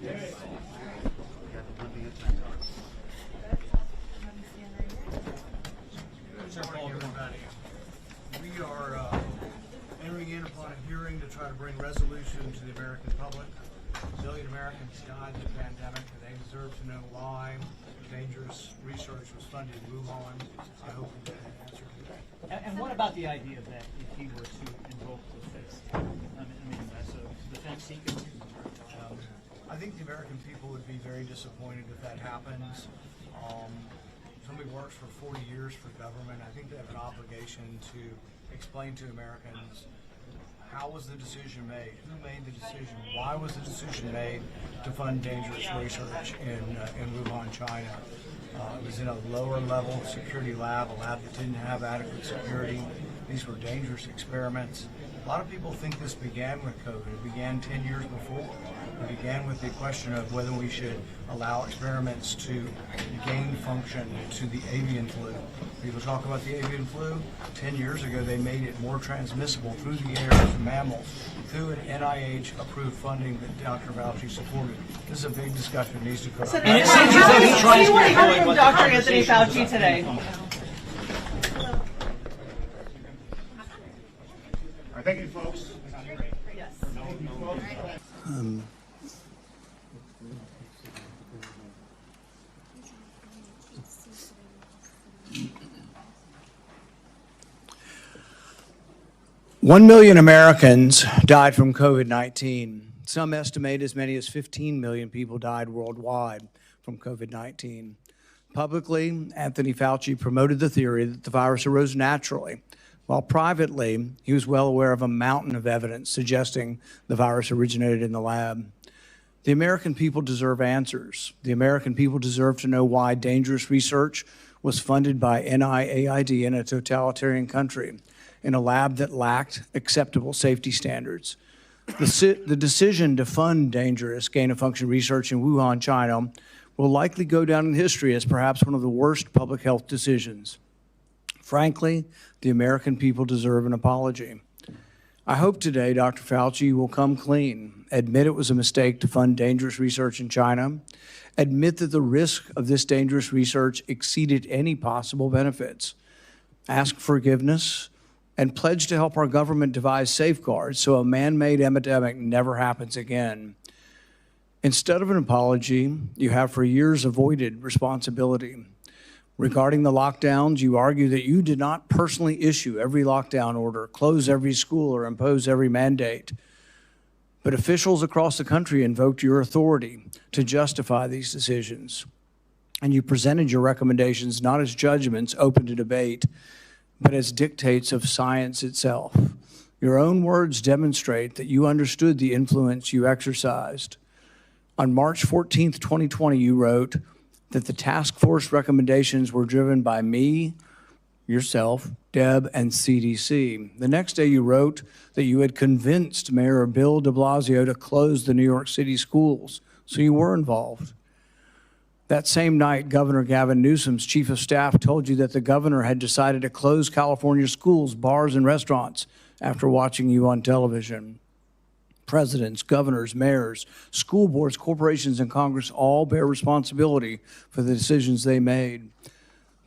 We are entering in upon a hearing to try to bring resolution to the American public. A million Americans died in the pandemic, and they deserve to know why dangerous research was funded in Wuhan. I hope we get an answer to that. And what about the idea that if he were to invoke the fifth, I mean, as a defense seeker? I think the American people would be very disappointed if that happens. Somebody works for 40 years for government. I think they have an obligation to explain to Americans how was the decision made, who made the decision, why was the decision made to fund dangerous research in Wuhan, China. It was in a lower level security lab, a lab that didn't have adequate security. These were dangerous experiments. A lot of people think this began with COVID. It began 10 years before. It began with the question of whether we should allow experiments to gain function to the avian flu. People talk about the avian flu. 10 years ago, they made it more transmissible through the air to mammals through an NIH-approved funding that Dr. Fauci supported. This is a big discussion that needs to occur. And it seems as though he's trying to avoid from what the Dr. Anthony conversation Fauci today. Thank you, folks. Yes. Thank you, folks. 1 million Americans died from COVID-19. Some estimate as many as 15 million people died worldwide from COVID-19. Publicly, Anthony Fauci promoted the theory that the virus arose naturally, while privately, he was well aware of a mountain of evidence suggesting the virus originated in the lab. The American people deserve answers. The American people deserve to know why dangerous research was funded by NIAID in a totalitarian country, in a lab that lacked acceptable safety standards. The decision to fund dangerous gain-of-function research in Wuhan, China, will likely go down in history as perhaps one of the worst public health decisions. Frankly, the American people deserve an apology. I hope today Dr. Fauci will come clean, admit it was a mistake to fund dangerous research in China, admit that the risk of this dangerous research exceeded any possible benefits, ask forgiveness, and pledge to help our government devise safeguards so a man-made epidemic never happens again. Instead of an apology, you have for years avoided responsibility. Regarding the lockdowns, you argue that you did not personally issue every lockdown order, close every school, or impose every mandate. But officials across the country invoked your authority to justify these decisions. And you presented your recommendations not as judgments open to debate, but as dictates of science itself. Your own words demonstrate that you understood the influence you exercised. On March 14th, 2020, you wrote that the task force recommendations were driven by me, yourself, Deb, and CDC. The next day you wrote that you had convinced Mayor Bill de Blasio to close the New York City schools, so you were involved. That same night, Governor Gavin Newsom's chief of staff told you that the governor had decided to close California schools, bars, and restaurants after watching you on television. Presidents, governors, mayors, school boards, corporations, and Congress all bear responsibility for the decisions they made.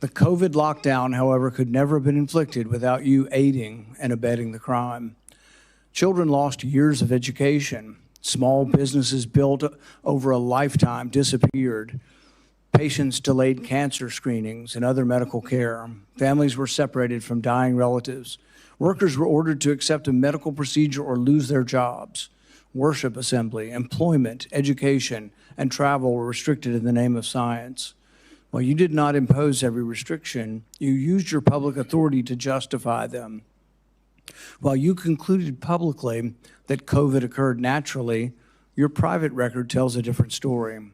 The COVID lockdown, however, could never have been inflicted without you aiding and abetting the crime. Children lost years of education. Small businesses built over a lifetime disappeared. Patients delayed cancer screenings and other medical care. Families were separated from dying relatives. Workers were ordered to accept a medical procedure or lose their jobs. Worship assembly, employment, education, and travel were restricted in the name of science. While you did not impose every restriction, you used your public authority to justify them. While you concluded publicly that COVID occurred naturally, your private record tells a different story.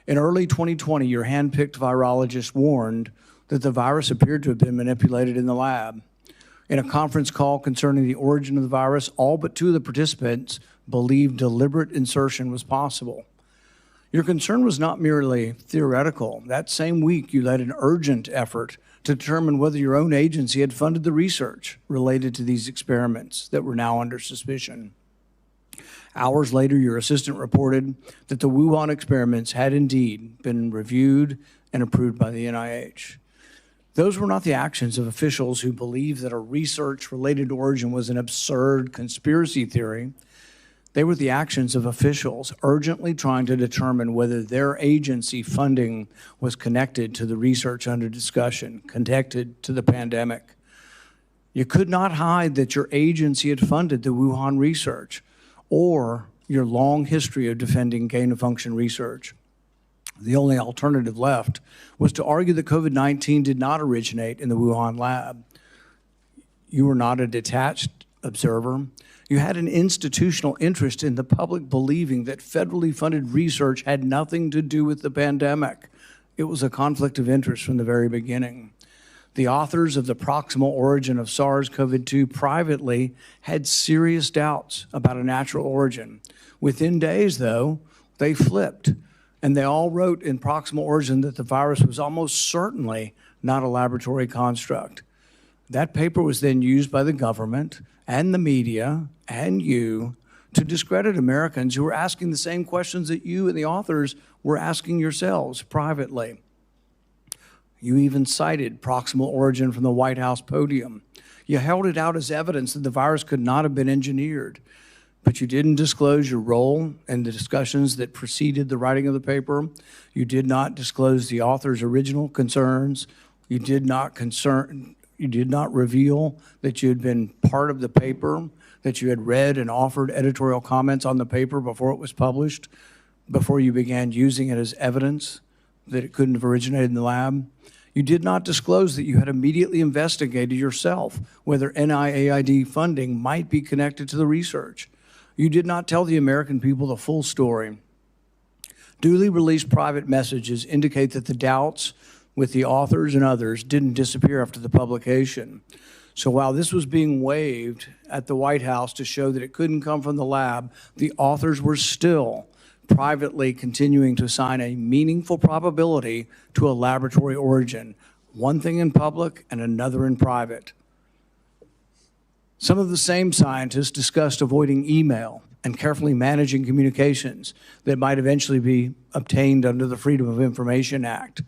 In early 2020, your hand-picked virologist warned that the virus appeared to have been manipulated in the lab. In a conference call concerning the origin of the virus, all but two of the participants believed deliberate insertion was possible. Your concern was not merely theoretical. That same week, you led an urgent effort to determine whether your own agency had funded the research related to these experiments that were now under suspicion. Hours later, your assistant reported that the Wuhan experiments had indeed been reviewed and approved by the NIH. Those were not the actions of officials who believed that a research-related origin was an absurd conspiracy theory. They were the actions of officials urgently trying to determine whether their agency funding was connected to the research under discussion, connected to the pandemic. You could not hide that your agency had funded the Wuhan research or your long history of defending gain-of-function research. The only alternative left was to argue that COVID-19 did not originate in the Wuhan lab. You were not a detached observer. You had an institutional interest in the public believing that federally funded research had nothing to do with the pandemic. It was a conflict of interest from the very beginning. The authors of the proximal origin of SARS-CoV-2 privately had serious doubts about a natural origin. Within days, though, they flipped, and they all wrote in proximal origin that the virus was almost certainly not a laboratory construct. That paper was then used by the government and the media and you to discredit Americans who were asking the same questions that you and the authors were asking yourselves privately. You even cited proximal origin from the White House podium. You held it out as evidence that the virus could not have been engineered, but you didn't disclose your role in the discussions that preceded the writing of the paper. You did not disclose the author's original concerns. You did not reveal that you had been part of the paper, that you had read and offered editorial comments on the paper before it was published, before you began using it as evidence that it couldn't have originated in the lab. You did not disclose that you had immediately investigated yourself whether NIAID funding might be connected to the research. You did not tell the American people the full story. Duly released private messages indicate that the doubts with the authors and others didn't disappear after the publication. So while this was being waved at the White House to show that it couldn't come from the lab, the authors were still privately continuing to assign a meaningful probability to a laboratory origin, one thing in public and another in private. Some of the same scientists discussed avoiding email and carefully managing communications that might eventually be obtained under the Freedom of Information Act.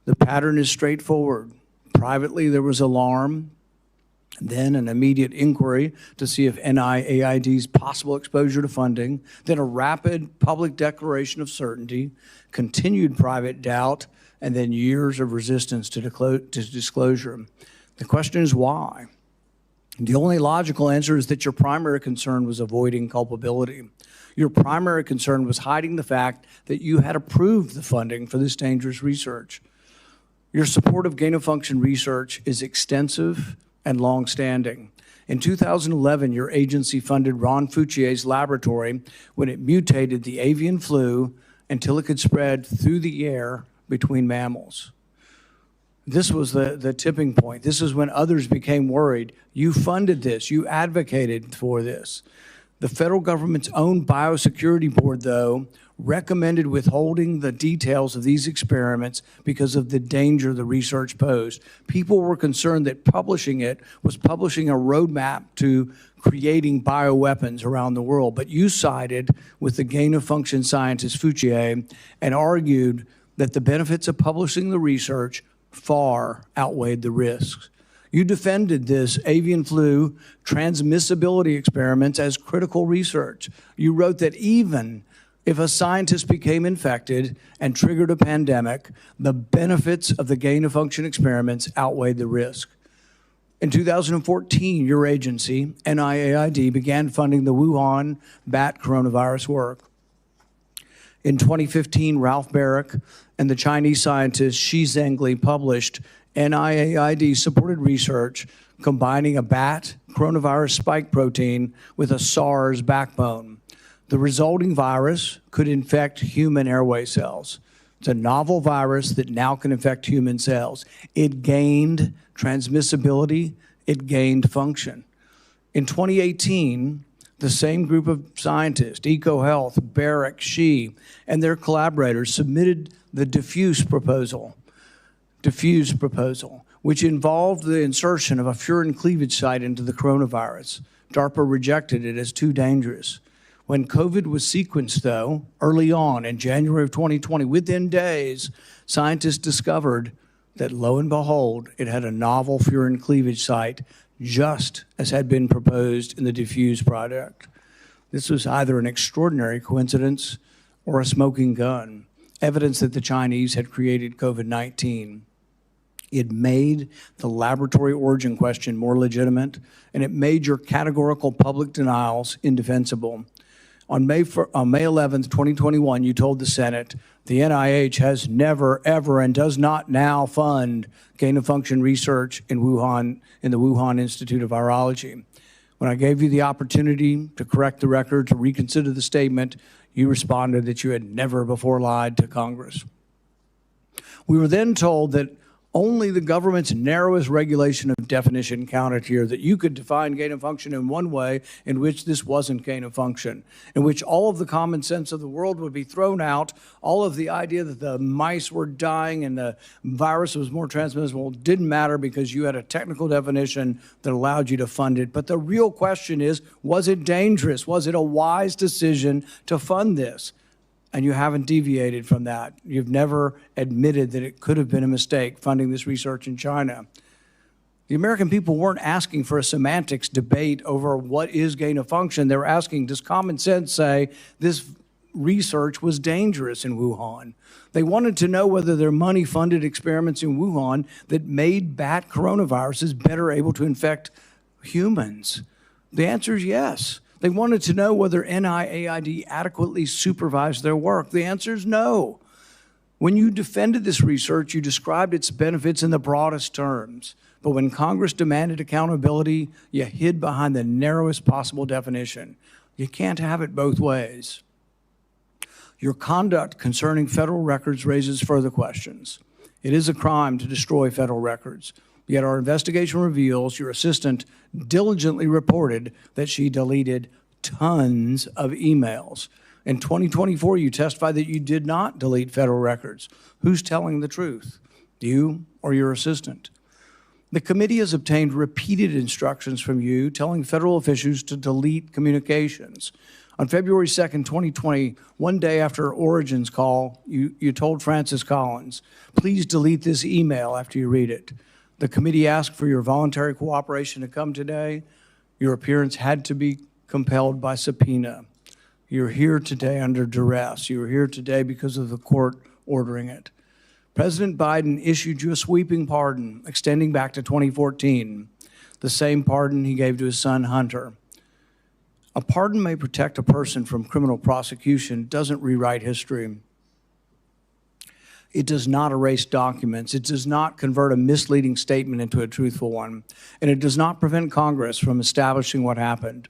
The pattern is straightforward. Privately, there was alarm, then an immediate inquiry to see if NIAID's possible exposure to funding, then a rapid public declaration of certainty, continued private doubt, and then years of resistance to disclosure. The question is why? The only logical answer is that your primary concern was avoiding culpability. Your primary concern was hiding the fact that you had approved the funding for this dangerous research. Your support of gain-of-function research is extensive and long-standing. In 2011, your agency funded Ron Fauci's laboratory when it mutated the avian flu until it could spread through the air between mammals. This was the tipping point. This is when others became worried. You funded this. You advocated for this. The federal government's own biosecurity board, though, recommended withholding the details of these experiments because of the danger the research posed. People were concerned that publishing it was publishing a roadmap to creating bioweapons around the world. But you sided with the gain-of-function scientist Fauci and argued that the benefits of publishing the research far outweighed the risks. You defended this avian flu transmissibility experiments as critical research. You wrote that even if a scientist became infected and triggered a pandemic, the benefits of the gain-of-function experiments outweighed the risk. In 2014, your agency, NIAID, began funding the Wuhan bat coronavirus work. In 2015, Ralph Barrick and the Chinese scientist Shi Zhengli published NIAID-supported research combining a bat coronavirus spike protein with a SARS backbone. The resulting virus could infect human airway cells. It's a novel virus that now can infect human cells. It gained transmissibility, it gained function. In 2018, the same group of scientists, EcoHealth, Barrick, Shi, and their collaborators submitted the diffuse proposal, which involved the insertion of a furin cleavage site into the coronavirus. DARPA rejected it as too dangerous. When COVID was sequenced, though, early on in January of 2020, within days, scientists discovered that, lo and behold, it had a novel furin cleavage site, just as had been proposed in the Diffuse project. This was either an extraordinary coincidence or a smoking gun, evidence that the Chinese had created COVID-19. It made the laboratory origin question more legitimate, and it made your categorical public denials indefensible. On May 11th, 2021, you told the Senate, the NIH has never, ever, and does not now fund gain-of-function research in Wuhan, in the Wuhan Institute of Virology. When I gave you the opportunity to correct the record, to reconsider the statement, you responded that you had never before lied to Congress. We were then told that only the government's narrowest regulation of definition counted here, that you could define gain of function in one way in which this wasn't gain of function, in which all of the common sense of the world would be thrown out, all of the idea that the mice were dying and the virus was more transmissible didn't matter because you had a technical definition that allowed you to fund it. But the real question is, was it dangerous? Was it a wise decision to fund this? And you haven't deviated from that. You've never admitted that it could have been a mistake funding this research in China. The American people weren't asking for a semantics debate over what is gain of function. They were asking, does common sense say this research was dangerous in Wuhan? They wanted to know whether their money-funded experiments in Wuhan that made bat coronaviruses better able to infect humans. The answer is yes. They wanted to know whether NIAID adequately supervised their work. The answer is no. When you defended this research, you described its benefits in the broadest terms. But when Congress demanded accountability, you hid behind the narrowest possible definition. You can't have it both ways. Your conduct concerning federal records raises further questions. It is a crime to destroy federal records. Yet our investigation reveals your assistant diligently reported that she deleted tons of emails. In 2024, you testified that you did not delete federal records. Who's telling the truth, you or your assistant? The committee has obtained repeated instructions from you telling federal officials to delete communications. On February 2nd, 2020, one day after Origin's call, you told Francis Collins, please delete this email after you read it. The committee asked for your voluntary cooperation to come today. Your appearance had to be compelled by subpoena. You're here today under duress. You're here today because of the court ordering it. President Biden issued you a sweeping pardon extending back to 2014, the same pardon he gave to his son Hunter. A pardon may protect a person from criminal prosecution, doesn't rewrite history. It does not erase documents. It does not convert a misleading statement into a truthful one. And it does not prevent Congress from establishing what happened.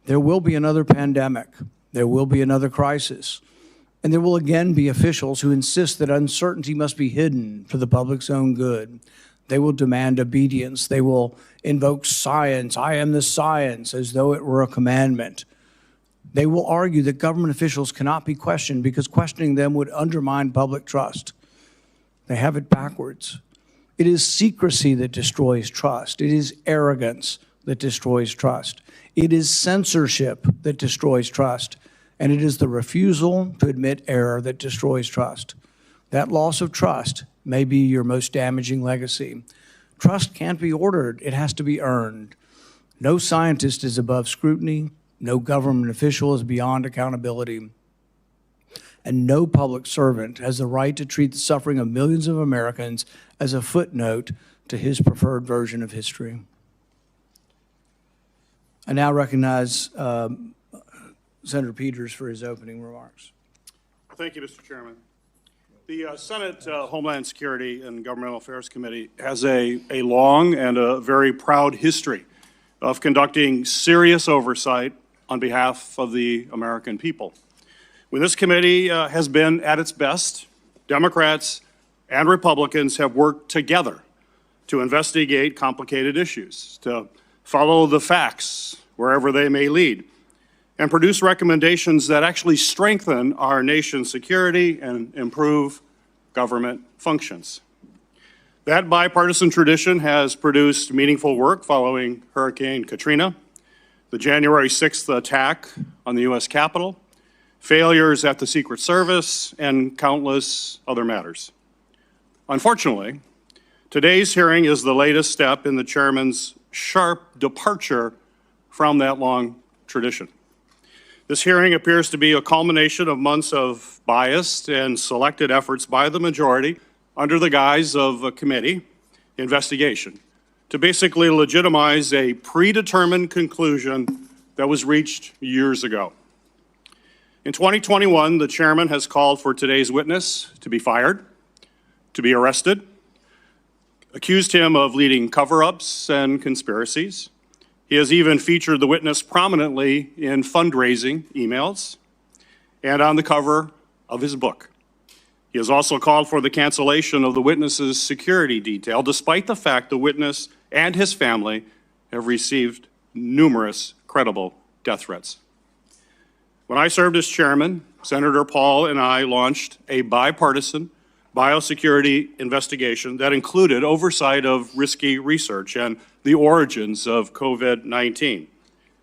There will be another pandemic. There will be another crisis. And there will again be officials who insist that uncertainty must be hidden for the public's own good. They will demand obedience. They will invoke science. I am the science, as though it were a commandment. They will argue that government officials cannot be questioned because questioning them would undermine public trust. They have it backwards. It is secrecy that destroys trust. It is arrogance that destroys trust. It is censorship that destroys trust. And it is the refusal to admit error that destroys trust. That loss of trust may be your most damaging legacy. Trust can't be ordered. It has to be earned. No scientist is above scrutiny. No government official is beyond accountability. And no public servant has the right to treat the suffering of millions of Americans as a footnote to his preferred version of history. I now recognize Senator Peters for his opening remarks. Thank you, Mr. Chairman. The Senate Homeland Security and Governmental Affairs Committee has a long and a very proud history of conducting serious oversight on behalf of the American people. When this committee has been at its best, Democrats and Republicans have worked together to investigate complicated issues, to follow the facts wherever they may lead, and produce recommendations that actually strengthen our nation's security and improve government functions. That bipartisan tradition has produced meaningful work following Hurricane Katrina, the January 6th attack on the U.S. Capitol, failures at the Secret Service, and countless other matters. Unfortunately, today's hearing is the latest step in the chairman's sharp departure from that long tradition. This hearing appears to be a culmination of months of biased and selected efforts by the majority under the guise of a committee investigation to basically legitimize a predetermined conclusion that was reached years ago. In 2021, the chairman has called for today's witness to be fired, to be arrested, accused him of leading cover-ups and conspiracies. He has even featured the witness prominently in fundraising emails and on the cover of his book. He has also called for the cancellation of the witness's security detail, despite the fact the witness and his family have received numerous credible death threats. When I served as chairman, Senator Paul and I launched a bipartisan biosecurity investigation that included oversight of risky research and the origins of COVID-19,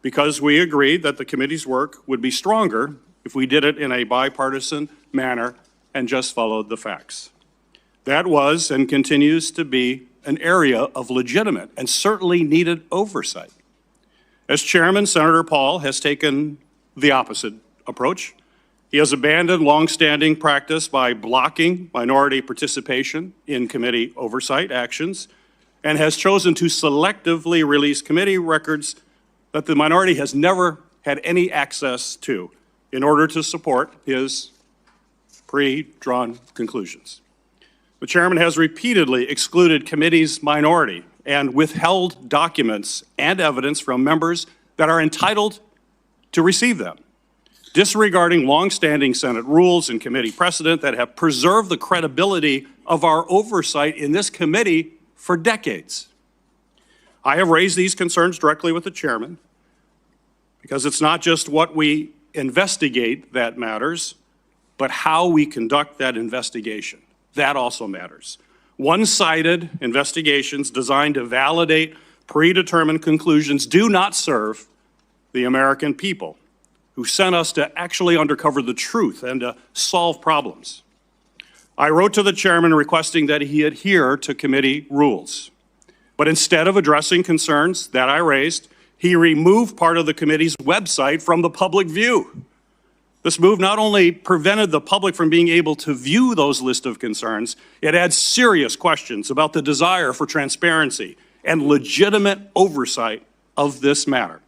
because we agreed that the committee's work would be stronger if we did it in a bipartisan manner and just followed the facts. That was and continues to be an area of legitimate and certainly needed oversight. As chairman, Senator Paul has taken the opposite approach. He has abandoned longstanding practice by blocking minority participation in committee oversight actions and has chosen to selectively release committee records that the minority has never had any access to in order to support his pre-drawn conclusions. The chairman has repeatedly excluded committee's minority and withheld documents and evidence from members that are entitled to receive them, disregarding longstanding Senate rules and committee precedent that have preserved the credibility of our oversight in this committee for decades. I have raised these concerns directly with the chairman because it's not just what we investigate that matters, but how we conduct that investigation. That also matters. One-sided investigations designed to validate predetermined conclusions do not serve the American people who sent us to actually uncover the truth and to solve problems. I wrote to the chairman requesting that he adhere to committee rules. But instead of addressing concerns that I raised, he removed part of the committee's website from the public view. This move not only prevented the public from being able to view those lists of concerns, it adds serious questions about the desire for transparency and legitimate oversight of this matter.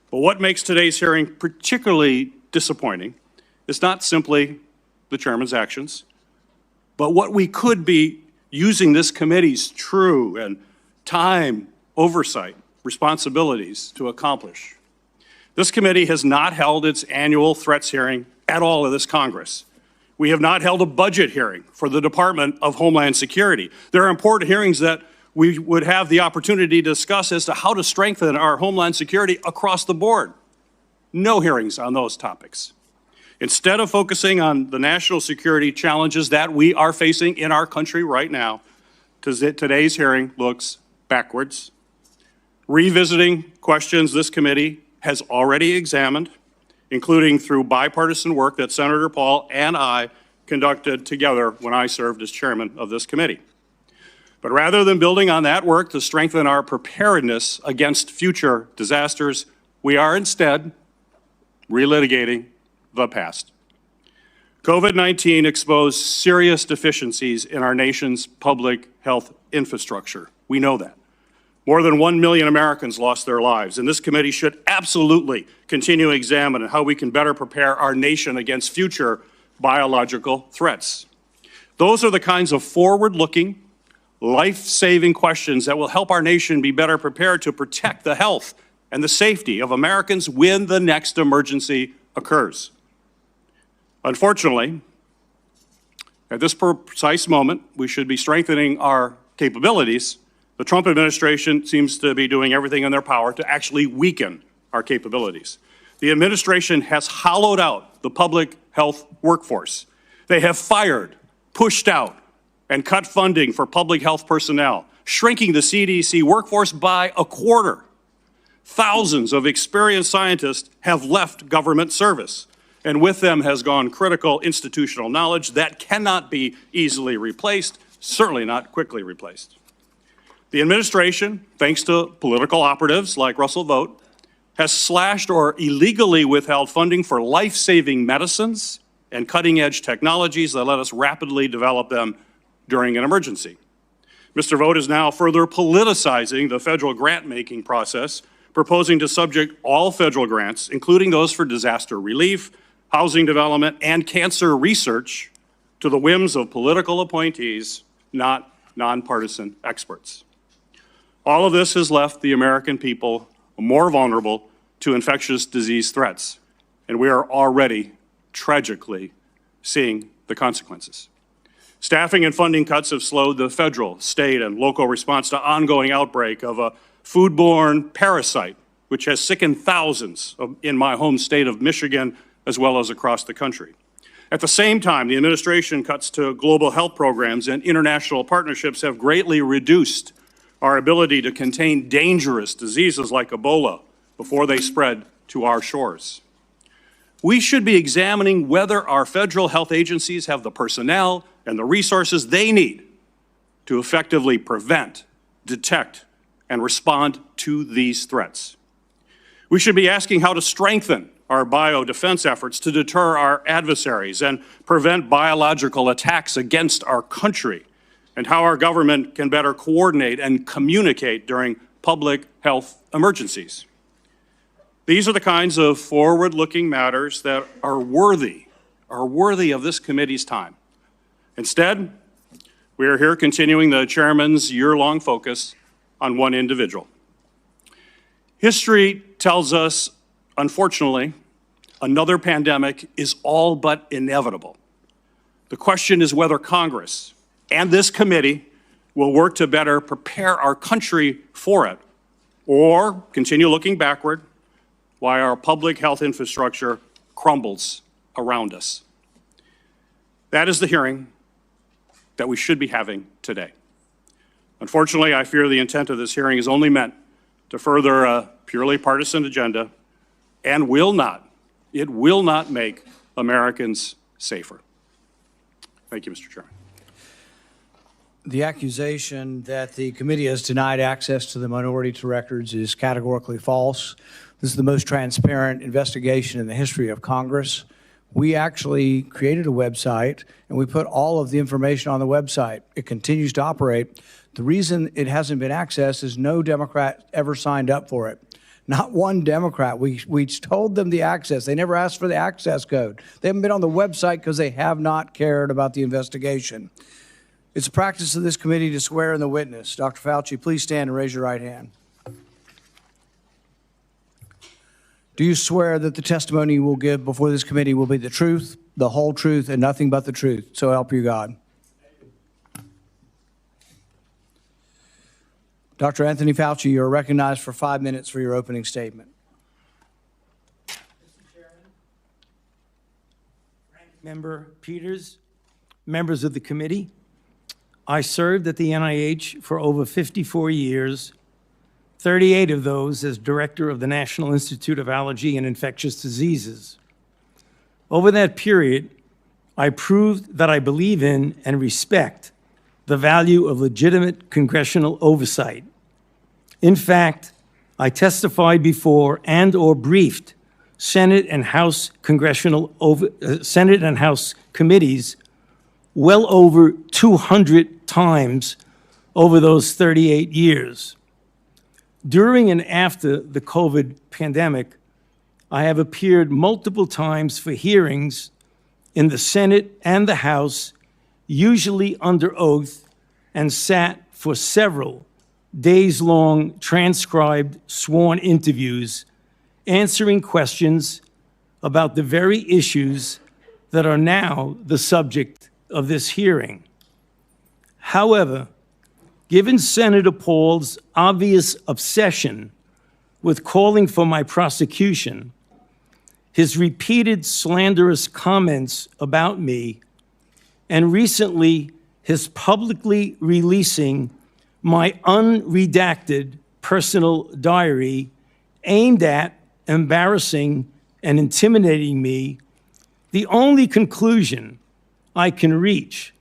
But what makes today's hearing particularly disappointing is not simply the chairman's actions, but what we could be using this committee's true and time oversight responsibilities to accomplish. This committee has not held its annual threats hearing at all in this Congress. We have not held a budget hearing for the Department of Homeland Security. There are important hearings that we would have the opportunity to discuss as to how to strengthen our Homeland Security across the board. No hearings on those topics. Instead of focusing on the national security challenges that we are facing in our country right now, today's hearing looks backwards, revisiting questions this committee has already examined, including through bipartisan work that Senator Paul and I conducted together when I served as chairman of this committee. But rather than building on that work to strengthen our preparedness against future disasters, we are instead relitigating the past. COVID-19 exposed serious deficiencies in our nation's public health infrastructure. We know that. More than 1 million Americans lost their lives, and this committee should absolutely continue to examine how we can better prepare our nation against future biological threats. Those are the kinds of forward-looking, life-saving questions that will help our nation be better prepared to protect the health and the safety of Americans when the next emergency occurs. Unfortunately, at this precise moment, we should be strengthening our capabilities. The Trump administration seems to be doing everything in their power to actually weaken our capabilities. The administration has hollowed out the public health workforce. They have fired, pushed out, and cut funding for public health personnel, shrinking the CDC workforce by a quarter. Thousands of experienced scientists have left government service, and with them has gone critical institutional knowledge that cannot be easily replaced, certainly not quickly replaced. The administration, thanks to political operatives like Russell Vought, has slashed or illegally withheld funding for life-saving medicines and cutting-edge technologies that let us rapidly develop them during an emergency. Mr. Vought is now further politicizing the federal grant-making process, proposing to subject all federal grants, including those for disaster relief, housing development, and cancer research, to the whims of political appointees, not nonpartisan experts. All of this has left the American people more vulnerable to infectious disease threats, and we are already tragically seeing the consequences. Staffing and funding cuts have slowed the federal, state, and local response to ongoing outbreak of a foodborne parasite, which has sickened thousands in my home state of Michigan, as well as across the country. At the same time, the administration cuts to global health programs and international partnerships have greatly reduced our ability to contain dangerous diseases like Ebola before they spread to our shores. We should be examining whether our federal health agencies have the personnel and the resources they need to effectively prevent, detect, and respond to these threats. We should be asking how to strengthen our biodefense efforts to deter our adversaries and prevent biological attacks against our country, and how our government can better coordinate and communicate during public health emergencies. These are the kinds of forward-looking matters that are worthy of this committee's time. Instead, we are here continuing the chairman's year-long focus on one individual. History tells us, unfortunately, another pandemic is all but inevitable. The question is whether Congress and this committee will work to better prepare our country for it, or continue looking backward while our public health infrastructure crumbles around us. That is the hearing that we should be having today. Unfortunately, I fear the intent of this hearing is only meant to further a purely partisan agenda and will not make Americans safer. Thank you, Mr. Chairman. The accusation that the committee has denied access to the minority to records is categorically false. This is the most transparent investigation in the history of Congress. We actually created a website, and we put all of the information on the website. It continues to operate. The reason it hasn't been accessed is no Democrat ever signed up for it. Not one Democrat. We told them the access. They never asked for the access code. They haven't been on the website because they have not cared about the investigation. It's a practice of this committee to swear in the witness. Dr. Fauci, please stand and raise your right hand. Do you swear that the testimony you will give before this committee will be the truth, the whole truth, and nothing but the truth? So help you God. Dr. Anthony Fauci, you are recognized for 5 minutes for your opening statement. Mr. Chairman, Member Peters, members of the committee, I served at the NIH for over 54 years, 38 of those as director of the National Institute of Allergy and Infectious Diseases. Over that period, I proved that I believe in and respect the value of legitimate congressional oversight. In fact, I testified before and/or briefed Senate and House Senate and House committees well over 200 times over those 38 years. During and after the COVID pandemic, I have appeared multiple times for hearings in the Senate and the House, usually under oath, and sat for several days-long transcribed sworn interviews, answering questions about the very issues that are now the subject of this hearing. However, given Senator Paul's obvious obsession with calling for my prosecution, his repeated slanderous comments about me, and recently his publicly releasing my unredacted personal diary aimed at embarrassing and intimidating me, the only conclusion I can reach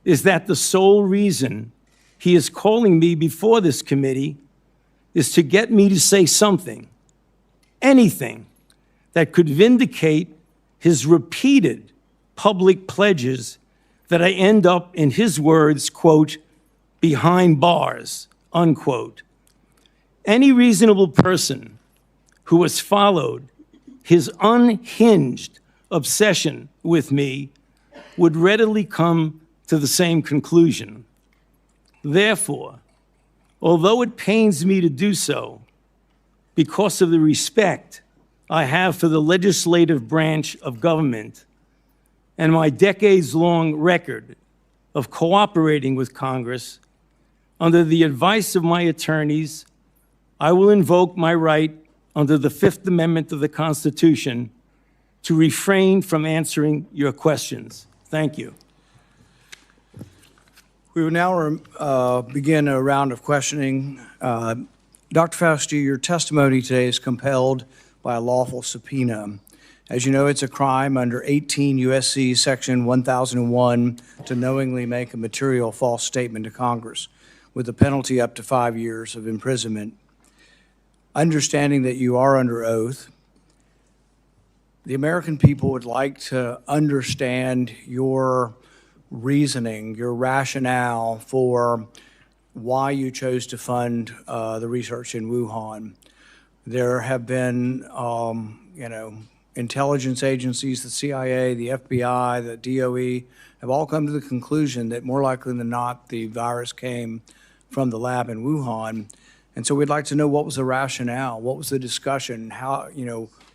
is that the sole reason he is calling me before this committee is to get me to say something, anything, that could vindicate his repeated public pledges that I end up, in his words, quote, behind bars, unquote. Any reasonable person who has followed his unhinged obsession with me would readily come to the same conclusion. Therefore, although it pains me to do so, because of the respect I have for the legislative branch of government and my decades-long record of cooperating with Congress, under the advice of my attorneys, I will invoke my right under the Fifth Amendment of the Constitution to refrain from answering your questions. Thank you. We will now begin a round of questioning. Dr. Fauci, your testimony today is compelled by a lawful subpoena. As you know, it's a crime under 18 U.S.C. Section 1001 to knowingly make a material false statement to Congress, with a penalty up to 5 years of imprisonment. Understanding that you are under oath, the American people would like to understand your reasoning, your rationale for why you chose to fund the research in Wuhan. There have been, intelligence agencies, the CIA, the FBI, the DOE, have all come to the conclusion that more likely than not, the virus came from the lab in Wuhan. And so we'd like to know, what was the rationale? What was the discussion? How,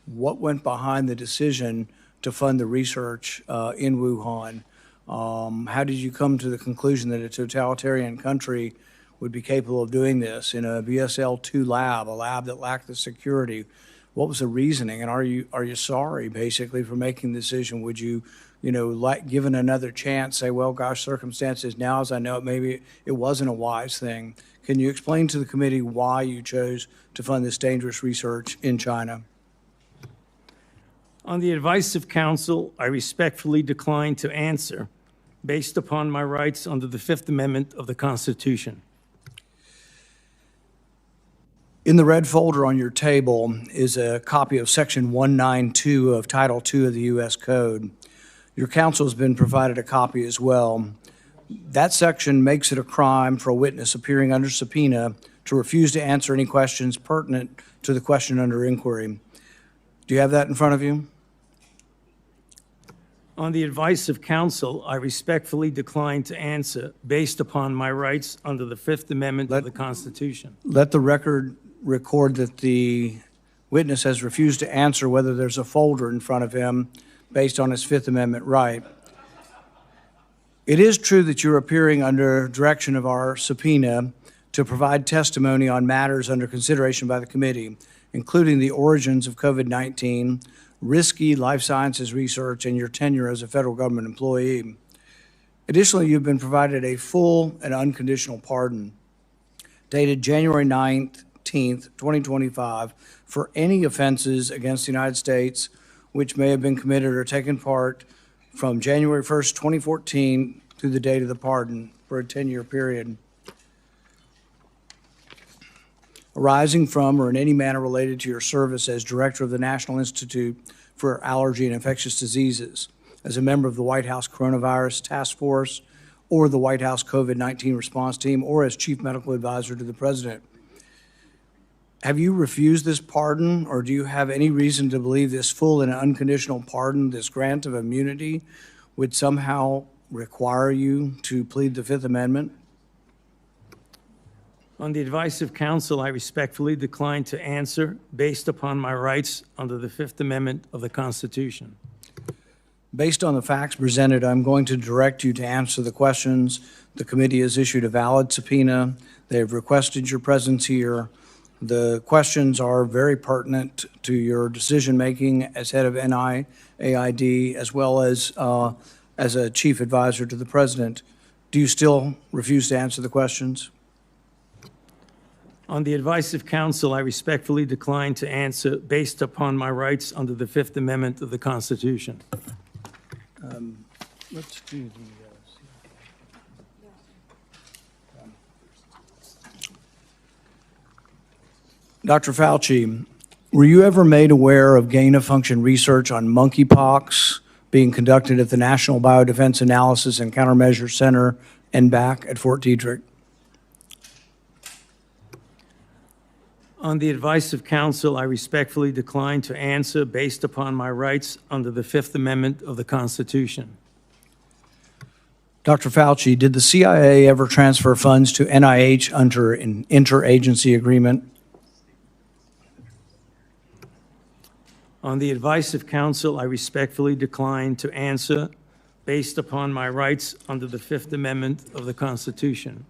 what went behind the decision to fund the research in Wuhan? How did you come to the conclusion that a totalitarian country would be capable of doing this in a BSL-2 lab, a lab that lacked the security? What was the reasoning? And are you sorry, basically, for making the decision? Would you, given another chance, say, well, gosh, circumstances now, as I know it, maybe it wasn't a wise thing. Can you explain to the committee why you chose to fund this dangerous research in China? On the advice of counsel, I respectfully decline to answer based upon my rights under the Fifth Amendment of the Constitution. In the red folder on your table is a copy of Section 192 of Title II of the U.S. Code. Your counsel has been provided a copy as well. That section makes it a crime for a witness appearing under subpoena to refuse to answer any questions pertinent to the question under inquiry. Do you have that in front of you? On the advice of counsel, I respectfully decline to answer based upon my rights under the Fifth Amendment of the Constitution. Let the record record that the witness has refused to answer whether there's a folder in front of him based on his Fifth Amendment right. It is true that you're appearing under direction of our subpoena to provide testimony on matters under consideration by the committee, including the origins of COVID-19, risky life sciences research, and your tenure as a federal government employee. Additionally, you've been provided a full and unconditional pardon dated January 19th, 2025, for any offenses against the United States which may have been committed or taken part from January 1st, 2014 through the date of the pardon for a 10-year period, arising from or in any manner related to your service as director of the National Institute for Allergy and Infectious Diseases, as a member of the White House Coronavirus Task Force, or the White House COVID-19 response team, or as chief medical advisor to the president. Have you refused this pardon, or do you have any reason to believe this full and unconditional pardon, this grant of immunity, would somehow require you to plead the Fifth Amendment? On the advice of counsel, I respectfully decline to answer based upon my rights under the Fifth Amendment of the Constitution. Based on the facts presented, I'm going to direct you to answer the questions. The committee has issued a valid subpoena. They have requested your presence here. The questions are very pertinent to your decision-making as head of NIAID, as well as a chief advisor to the president. Do you still refuse to answer the questions? On the advice of counsel, I respectfully decline to answer based upon my rights under the Fifth Amendment of the Constitution. Let's do the, Dr. Fauci, were you ever made aware of gain-of-function research on monkeypox being conducted at the National Biodefense Analysis and Countermeasure Center, NBAC, at Fort Detrick? On the advice of counsel, I respectfully decline to answer based upon my rights under the Fifth Amendment of the Constitution. Dr. Fauci, did the CIA ever transfer funds to NIH under an interagency agreement? On the advice of counsel, I respectfully decline to answer based upon my rights under the Fifth Amendment of the Constitution.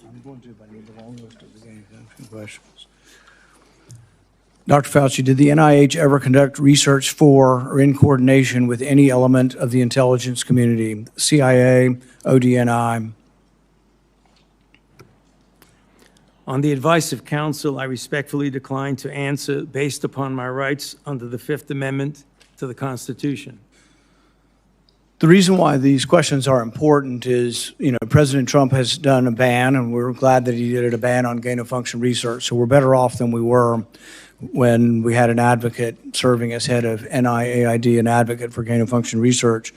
I'm going to, but I need the long list of the gain-of-function questions. Dr. Fauci, did the NIH ever conduct research for or in coordination with any element of the intelligence community, CIA, ODNI? On the advice of counsel, I respectfully decline to answer based upon my rights under the Fifth Amendment to the Constitution. The reason why these questions are important is, President Trump has done a ban, and we're glad that he did a ban on gain-of-function research. So we're better off than we were when we had an advocate serving as head of NIAID, an advocate for gain-of-function research.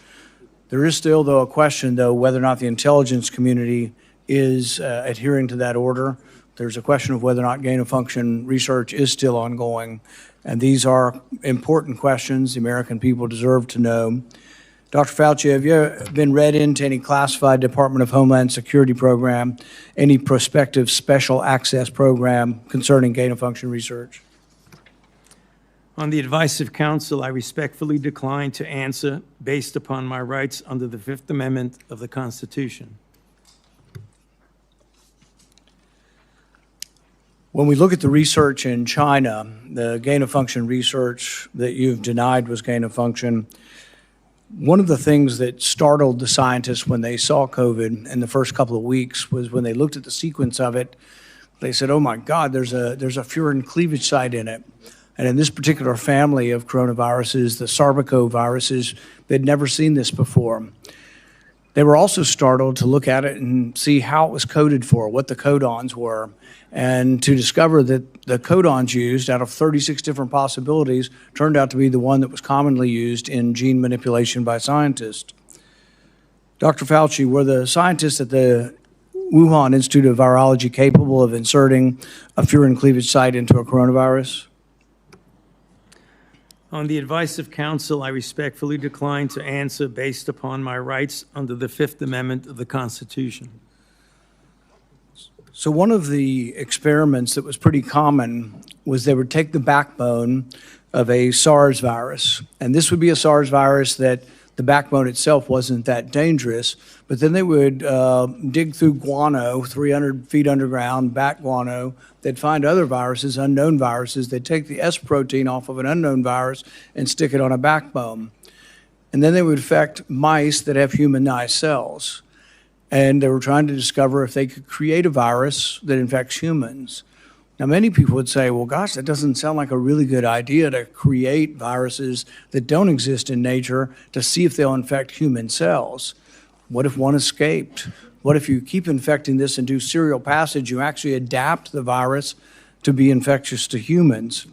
There is still, though, a question, though, whether or not the intelligence community is adhering to that order. There's a question of whether or not gain-of-function research is still ongoing. And these are important questions the American people deserve to know. Dr. Fauci, have you been read into any classified Department of Homeland Security program, any prospective special access program concerning gain-of-function research? On the advice of counsel, I respectfully decline to answer based upon my rights under the Fifth Amendment of the Constitution. When we look at the research in China, the gain-of-function research that you've denied was gain-of-function, one of the things that startled the scientists when they saw COVID in the first couple of weeks was when they looked at the sequence of it, they said, oh my God, there's a furin cleavage site in it. And in this particular family of coronaviruses, the sarbecoviruses, they'd never seen this before. They were also startled to look at it and see how it was coded for, what the codons were, and to discover that the codons used out of 36 different possibilities turned out to be the one that was commonly used in gene manipulation by scientists. Dr. Fauci, were the scientists at the Wuhan Institute of Virology capable of inserting a furin cleavage site into a coronavirus? On the advice of counsel, I respectfully decline to answer based upon my rights under the Fifth Amendment of the Constitution. So one of the experiments that was pretty common was they would take the backbone of a SARS virus, and this would be a SARS virus that the backbone itself wasn't that dangerous, but then they would dig through guano, 300 feet underground, bat guano. They'd find other viruses, unknown viruses. They'd take the S protein off of an unknown virus and stick it on a backbone. And then they would infect mice that have humanized cells. And they were trying to discover if they could create a virus that infects humans. Now, many people would say, well, gosh, that doesn't sound like a really good idea to create viruses that don't exist in nature to see if they'll infect human cells. What if one escaped? What if you keep infecting this and do serial passage, you actually adapt the virus to be infectious to humans?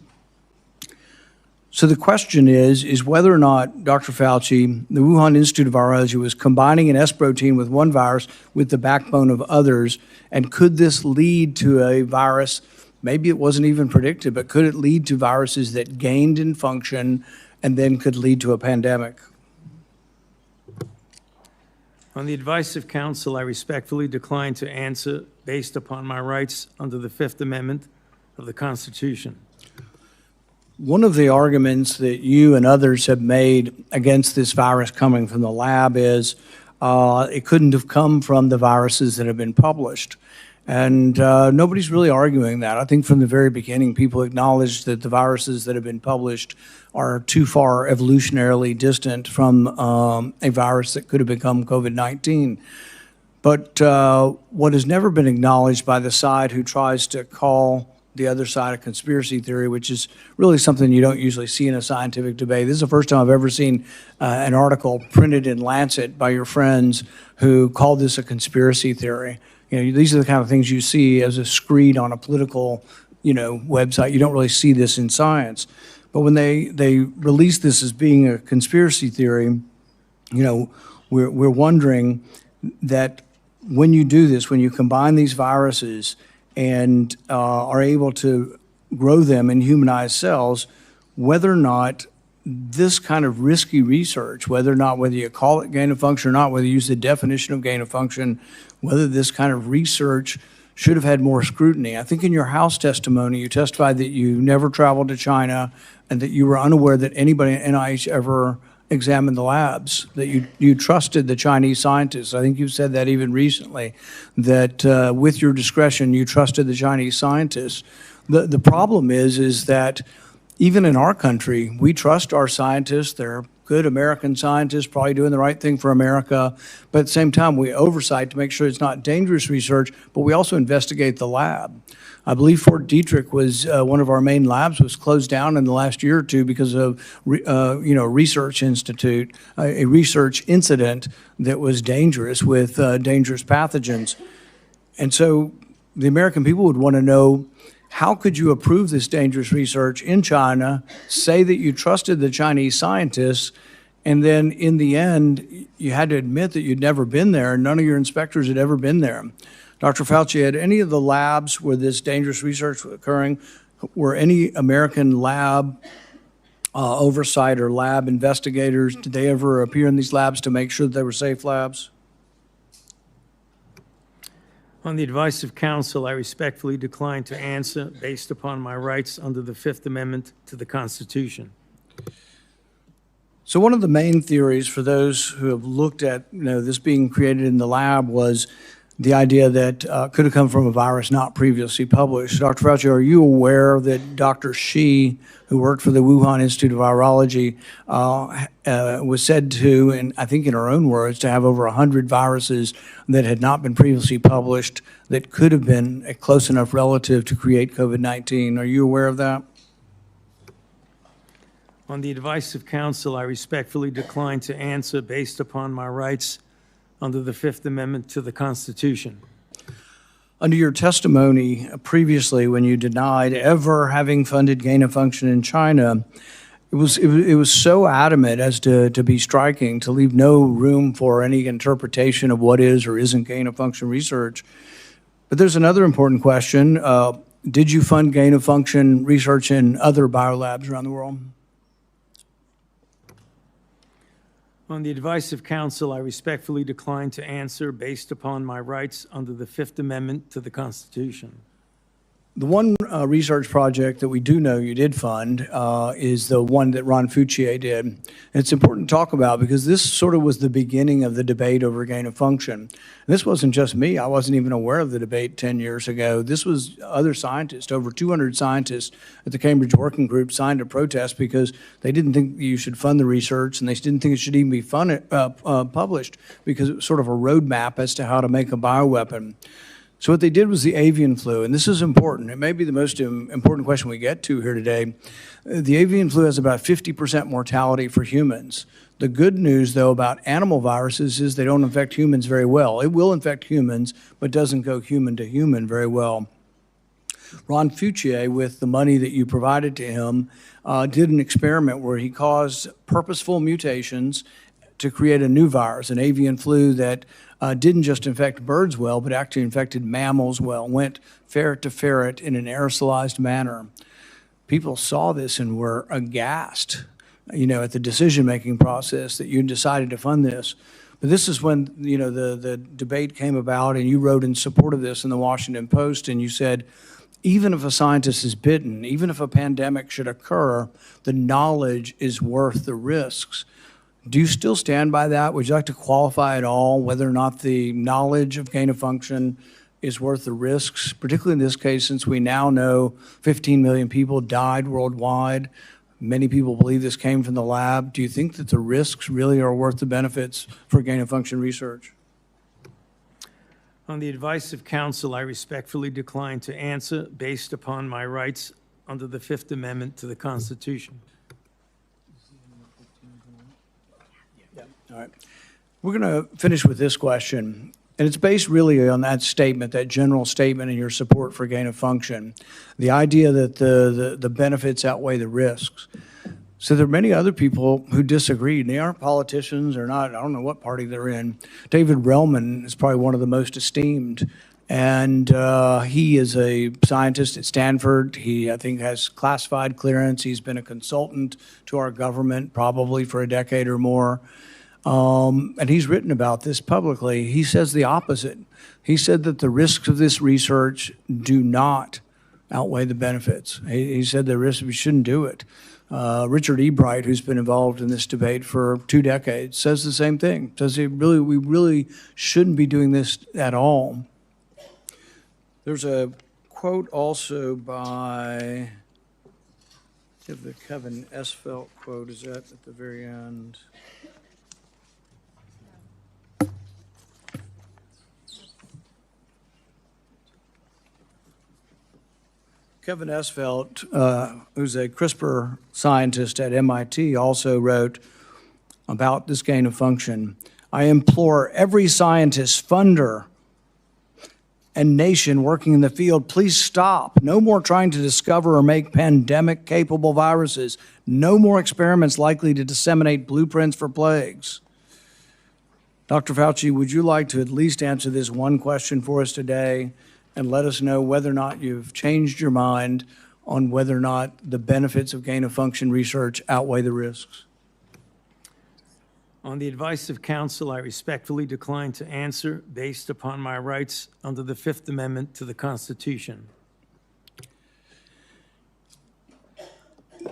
So the question is whether or not, Dr. Fauci, the Wuhan Institute of Virology was combining an S protein with one virus with the backbone of others, and could this lead to a virus, maybe it wasn't even predicted, but could it lead to viruses that gained in function and then could lead to a pandemic? On the advice of counsel, I respectfully decline to answer based upon my rights under the Fifth Amendment of the Constitution. One of the arguments that you and others have made against this virus coming from the lab is it couldn't have come from the viruses that have been published. And nobody's really arguing that. I think from the very beginning, people acknowledged that the viruses that have been published are too far evolutionarily distant from a virus that could have become COVID-19. But what has never been acknowledged by the side who tries to call the other side a conspiracy theory, which is really something you don't usually see in a scientific debate. This is the first time I've ever seen an article printed in Lancet by your friends who called this a conspiracy theory. You know, these are the kind of things you see as a screed on a political, website. You don't really see this in science. But when they release this as being a conspiracy theory, we're wondering that when you do this, when you combine these viruses and are able to grow them in humanized cells, whether or not this kind of risky research, whether you call it gain of function or not, whether you use the definition of gain of function, whether this kind of research should have had more scrutiny. I think in your House testimony, you testified that you never traveled to China and that you were unaware that anybody at NIH ever examined the labs, that you trusted the Chinese scientists. I think you said that even recently, that with your discretion, you trusted the Chinese scientists. The problem is that even in our country, we trust our scientists. They're good American scientists, probably doing the right thing for America. But at the same time, we oversight to make sure it's not dangerous research, but we also investigate the lab. I believe Fort Detrick was one of our main labs, was closed down in the last year or two because of research institute, a research incident that was dangerous with dangerous pathogens. And so the American people would want to know, how could you approve this dangerous research in China, say that you trusted the Chinese scientists, and then in the end, you had to admit that you'd never been there, and none of your inspectors had ever been there. Dr. Fauci, had any of the labs where this dangerous research was occurring, were any American lab oversight or lab investigators, did they ever appear in these labs to make sure that they were safe labs? On the advice of counsel, I respectfully decline to answer based upon my rights under the Fifth Amendment to the Constitution. So one of the main theories for those who have looked at this being created in the lab was the idea that could have come from a virus not previously published. Dr. Fauci, are you aware that Dr. Shi, who worked for the Wuhan Institute of Virology, was said to, and I think in her own words, to have over 100 viruses that had not been previously published that could have been a close enough relative to create COVID-19? Are you aware of that? On the advice of counsel, I respectfully decline to answer based upon my rights under the Fifth Amendment to the Constitution. Under your testimony previously, when you denied ever having funded gain of function in China, it was so adamant as to be striking, to leave no room for any interpretation of what is or isn't gain of function research. But there's another important question. Did you fund gain of function research in other biolabs around the world? On the advice of counsel, I respectfully decline to answer based upon my rights under the Fifth Amendment to the Constitution. The one research project that we do know you did fund is the one that Ron Fauci did. And it's important to talk about because this sort of was the beginning of the debate over gain of function. And this wasn't just me. I wasn't even aware of the debate 10 years ago. This was other scientists. Over 200 scientists at the Cambridge Working Group signed a protest because they didn't think you should fund the research, and they didn't think it should even be published because it was sort of a roadmap as to how to make a bioweapon. So what they did was the avian flu, and this is important. It may be the most important question we get to here today. The avian flu has about 50% mortality for humans. The good news, though, about animal viruses is they don't infect humans very well. It will infect humans, but doesn't go human to human very well. Ron Fauci, with the money that you provided to him, did an experiment where he caused purposeful mutations to create a new virus, an avian flu that didn't just infect birds well, but actually infected mammals well, went ferret to ferret in an aerosolized manner. People saw this and were aghast, at the decision-making process that you decided to fund this. But this is when, the debate came about, and you wrote in support of this in the Washington Post, and you said, even if a scientist is bitten, even if a pandemic should occur, the knowledge is worth the risks. Do you still stand by that? Would you like to qualify at all whether or not the knowledge of gain of function is worth the risks, particularly in this case, since we now know 15 million people died worldwide? Many people believe this came from the lab. Do you think that the risks really are worth the benefits for gain of function research? On the advice of counsel, I respectfully decline to answer based upon my rights under the Fifth Amendment to the Constitution. All right. We're going to finish with this question, and it's based really on that statement, that general statement in your support for gain of function, the idea that the benefits outweigh the risks. So there are many other people who disagree, and they aren't politicians or not, I don't know what party they're in. David Relman is probably one of the most esteemed, and he is a scientist at Stanford. He, I think, has classified clearance. He's been a consultant to our government probably for a decade or more. And he's written about this publicly. He says the opposite. He said that the risks of this research do not outweigh the benefits. He said the risks, we shouldn't do it. Richard Ebright, who's been involved in this debate for 2 decades, says the same thing. Says we really shouldn't be doing this at all. There's a quote also by, the Kevin Esfelt quote, is that at the very end? Kevin Esfelt, who's a CRISPR scientist at MIT, also wrote about this gain of function. I implore every scientist, funder, and nation working in the field, please stop. No more trying to discover or make pandemic-capable viruses. No more experiments likely to disseminate blueprints for plagues. Dr. Fauci, would you like to at least answer this one question for us today and let us know whether or not you've changed your mind on whether or not the benefits of gain-of-function research outweigh the risks? On the advice of counsel, I respectfully decline to answer based upon my rights under the Fifth Amendment to the Constitution.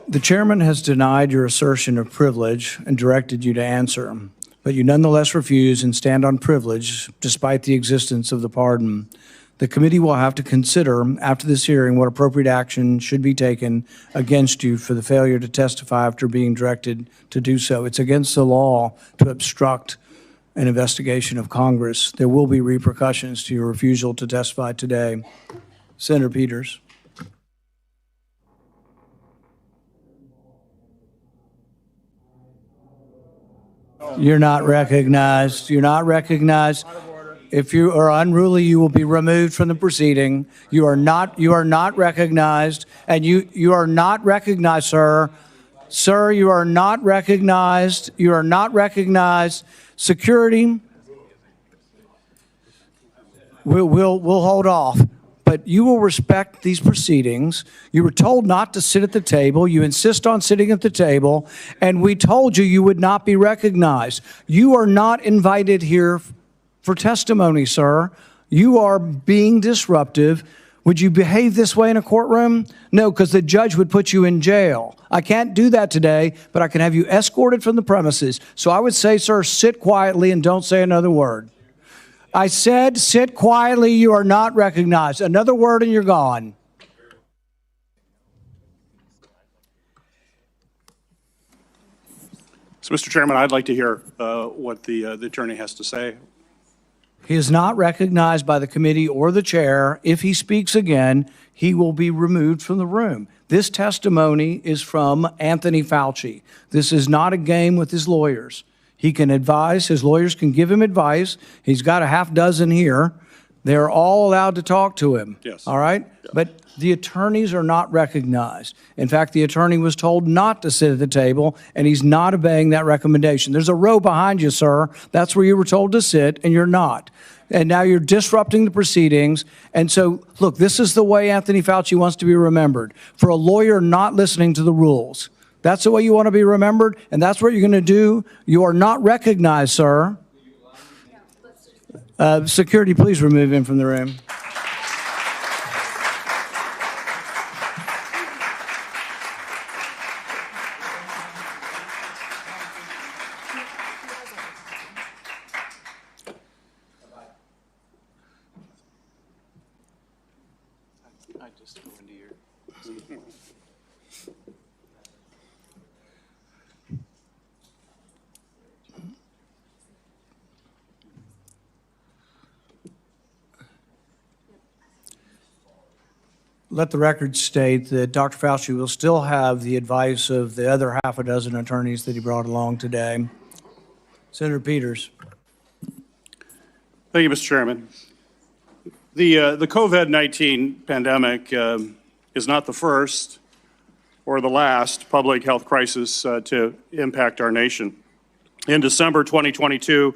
The chairman has denied your assertion of privilege and directed you to answer, but you nonetheless refuse and stand on privilege despite the existence of the pardon. The committee will have to consider after this hearing what appropriate action should be taken against you for the failure to testify after being directed to do so. It's against the law to obstruct an investigation of Congress. There will be repercussions to your refusal to testify today. Senator Peters. You're not recognized. You're not recognized. If you are unruly, you will be removed from the proceeding. You are not recognized, and you are not recognized, sir. Sir, you are not recognized. You are not recognized. Security, we'll hold off. But you will respect these proceedings. You were told not to sit at the table. You insist on sitting at the table, and we told you you would not be recognized. You are not invited here for testimony, sir. You are being disruptive. Would you behave this way in a courtroom? No, because the judge would put you in jail. I can't do that today, but I can have you escorted from the premises. So I would say, sir, sit quietly and don't say another word. I said, sit quietly. You are not recognized. Another word and you're gone. So, Mr. Chairman, I'd like to hear what the attorney has to say. He is not recognized by the committee or the chair. If he speaks again, he will be removed from the room. This testimony is from Anthony Fauci. This is not a game with his lawyers. He can advise, his lawyers can give him advice. He's got a half dozen here. They're all allowed to talk to him. Yes. All right? Yeah. But the attorneys are not recognized. In fact, the attorney was told not to sit at the table, and he's not obeying that recommendation. There's a row behind you, sir. That's where you were told to sit, and you're not. And now you're disrupting the proceedings. And so, look, this is the way Anthony Fauci wants to be remembered, for a lawyer not listening to the rules. That's the way you want to be remembered, and that's what you're going to do. You are not recognized, sir. Security, please remove him from the room. I just go into your... let the record state that Dr. Fauci will still have the advice of the other half a dozen attorneys that he brought along today. Senator Peters. Thank you, Mr. Chairman. The COVID-19 pandemic is not the first or the last public health crisis to impact our nation. In December 2022,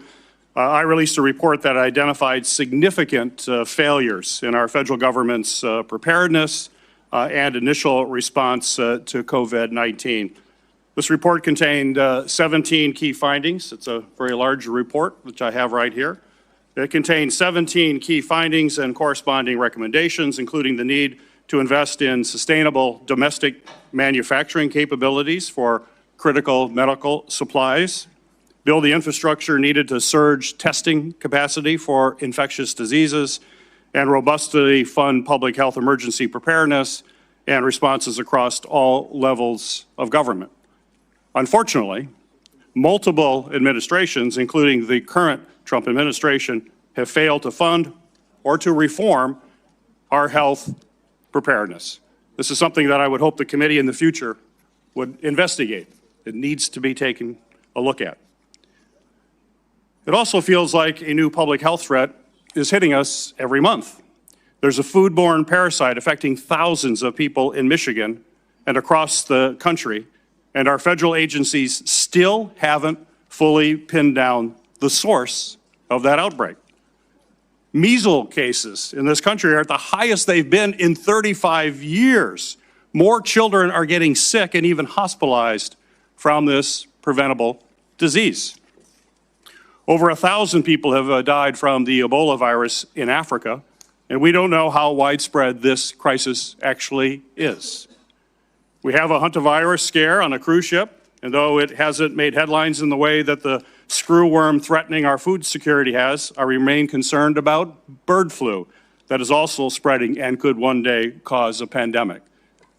I released a report that identified significant failures in our federal government's preparedness and initial response to COVID-19. This report contained 17 key findings. It's a very large report, which I have right here. It contains 17 key findings and corresponding recommendations, including the need to invest in sustainable domestic manufacturing capabilities for critical medical supplies, build the infrastructure needed to surge testing capacity for infectious diseases, and robustly fund public health emergency preparedness and responses across all levels of government. Unfortunately, multiple administrations, including the current Trump administration, have failed to fund or to reform our health preparedness. This is something that I would hope the committee in the future would investigate. It needs to be taken a look at. It also feels like a new public health threat is hitting us every month. There's a foodborne parasite affecting thousands of people in Michigan and across the country, and our federal agencies still haven't fully pinned down the source of that outbreak. Measles cases in this country are at the highest they've been in 35 years. More children are getting sick and even hospitalized from this preventable disease. Over 1,000 people have died from the Ebola virus in Africa, and we don't know how widespread this crisis actually is. We have a hantavirus scare on a cruise ship, and though it hasn't made headlines in the way that the screwworm threatening our food security has, I remain concerned about bird flu that is also spreading and could one day cause a pandemic.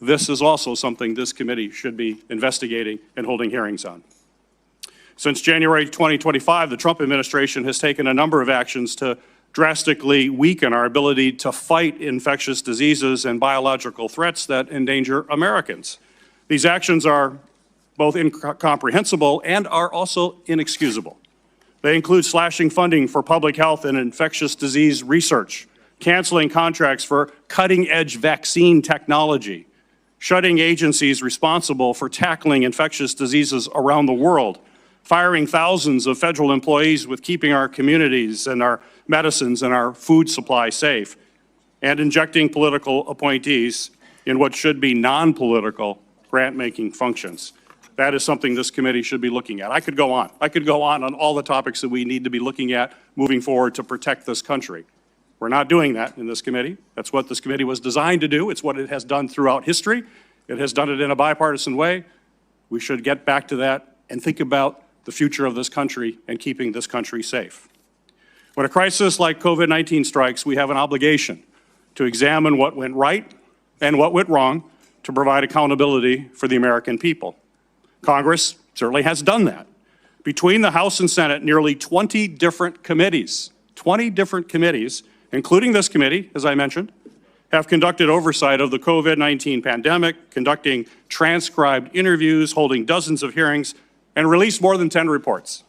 This is also something this committee should be investigating and holding hearings on. Since January 2025, the Trump administration has taken a number of actions to drastically weaken our ability to fight infectious diseases and biological threats that endanger Americans. These actions are both incomprehensible and are also inexcusable. They include slashing funding for public health and infectious disease research, canceling contracts for cutting-edge vaccine technology, shutting agencies responsible for tackling infectious diseases around the world, firing thousands of federal employees with keeping our communities and our medicines and our food supply safe, and injecting political appointees in what should be non-political grant-making functions. That is something this committee should be looking at. I could go on. I could go on all the topics that we need to be looking at moving forward to protect this country. We're not doing that in this committee. That's what this committee was designed to do. It's what it has done throughout history. It has done it in a bipartisan way. We should get back to that and think about the future of this country and keeping this country safe. When a crisis like COVID-19 strikes, we have an obligation to examine what went right and what went wrong to provide accountability for the American people. Congress certainly has done that. Between the House and Senate, nearly 20 different committees, including this committee, as I mentioned, have conducted oversight of the COVID-19 pandemic, conducting transcribed interviews, holding dozens of hearings, and released more than 10 reports.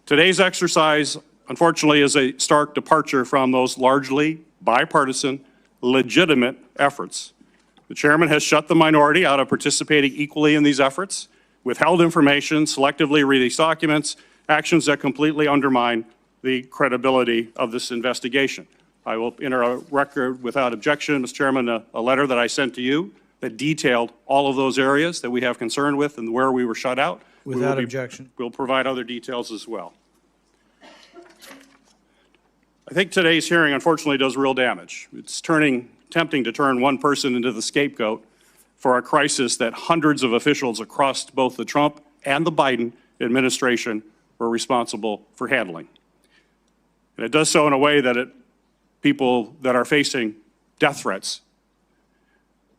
Today's exercise, unfortunately, is a stark departure from those largely bipartisan, legitimate efforts. The chairman has shut the minority out of participating equally in these efforts, withheld information, selectively released documents, actions that completely undermine the credibility of this investigation. I will enter a record without objection, Mr. Chairman, a letter that I sent to you that detailed all of those areas that we have concern with and where we were shut out. Without objection. We'll provide other details as well. I think today's hearing, unfortunately, does real damage. It's tempting to turn one person into the scapegoat for a crisis that hundreds of officials across both the Trump and the Biden administration were responsible for handling. And it does so in a way that people that are facing death threats.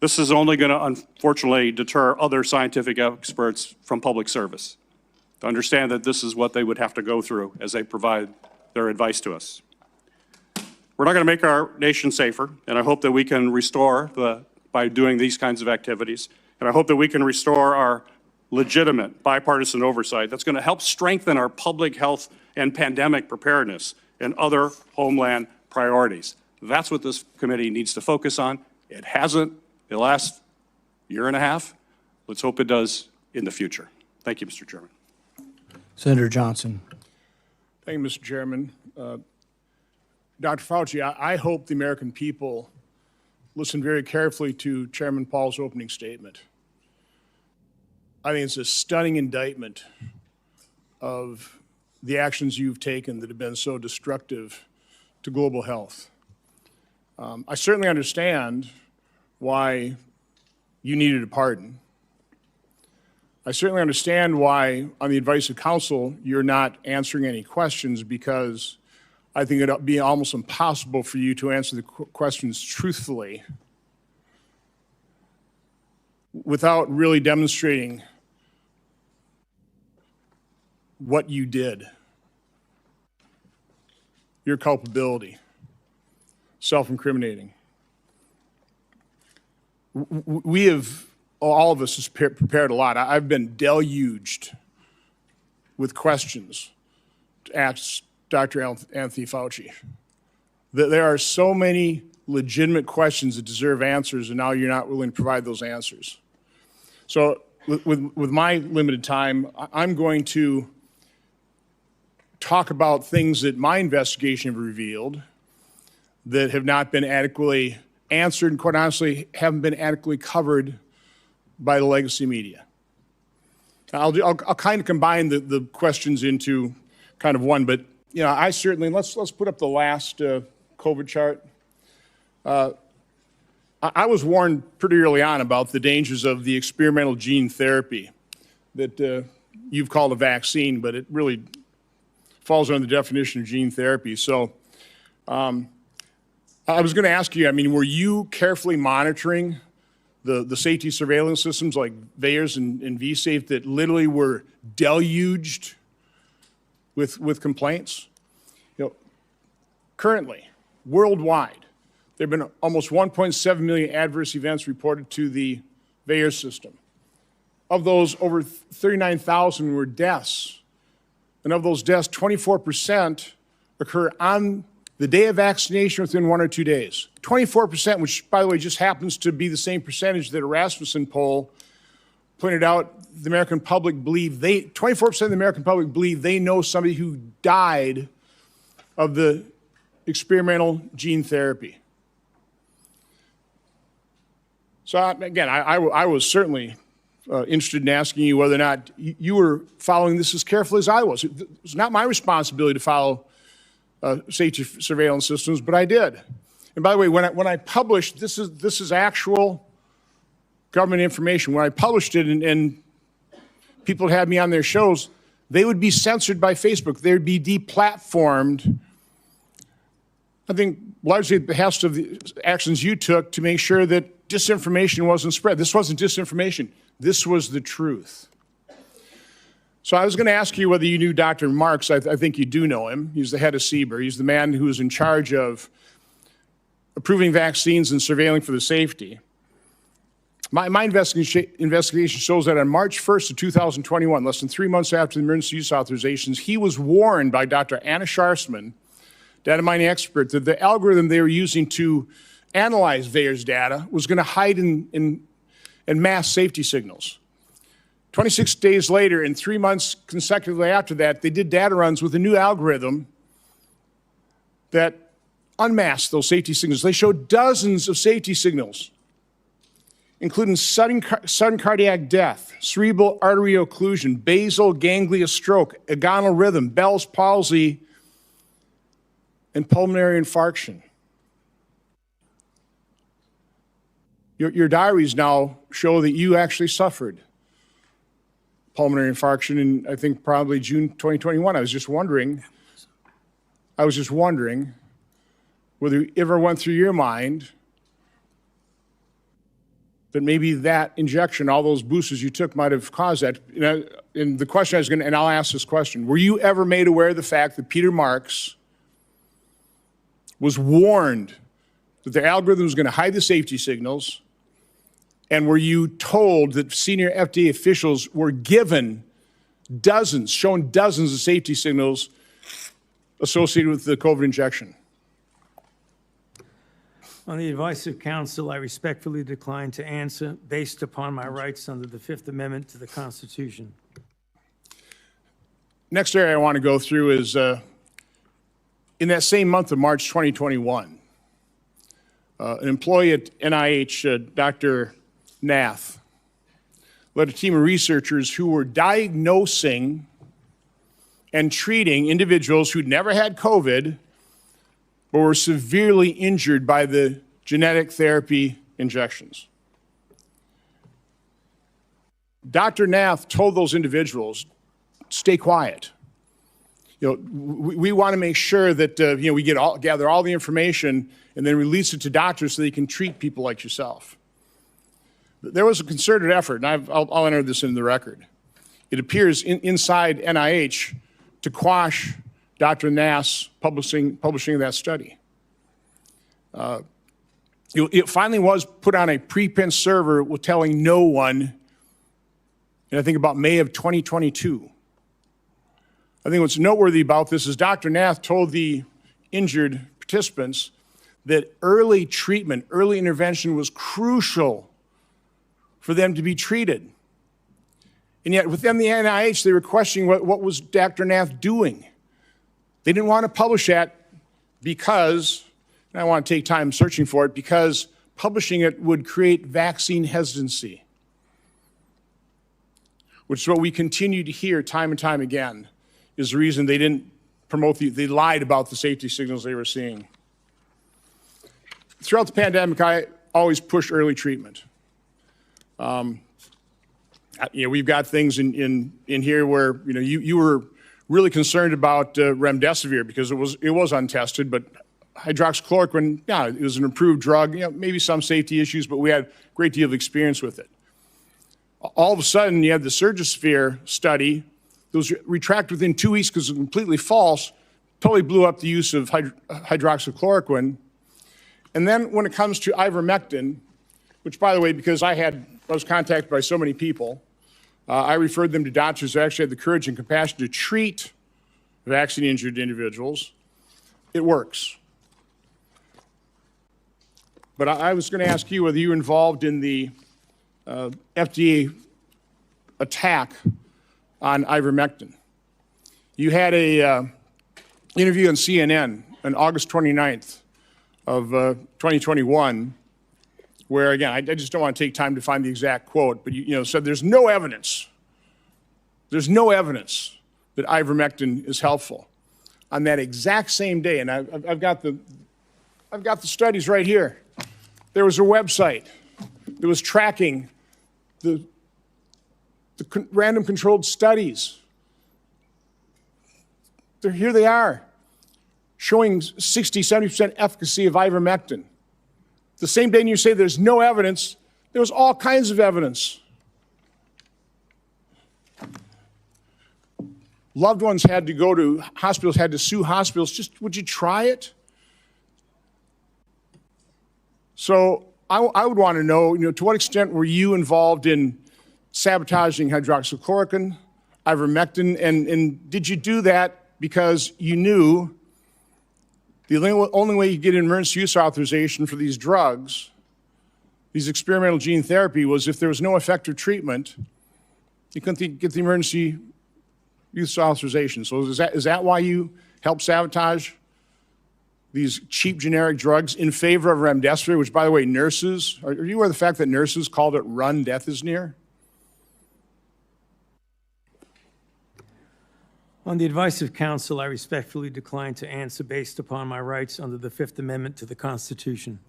This is only going to, unfortunately, deter other scientific experts from public service to understand that this is what they would have to go through as they provide their advice to us. We're not going to make our nation safer, and I hope that we can restore by doing these kinds of activities. And I hope that we can restore our legitimate bipartisan oversight that's going to help strengthen our public health and pandemic preparedness and other homeland priorities. That's what this committee needs to focus on. It hasn't the last year and a half. Let's hope it does in the future. Thank you, Mr. Chairman. Senator Johnson. Thank you, Mr. Chairman. Dr. Fauci, I hope the American people listen very carefully to Chairman Paul's opening statement. I think it's a stunning indictment of the actions you've taken that have been so destructive to global health. I certainly understand why you needed a pardon. I certainly understand why, on the advice of counsel, you're not answering any questions, because I think it'd be almost impossible for you to answer the questions truthfully without really demonstrating what you did, your culpability, self-incriminating. We have, all of us, has prepared a lot. I've been deluged with questions to ask Dr. Anthony Fauci. There are so many legitimate questions that deserve answers, and now you're not willing to provide those answers. So with my limited time, I'm going to talk about things that my investigation have revealed that have not been adequately answered and, quite honestly, haven't been adequately covered by the legacy media. I'll kind of combine the questions into kind of one, but you know, I certainly, let's put up the last COVID chart. I was warned pretty early on about the dangers of the experimental gene therapy that you've called a vaccine, but it really falls under the definition of gene therapy. So I was going to ask you, I mean, were you carefully monitoring the safety surveillance systems like VAERS and vSafe that literally were deluged with complaints? You know, currently, worldwide, there have been almost 1.7 million adverse events reported to the VAERS system. Of those, over 39,000 were deaths. And of those deaths, 24% occur on the day of vaccination within 1 or 2 days. 24%, which, by the way, just happens to be the same percentage that a Rasmussen poll pointed out the American public believe 24% of the American public believe they know somebody who died of the experimental gene therapy. So again, I was certainly interested in asking you whether or not you were following this as carefully as I was. It was not my responsibility to follow safety surveillance systems, but I did. And by the way, when I published, this is actual government information. When I published it and people had me on their shows, they would be censored by Facebook. They would be deplatformed. I think largely at the behest of the actions you took to make sure that disinformation wasn't spread. This wasn't disinformation. This was the truth. So I was going to ask you whether you knew Dr. Marks. I think you do know him. He's the head of CBER. He's the man who is in charge of approving vaccines and surveilling for the safety. My investigation shows that on March 1st of 2021, less than 3 months after the emergency use authorizations, he was warned by Dr. Anna Scharsman, data mining expert, that the algorithm they were using to analyze VAERS data was going to hide in mass safety signals. 26 days later, and 3 months consecutively after that, they did data runs with a new algorithm that unmasked those safety signals. They showed dozens of safety signals, including sudden cardiac death, cerebral artery occlusion, basal ganglia stroke, agonal rhythm, Bell's palsy, and pulmonary infarction. Your diaries now show that you actually suffered pulmonary infarction in, I think, probably June 2021. I was just wondering whether it ever went through your mind that maybe that injection, all those boosters you took, might have caused that. And the question I was going to, and I'll ask this question, were you ever made aware of the fact that Peter Marks was warned that the algorithm was going to hide the safety signals? And were you told that senior FDA officials were given shown dozens of safety signals associated with the COVID injection? On the advice of counsel, I respectfully decline to answer based upon my rights under the Fifth Amendment to the Constitution. Next area I want to go through is in that same month of March 2021, an employee at NIH, Dr. Nath, led a team of researchers who were diagnosing and treating individuals who'd never had COVID but were severely injured by the genetic therapy injections. Dr. Nath told those individuals, stay quiet. We want to make sure that we gather all the information and then release it to doctors so they can treat people like yourself. There was a concerted effort, and I'll enter this into the record. It appears inside NIH to quash Dr. Nath's publishing that study. It finally was put on a preprint server with telling no one, and I think about May of 2022. I think what's noteworthy about this is Dr. Nath told the injured participants that early treatment, early intervention was crucial for them to be treated. And yet within the NIH, they were questioning what was Dr. Nath doing. They didn't want to publish that because, and I want to take time searching for it, because publishing it would create vaccine hesitancy, which is what we continue to hear time and time again, is the reason they didn't promote they lied about the safety signals they were seeing. Throughout the pandemic, I always push early treatment. We've got things in here where you were really concerned about remdesivir because it was untested, but hydroxychloroquine, yeah, it was an approved drug. Maybe some safety issues, but we had a great deal of experience with it. All of a sudden, you had the Surgisphere study that was retracted within 2 weeks because it was completely false, totally blew up the use of hydroxychloroquine. And then when it comes to ivermectin, which, by the way, because I was contacted by so many people, I referred them to doctors who actually had the courage and compassion to treat vaccine-injured individuals. It works. But I was going to ask you whether you were involved in the FDA attack on ivermectin. You had a interview on CNN on August 29th of 2021, where, again, I just don't want to take time to find the exact quote, but you said there's no evidence that ivermectin is helpful. On that exact same day, and I've got the studies right here. There was a website that was tracking the random controlled studies. Here they are, showing 60, 70% efficacy of ivermectin. The same day you say there's no evidence, there was all kinds of evidence. Loved ones had to go to hospitals, had to sue hospitals. Just, would you try it? So I would want to know, to what extent were you involved in sabotaging hydroxychloroquine, ivermectin, and did you do that because you knew the only way you get an emergency use authorization for these drugs, these experimental gene therapy, was if there was no effective treatment, you couldn't get the emergency use authorization. So is that why you helped sabotage these cheap generic drugs in favor of remdesivir, which, by the way, nurses, are you aware of the fact that nurses called it run, death is near? On the advice of counsel, I respectfully decline to answer based upon my rights under the Fifth Amendment to the Constitution.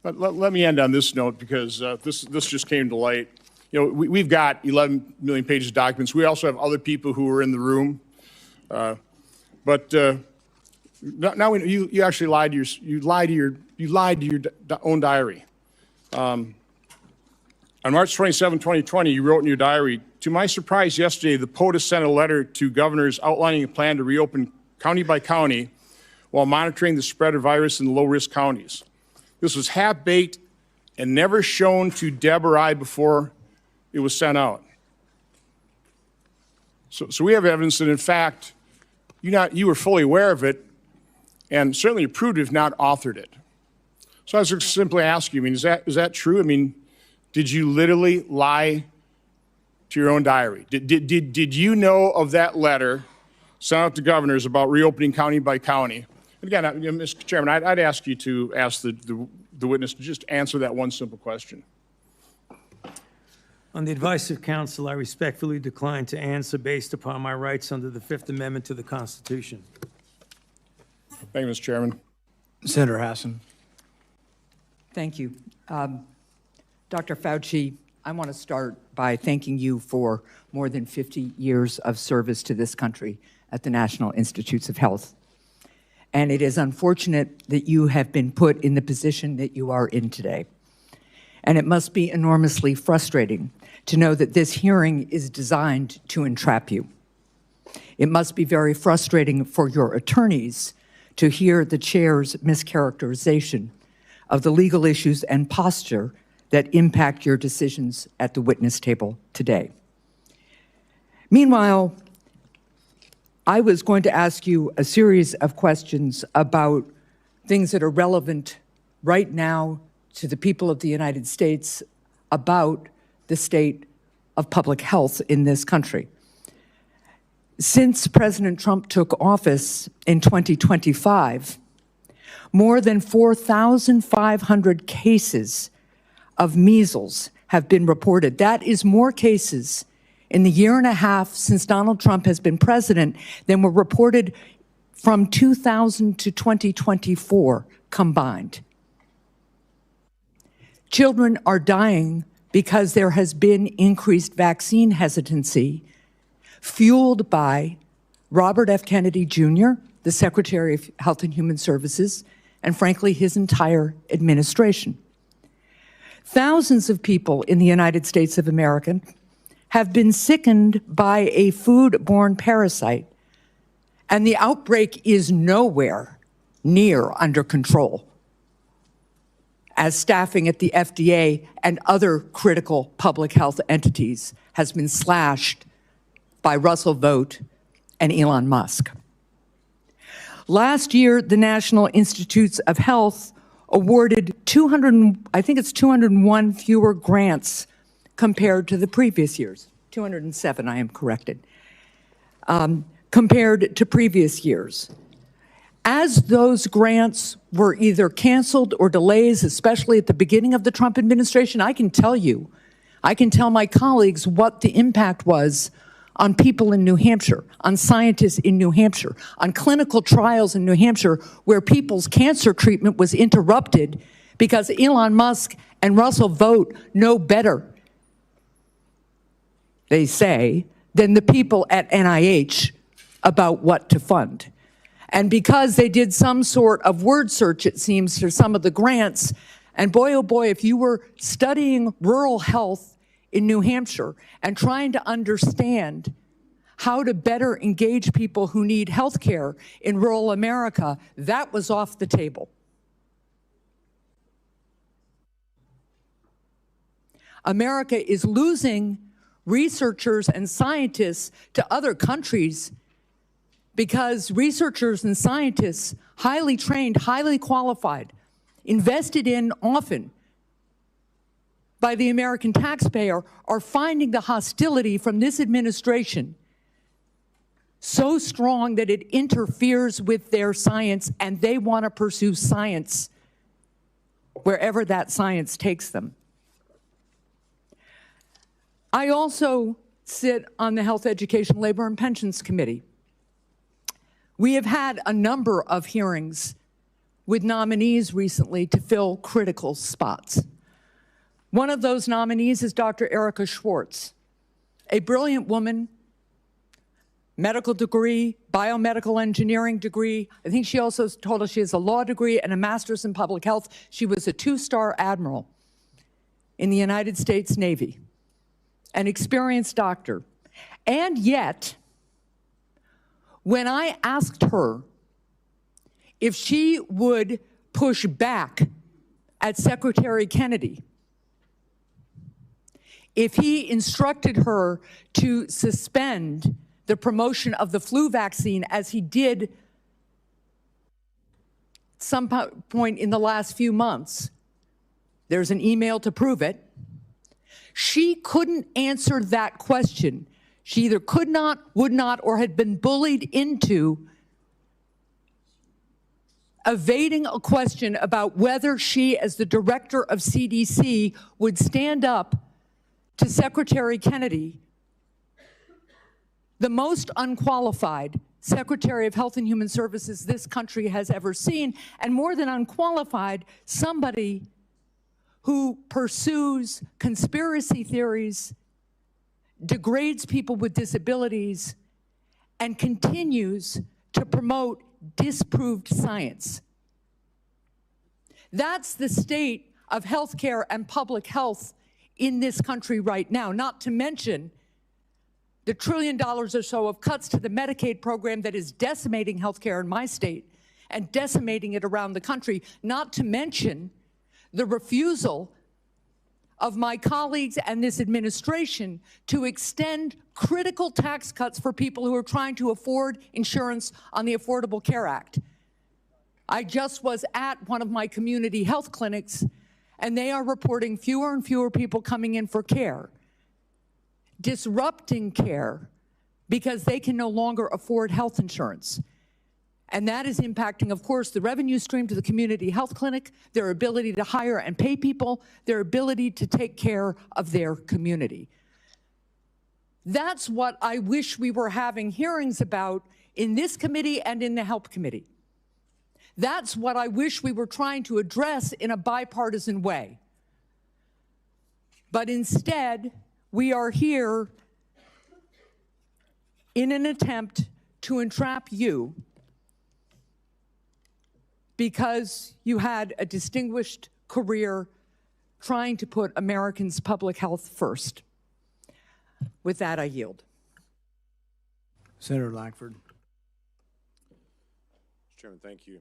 But let me end on this note because this just came to light. We've got 11 million pages of documents. We also have other people who were in the room. But now you actually lied to your own diary. On March 27, 2020, you wrote in your diary, "To my surprise yesterday, the POTUS sent a letter to governors outlining a plan to reopen county by county while monitoring the spread of virus in low-risk counties. This was half-baked and never shown to Deb or I before it was sent out. So we have evidence that, in fact, you were fully aware of it and certainly approved, if not authored it. So I was just simply asking you, I mean, is that true? I mean, did you literally lie to your own diary? Did you know of that letter sent out to governors about reopening county by county? And again, Mr. Chairman, I'd ask you to ask the witness to just answer that one simple question. On the advice of counsel, I respectfully decline to answer based upon my rights under the Fifth Amendment to the Constitution. Thank you, Mr. Chairman. Senator Hassan. Thank you. Dr. Fauci, I want to start by thanking you for more than 50 years of service to this country at the National Institutes of Health. And it is unfortunate that you have been put in the position that you are in today. And it must be enormously frustrating to know that this hearing is designed to entrap you. It must be very frustrating for your attorneys to hear the chair's mischaracterization of the legal issues and posture that impact your decisions at the witness table today. Meanwhile, I was going to ask you a series of questions about things that are relevant right now to the people of the United States about the state of public health in this country. Since President Trump took office in 2025, more than 4,500 cases of measles have been reported. That is more cases in the year and a half since Donald Trump has been president than were reported from 2000 to 2024 combined. Children are dying because there has been increased vaccine hesitancy, fueled by Robert F. Kennedy Jr., the Secretary of Health and Human Services, and frankly, his entire administration. Thousands of people in the United States of America have been sickened by a food-borne parasite, and the outbreak is nowhere near under control, as staffing at the FDA and other critical public health entities has been slashed by Russell Vought and Elon Musk. Last year, the National Institutes of Health awarded 201 fewer grants compared to the previous years. 207, I am corrected, compared to previous years. As those grants were either canceled or delays, especially at the beginning of the Trump administration, I can tell my colleagues what the impact was on people in New Hampshire, on scientists in New Hampshire, on clinical trials in New Hampshire where people's cancer treatment was interrupted because Elon Musk and Russell Vought know better, they say, than the people at NIH about what to fund. And because they did some sort of word search, it seems, for some of the grants, and boy, oh boy, if you were studying rural health in New Hampshire and trying to understand how to better engage people who need health care in rural America, that was off the table. America is losing researchers and scientists to other countries because researchers and scientists, highly trained, highly qualified, invested in often by the American taxpayer, are finding the hostility from this administration so strong that it interferes with their science, and they want to pursue science wherever that science takes them. I also sit on the Health, Education, Labor, and Pensions Committee. We have had a number of hearings with nominees recently to fill critical spots. One of those nominees is Dr. Erica Schwartz, a brilliant woman, medical degree, biomedical engineering degree. I think she also told us she has a law degree and a master's in public health. She was a two-star admiral in the United States Navy, an experienced doctor. And yet, when I asked her if she would push back at Secretary Kennedy, if he instructed her to suspend the promotion of the flu vaccine as he did some point in the last few months, there's an email to prove it, she couldn't answer that question. She either could not, would not, or had been bullied into evading a question about whether she, as the director of CDC, would stand up to Secretary Kennedy, the most unqualified Secretary of Health and Human Services this country has ever seen, and more than unqualified, somebody who pursues conspiracy theories, degrades people with disabilities, and continues to promote disproved science. That's the state of healthcare and public health in this country right now, not to mention the $1 trillion or so of cuts to the Medicaid program that is decimating healthcare in my state and decimating it around the country, not to mention the refusal of my colleagues and this administration to extend critical tax cuts for people who are trying to afford insurance on the Affordable Care Act. I just was at one of my community health clinics, and they are reporting fewer and fewer people coming in for care, disrupting care because they can no longer afford health insurance. And that is impacting, of course, the revenue stream to the community health clinic, their ability to hire and pay people, their ability to take care of their community. That's what I wish we were having hearings about in this committee and in the Health Committee. That's what I wish we were trying to address in a bipartisan way. But instead, we are here in an attempt to entrap you because you had a distinguished career trying to put Americans' public health first. With that, I yield. Senator Lankford. Mr. Chairman, thank you.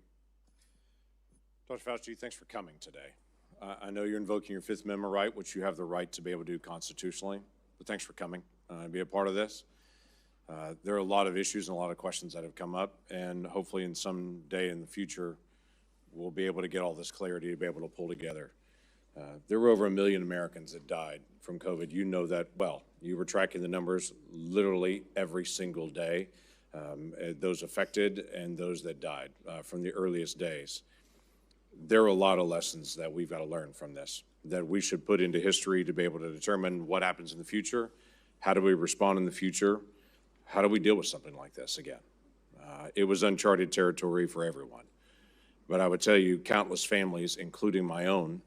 Dr. Fauci, thanks for coming today. I know you're invoking your Fifth Amendment right, which you have the right to be able to do constitutionally, but thanks for coming and be a part of this. There are a lot of issues and a lot of questions that have come up, and hopefully in some day in the future, we'll be able to get all this clarity to be able to pull together. There were over 1 million Americans that died from COVID. You know that well. You were tracking the numbers literally every single day, those affected and those that died from the earliest days. There are a lot of lessons that we've got to learn from this, that we should put into history to be able to determine what happens in the future, how do we respond in the future, how do we deal with something like this again. It was uncharted territory for everyone. But I would tell you, countless families, including my own,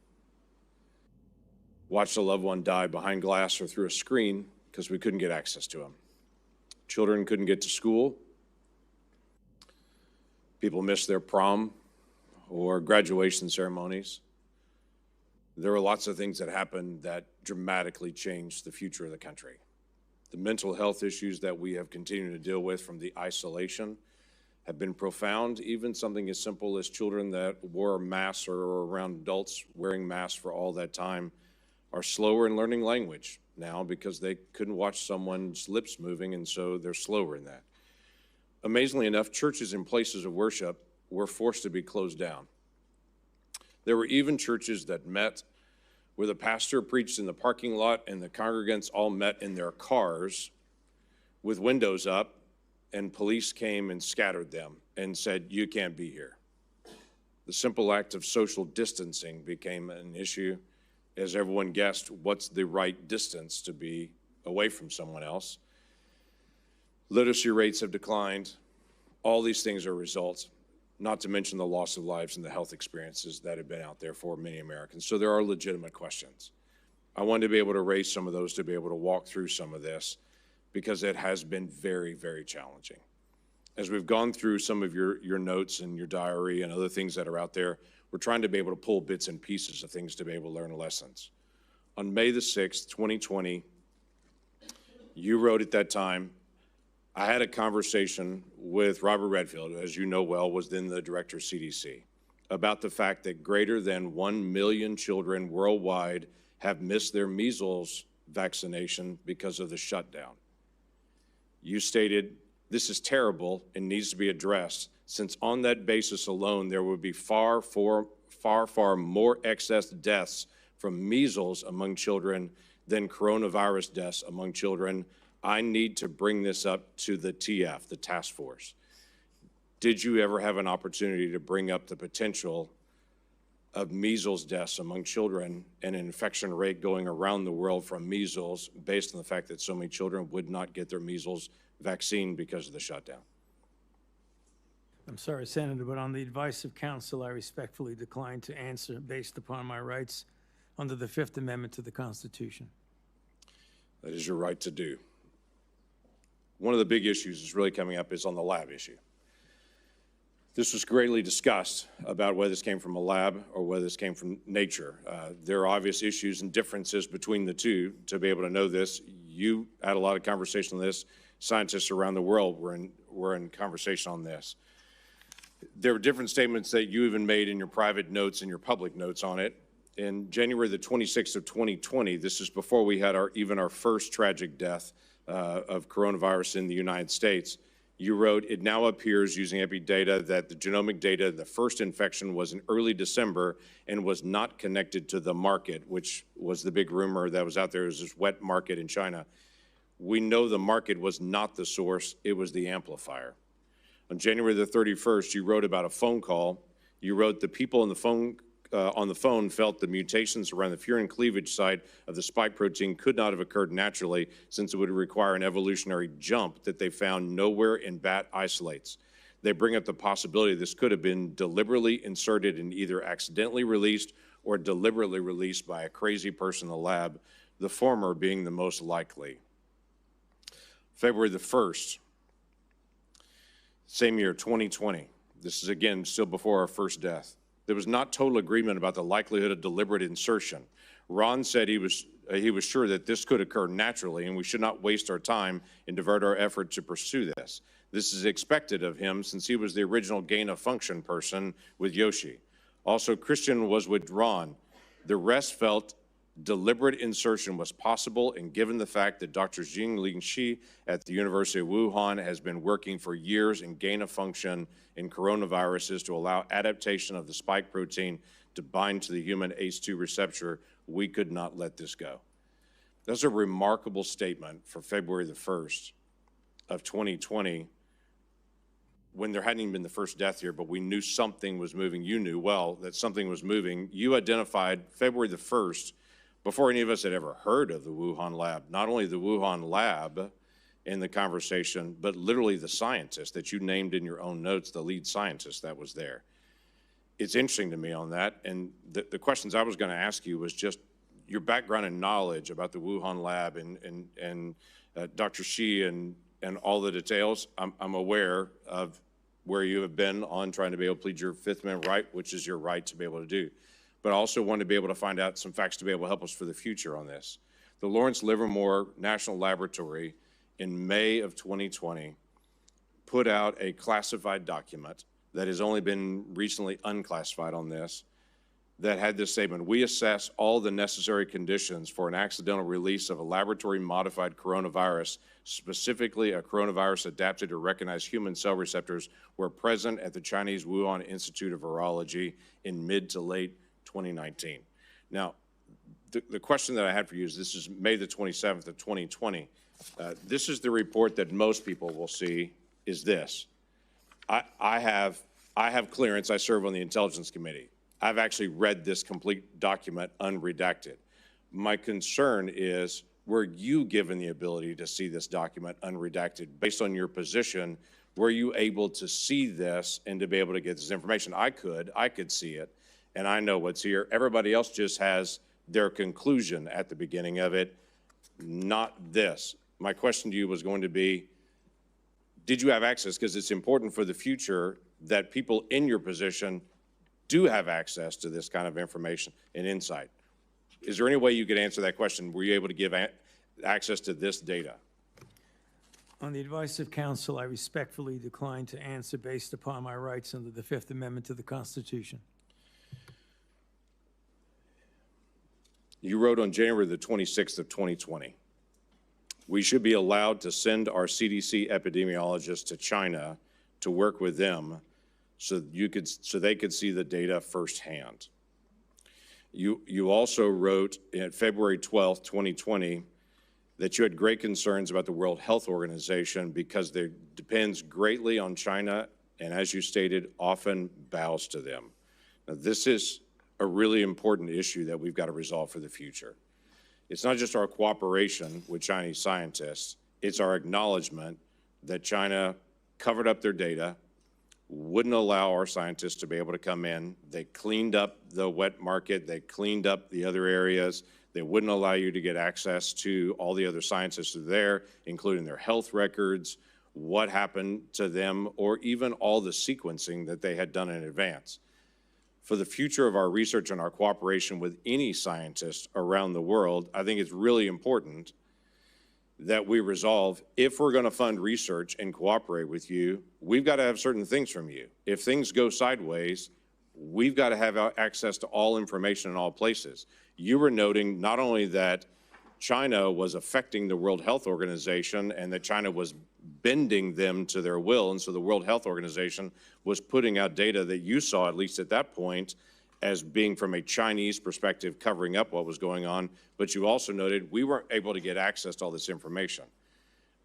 watched a loved one die behind glass or through a screen because we couldn't get access to them. Children couldn't get to school. People missed their prom or graduation ceremonies. There were lots of things that happened that dramatically changed the future of the country. The mental health issues that we have continued to deal with from the isolation have been profound. Even something as simple as children that wore masks or around adults wearing masks for all that time are slower in learning language now because they couldn't watch someone's lips moving, and so they're slower in that. Amazingly enough, churches and places of worship were forced to be closed down. There were even churches that met where the pastor preached in the parking lot and the congregants all met in their cars with windows up, and police came and scattered them and said, "You can't be here." The simple act of social distancing became an issue. As everyone guessed, what's the right distance to be away from someone else? Literacy rates have declined. All these things are results, not to mention the loss of lives and the health experiences that have been out there for many Americans. So there are legitimate questions. I wanted to be able to raise some of those, to be able to walk through some of this, because it has been very, very challenging. As we've gone through some of your notes and your diary and other things that are out there, we're trying to be able to pull bits and pieces of things to be able to learn lessons. On May the 6th, 2020, you wrote at that time, I had a conversation with Robert Redfield, who, as you know well, was then the director of CDC, about the fact that greater than 1 million children worldwide have missed their measles vaccination because of the shutdown. You stated, this is terrible and needs to be addressed, since on that basis alone, there would be far more excess deaths from measles among children than coronavirus deaths among children. I need to bring this up to the TF, the task force. Did you ever have an opportunity to bring up the potential of measles deaths among children and an infection rate going around the world from measles based on the fact that so many children would not get their measles vaccine because of the shutdown? I'm sorry, Senator, but on the advice of counsel, I respectfully decline to answer based upon my rights under the Fifth Amendment to the Constitution. That is your right to do. One of the big issues that's really coming up is on the lab issue. This was greatly discussed about whether this came from a lab or whether this came from nature. There are obvious issues and differences between the two to be able to know this. You had a lot of conversation on this. Scientists around the world were in conversation on this. There were different statements that you even made in your private notes and your public notes on it. In January the 26th of 2020, this is before we had our first tragic death of coronavirus in the United States, you wrote, it now appears using epi data that the genomic data, the first infection was in early December and was not connected to the market, which was the big rumor that was out there, was this wet market in China. We know the market was not the source, it was the amplifier. On January the 31st, you wrote about a phone call. You wrote, the people on the phone felt the mutations around the furin cleavage site of the spike protein could not have occurred naturally, since it would require an evolutionary jump that they found nowhere in bat isolates. They bring up the possibility this could have been deliberately inserted and either accidentally released or deliberately released by a crazy person in the lab, the former being the most likely. February the 1st, same year, 2020. This is, again, still before our first death. There was not total agreement about the likelihood of deliberate insertion. Ron said he was sure that this could occur naturally and we should not waste our time and divert our effort to pursue this. This is expected of him since he was the original gain-of-function person with Yoshi. Also, Christian was with Ron. The rest felt deliberate insertion was possible, and given the fact that Dr. Jingling Shi at the University of Wuhan has been working for years in gain-of-function in coronaviruses to allow adaptation of the spike protein to bind to the human ACE2 receptor, we could not let this go. That's a remarkable statement for February the 1st of 2020, when there hadn't even been the first death here, but we knew something was moving. You knew well that something was moving. You identified February the 1st before any of us had ever heard of the Wuhan lab, not only the Wuhan lab in the conversation, but literally the scientist that you named in your own notes, the lead scientist that was there. It's interesting to me on that, and the questions I was going to ask you was just your background and knowledge about the Wuhan lab and Dr. Shi and all the details. I'm aware of where you have been on trying to be able to plead your Fifth Amendment right, which is your right to be able to do. But I also want to be able to find out some facts to be able to help us for the future on this. The Lawrence Livermore National Laboratory in May of 2020 put out a classified document that has only been recently unclassified on this, that had this statement: we assess all the necessary conditions for an accidental release of a laboratory-modified coronavirus, specifically a coronavirus adapted to recognize human cell receptors, were present at the Chinese Wuhan Institute of Virology in mid to late 2019. Now, the question that I had for you is, this is May the 27th of 2020. This is the report that most people will see, is this. I have clearance. I serve on the Intelligence Committee. I've actually read this complete document unredacted. My concern is, were you given the ability to see this document unredacted? Based on your position, were you able to see this and to be able to get this information? I could see it, and I know what's here. Everybody else just has their conclusion at the beginning of it, not this. My question to you was going to be, did you have access? Because it's important for the future that people in your position do have access to this kind of information and insight. Is there any way you could answer that question? Were you able to give access to this data? On the advice of counsel, I respectfully decline to answer based upon my rights under the Fifth Amendment to the Constitution. You wrote on January the 26th of 2020, we should be allowed to send our CDC epidemiologists to China to work with them so they could see the data firsthand. You also wrote in February 12th, 2020, that you had great concerns about the World Health Organization because it depends greatly on China and, as you stated, often bows to them. Now, this is a really important issue that we've got to resolve for the future. It's not just our cooperation with Chinese scientists, it's our acknowledgement that China covered up their data, wouldn't allow our scientists to be able to come in. They cleaned up the wet market, they cleaned up the other areas. They wouldn't allow you to get access to all the other scientists who are there, including their health records, what happened to them, or even all the sequencing that they had done in advance. For the future of our research and our cooperation with any scientist around the world, I think it's really important that we resolve, if we're going to fund research and cooperate with you, we've got to have certain things from you. If things go sideways, we've got to have access to all information in all places. You were noting not only that China was affecting the World Health Organization and that China was bending them to their will, and so the World Health Organization was putting out data that you saw, at least at that point, as being from a Chinese perspective covering up what was going on, but you also noted we weren't able to get access to all this information.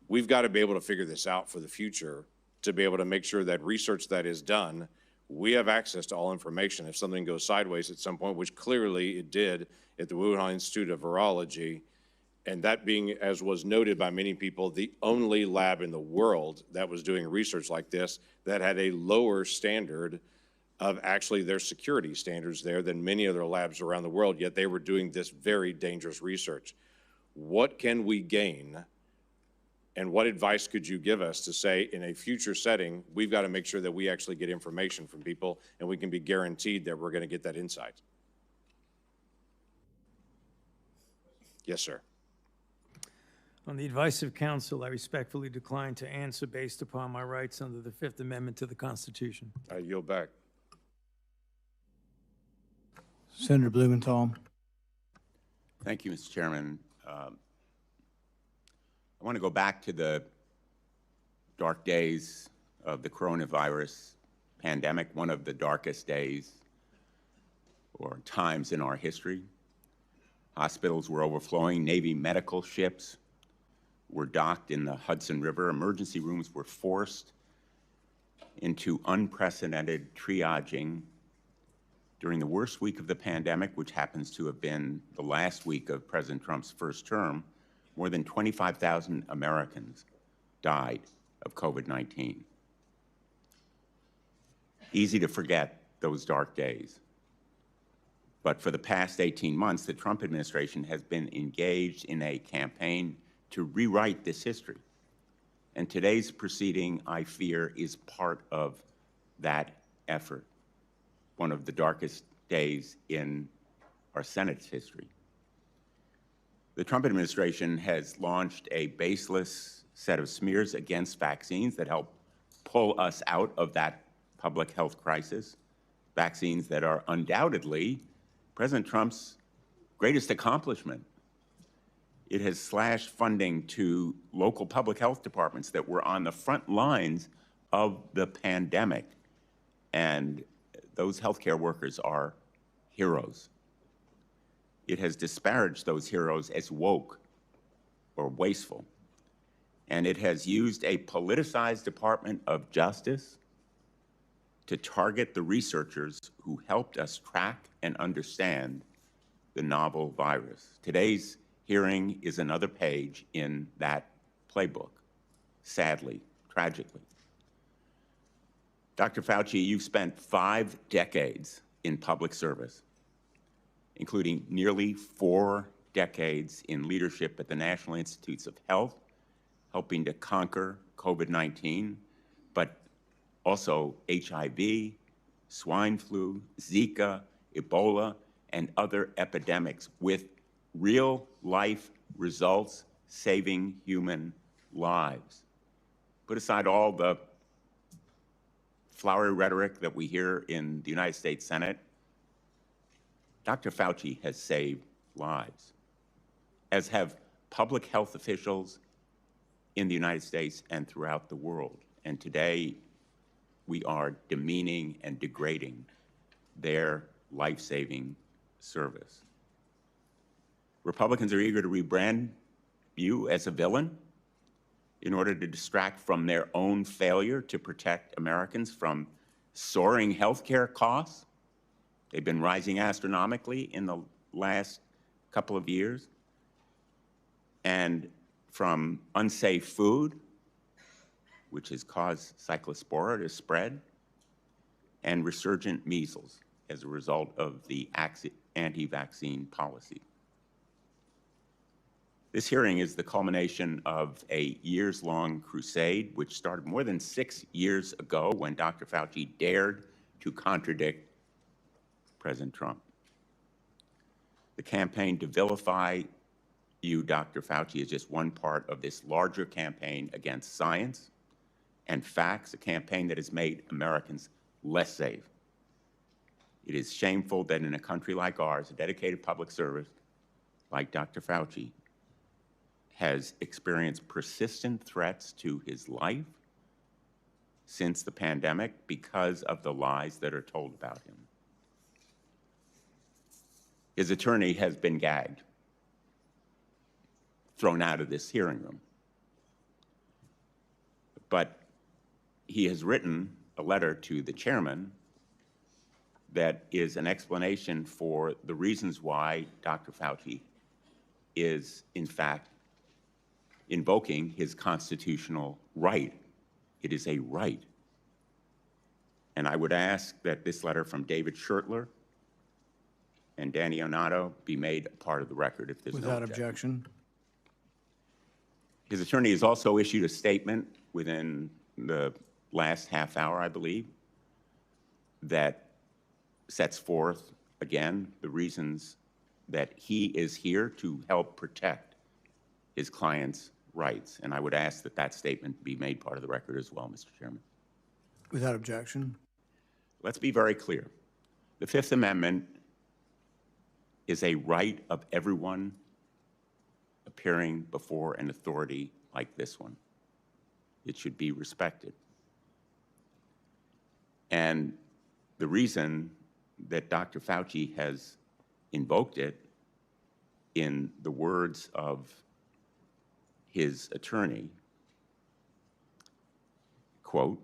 We've got to be able to figure this out for the future to be able to make sure that research that is done, we have access to all information. If something goes sideways at some point, which clearly it did at the Wuhan Institute of Virology, and that being, as was noted by many people, the only lab in the world that was doing research like this that had a lower standard of actually their security standards there than many other labs around the world, yet they were doing this very dangerous research. What can we gain, and what advice could you give us to say in a future setting, we've got to make sure that we actually get information from people and we can be guaranteed that we're going to get that insight? Yes, sir. On the advice of counsel, I respectfully decline to answer based upon my rights under the Fifth Amendment to the Constitution. I yield back. Senator Blumenthal. Thank you, Mr. Chairman. I want to go back to the dark days of the coronavirus pandemic, one of the darkest days or times in our history. Hospitals were overflowing. Navy medical ships were docked in the Hudson River. Emergency rooms were forced into unprecedented triaging during the worst week of the pandemic, which happens to have been the last week of President Trump's first term. More than 25,000 Americans died of COVID-19. Easy to forget those dark days. But for the past 18 months, the Trump administration has been engaged in a campaign to rewrite this history. And today's proceeding, I fear, is part of that effort, one of the darkest days in our Senate's history. The Trump administration has launched a baseless set of smears against vaccines that help pull us out of that public health crisis, vaccines that are undoubtedly President Trump's greatest accomplishment. It has slashed funding to local public health departments that were on the front lines of the pandemic. And those healthcare workers are heroes. It has disparaged those heroes as woke or wasteful. And it has used a politicized Department of Justice to target the researchers who helped us track and understand the novel virus. Today's hearing is another page in that playbook, sadly, tragically. Dr. Fauci, you've spent 5 decades in public service, including nearly 4 decades in leadership at the National Institutes of Health, helping to conquer COVID-19, but also HIV, swine flu, Zika, Ebola, and other epidemics with real-life results saving human lives. Put aside all the flowery rhetoric that we hear in the United States Senate, Dr. Fauci has saved lives, as have public health officials in the United States and throughout the world. And today, we are demeaning and degrading their life-saving service. Republicans are eager to rebrand you as a villain in order to distract from their own failure to protect Americans from soaring health care costs. They've been rising astronomically in the last couple of years, and from unsafe food, which has caused cyclospora to spread, and resurgent measles as a result of the anti-vaccine policy. This hearing is the culmination of a years-long crusade, which started more than 6 years ago when Dr. Fauci dared to contradict President Trump. The campaign to vilify you, Dr. Fauci, is just one part of this larger campaign against science and facts, a campaign that has made Americans less safe. It is shameful that in a country like ours, a dedicated public service like Dr. Fauci has experienced persistent threats to his life since the pandemic because of the lies that are told about him. His attorney has been gagged, thrown out of this hearing room. But he has written a letter to the chairman that is an explanation for the reasons why Dr. Fauci is, in fact, invoking his constitutional right. It is a right. And I would ask that this letter from David Schertler and Danny Onato be made a part of the record if there's no Without objection. objection. His attorney has also issued a statement within the last half hour, I believe, that sets forth, again, the reasons that he is here to help protect his client's rights. And I would ask that that statement be made part of the record as well, Mr. Chairman. Without objection. Let's be very clear. The Fifth Amendment is a right of everyone appearing before an authority like this one. It should be respected. And the reason that Dr. Fauci has invoked it, in the words of his attorney, quote,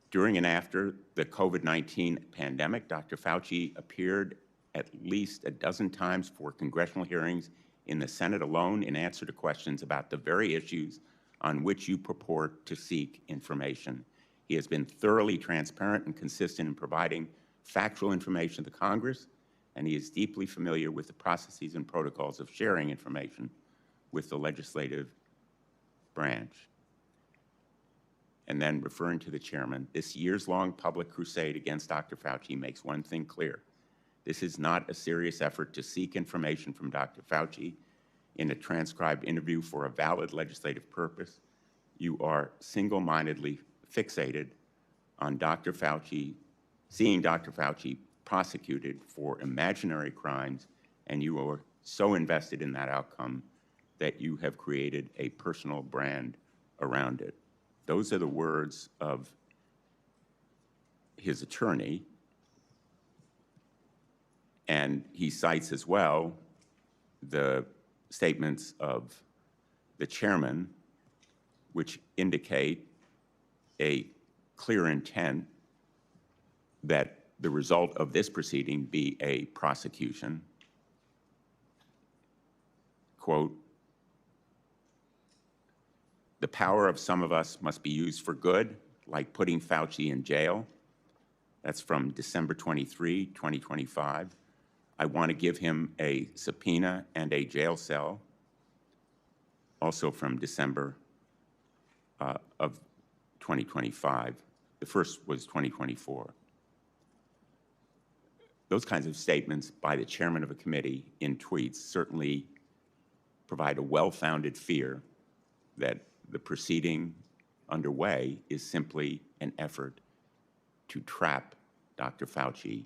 during and after the COVID-19 pandemic, Dr. Fauci appeared at least a dozen times for congressional hearings in the Senate alone in answer to questions about the very issues on which you purport to seek information. He has been thoroughly transparent and consistent in providing factual information to Congress, and he is deeply familiar with the processes and protocols of sharing information with the legislative branch. And then, referring to the chairman, this years-long public crusade against Dr. Fauci makes one thing clear. This is not a serious effort to seek information from Dr. Fauci in a transcribed interview for a valid legislative purpose. You are single-mindedly fixated on Dr. Fauci, seeing Dr. Fauci prosecuted for imaginary crimes, and you are so invested in that outcome that you have created a personal brand around it. Those are the words of his attorney, and he cites as well the statements of the chairman, which indicate a clear intent that the result of this proceeding be a prosecution. Quote, the power of some of us must be used for good, like putting Fauci in jail. That's from December 23, 2025. I want to give him a subpoena and a jail cell, also from December of 2025. The first was 2024. Those kinds of statements by the chairman of a committee in tweets certainly provide a well-founded fear that the proceeding underway is simply an effort to trap Dr. Fauci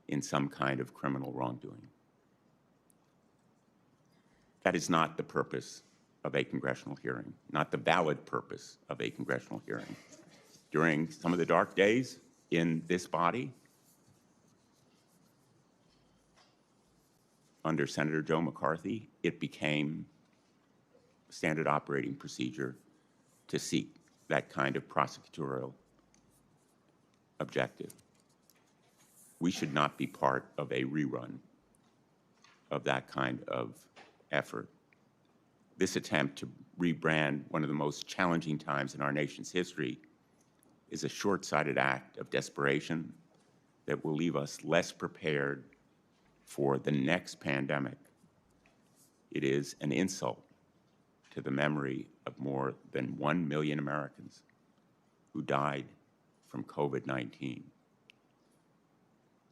in some kind of criminal wrongdoing. That is not the purpose of a congressional hearing, not the valid purpose of a congressional hearing. During some of the dark days in this body, under Senator Joe McCarthy, it became standard operating procedure to seek that kind of prosecutorial objective. We should not be part of a rerun of that kind of effort. This attempt to rebrand one of the most challenging times in our nation's history is a short-sighted act of desperation that will leave us less prepared for the next pandemic. It is an insult to the memory of more than 1 million Americans who died from COVID-19.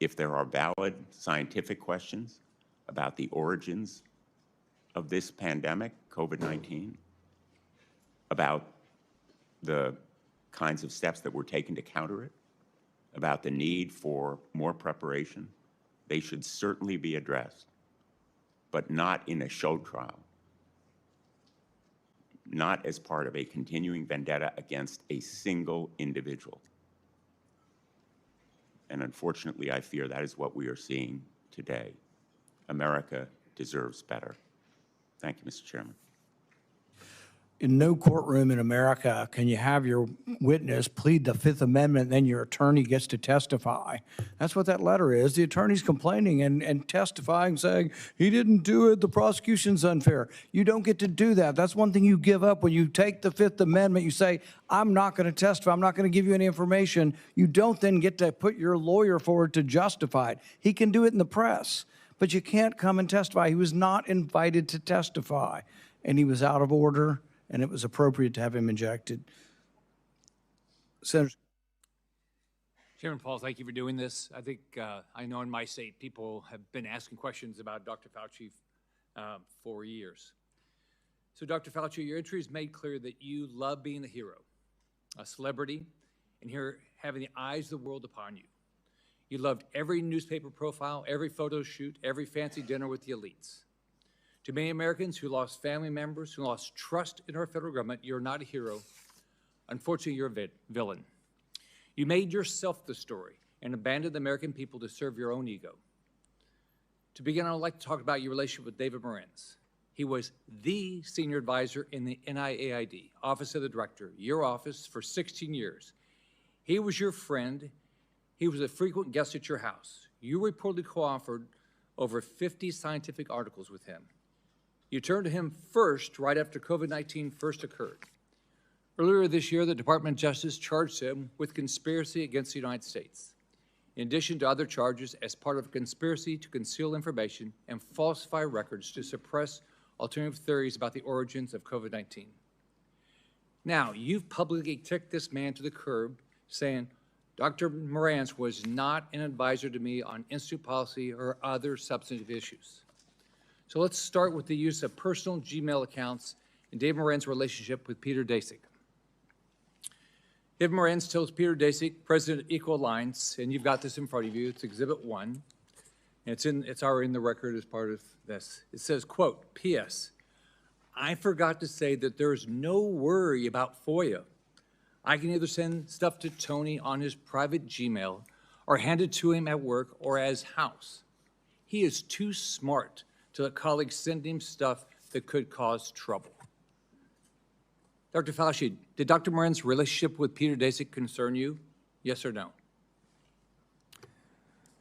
If there are valid scientific questions about the origins of this pandemic, COVID-19, about the kinds of steps that were taken to counter it, about the need for more preparation, they should certainly be addressed, but not in a show trial, not as part of a continuing vendetta against a single individual. And unfortunately, I fear that is what we are seeing today. America deserves better. Thank you, Mr. Chairman. In no courtroom in America can you have your witness plead the Fifth Amendment and then your attorney gets to testify. That's what that letter is. The attorney's complaining and testifying, saying, he didn't do it, the prosecution's unfair. You don't get to do that. That's one thing you give up when you take the Fifth Amendment. You say, I'm not going to testify. I'm not going to give you any information. You don't then get to put your lawyer forward to justify it. He can do it in the press, but you can't come and testify. He was not invited to testify, and he was out of order, and it was appropriate to have him ejected. Senator. Chairman Paul, thank you for doing this. I think I know in my state people have been asking questions about Dr. Fauci for years. So Dr. Fauci, your entry has made clear that you love being a hero, a celebrity, and here having the eyes of the world upon you. You loved every newspaper profile, every photo shoot, every fancy dinner with the elites. To many Americans who lost family members, who lost trust in our federal government, you're not a hero. Unfortunately, you're a villain. You made yourself the story and abandoned the American people to serve your own ego. To begin, I would like to talk about your relationship with David Morenz. He was the senior advisor in the NIAID, Office of the Director, your office, for 16 years. He was your friend. He was a frequent guest at your house. You reportedly co-authored over 50 scientific articles with him. You turned to him first right after COVID-19 first occurred. Earlier this year, the Department of Justice charged him with conspiracy against the United States, in addition to other charges as part of a conspiracy to conceal information and falsify records to suppress alternative theories about the origins of COVID-19. Now, you've publicly kicked this man to the curb, saying, Dr. Morenz was not an advisor to me on institute policy or other substantive issues. So let's start with the use of personal Gmail accounts and David Morenz's relationship with Peter Daszak. David Morenz tells Peter Daszak, president of Equal Alliance, and you've got this in front of you, it's Exhibit 1, and it's already in the record as part of this. It says, quote, P.S. I forgot to say that there's no worry about FOIA. I can either send stuff to Tony on his private Gmail or hand it to him at work or as house. He is too smart to let colleagues send him stuff that could cause trouble. Dr. Fauci, did Dr. Morenz's relationship with Peter Daszak concern you? Yes or no?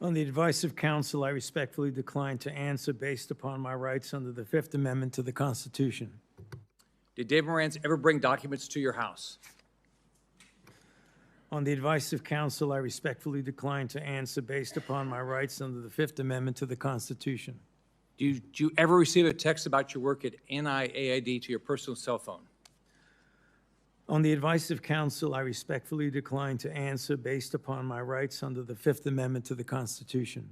On the advice of counsel, I respectfully decline to answer based upon my rights under the Fifth Amendment to the Constitution. Did David Morenz ever bring documents to your house? On the advice of counsel, I respectfully decline to answer based upon my rights under the Fifth Amendment to the Constitution. Did you ever receive a text about your work at NIAID to your personal cell phone? On the advice of counsel, I respectfully decline to answer based upon my rights under the Fifth Amendment to the Constitution.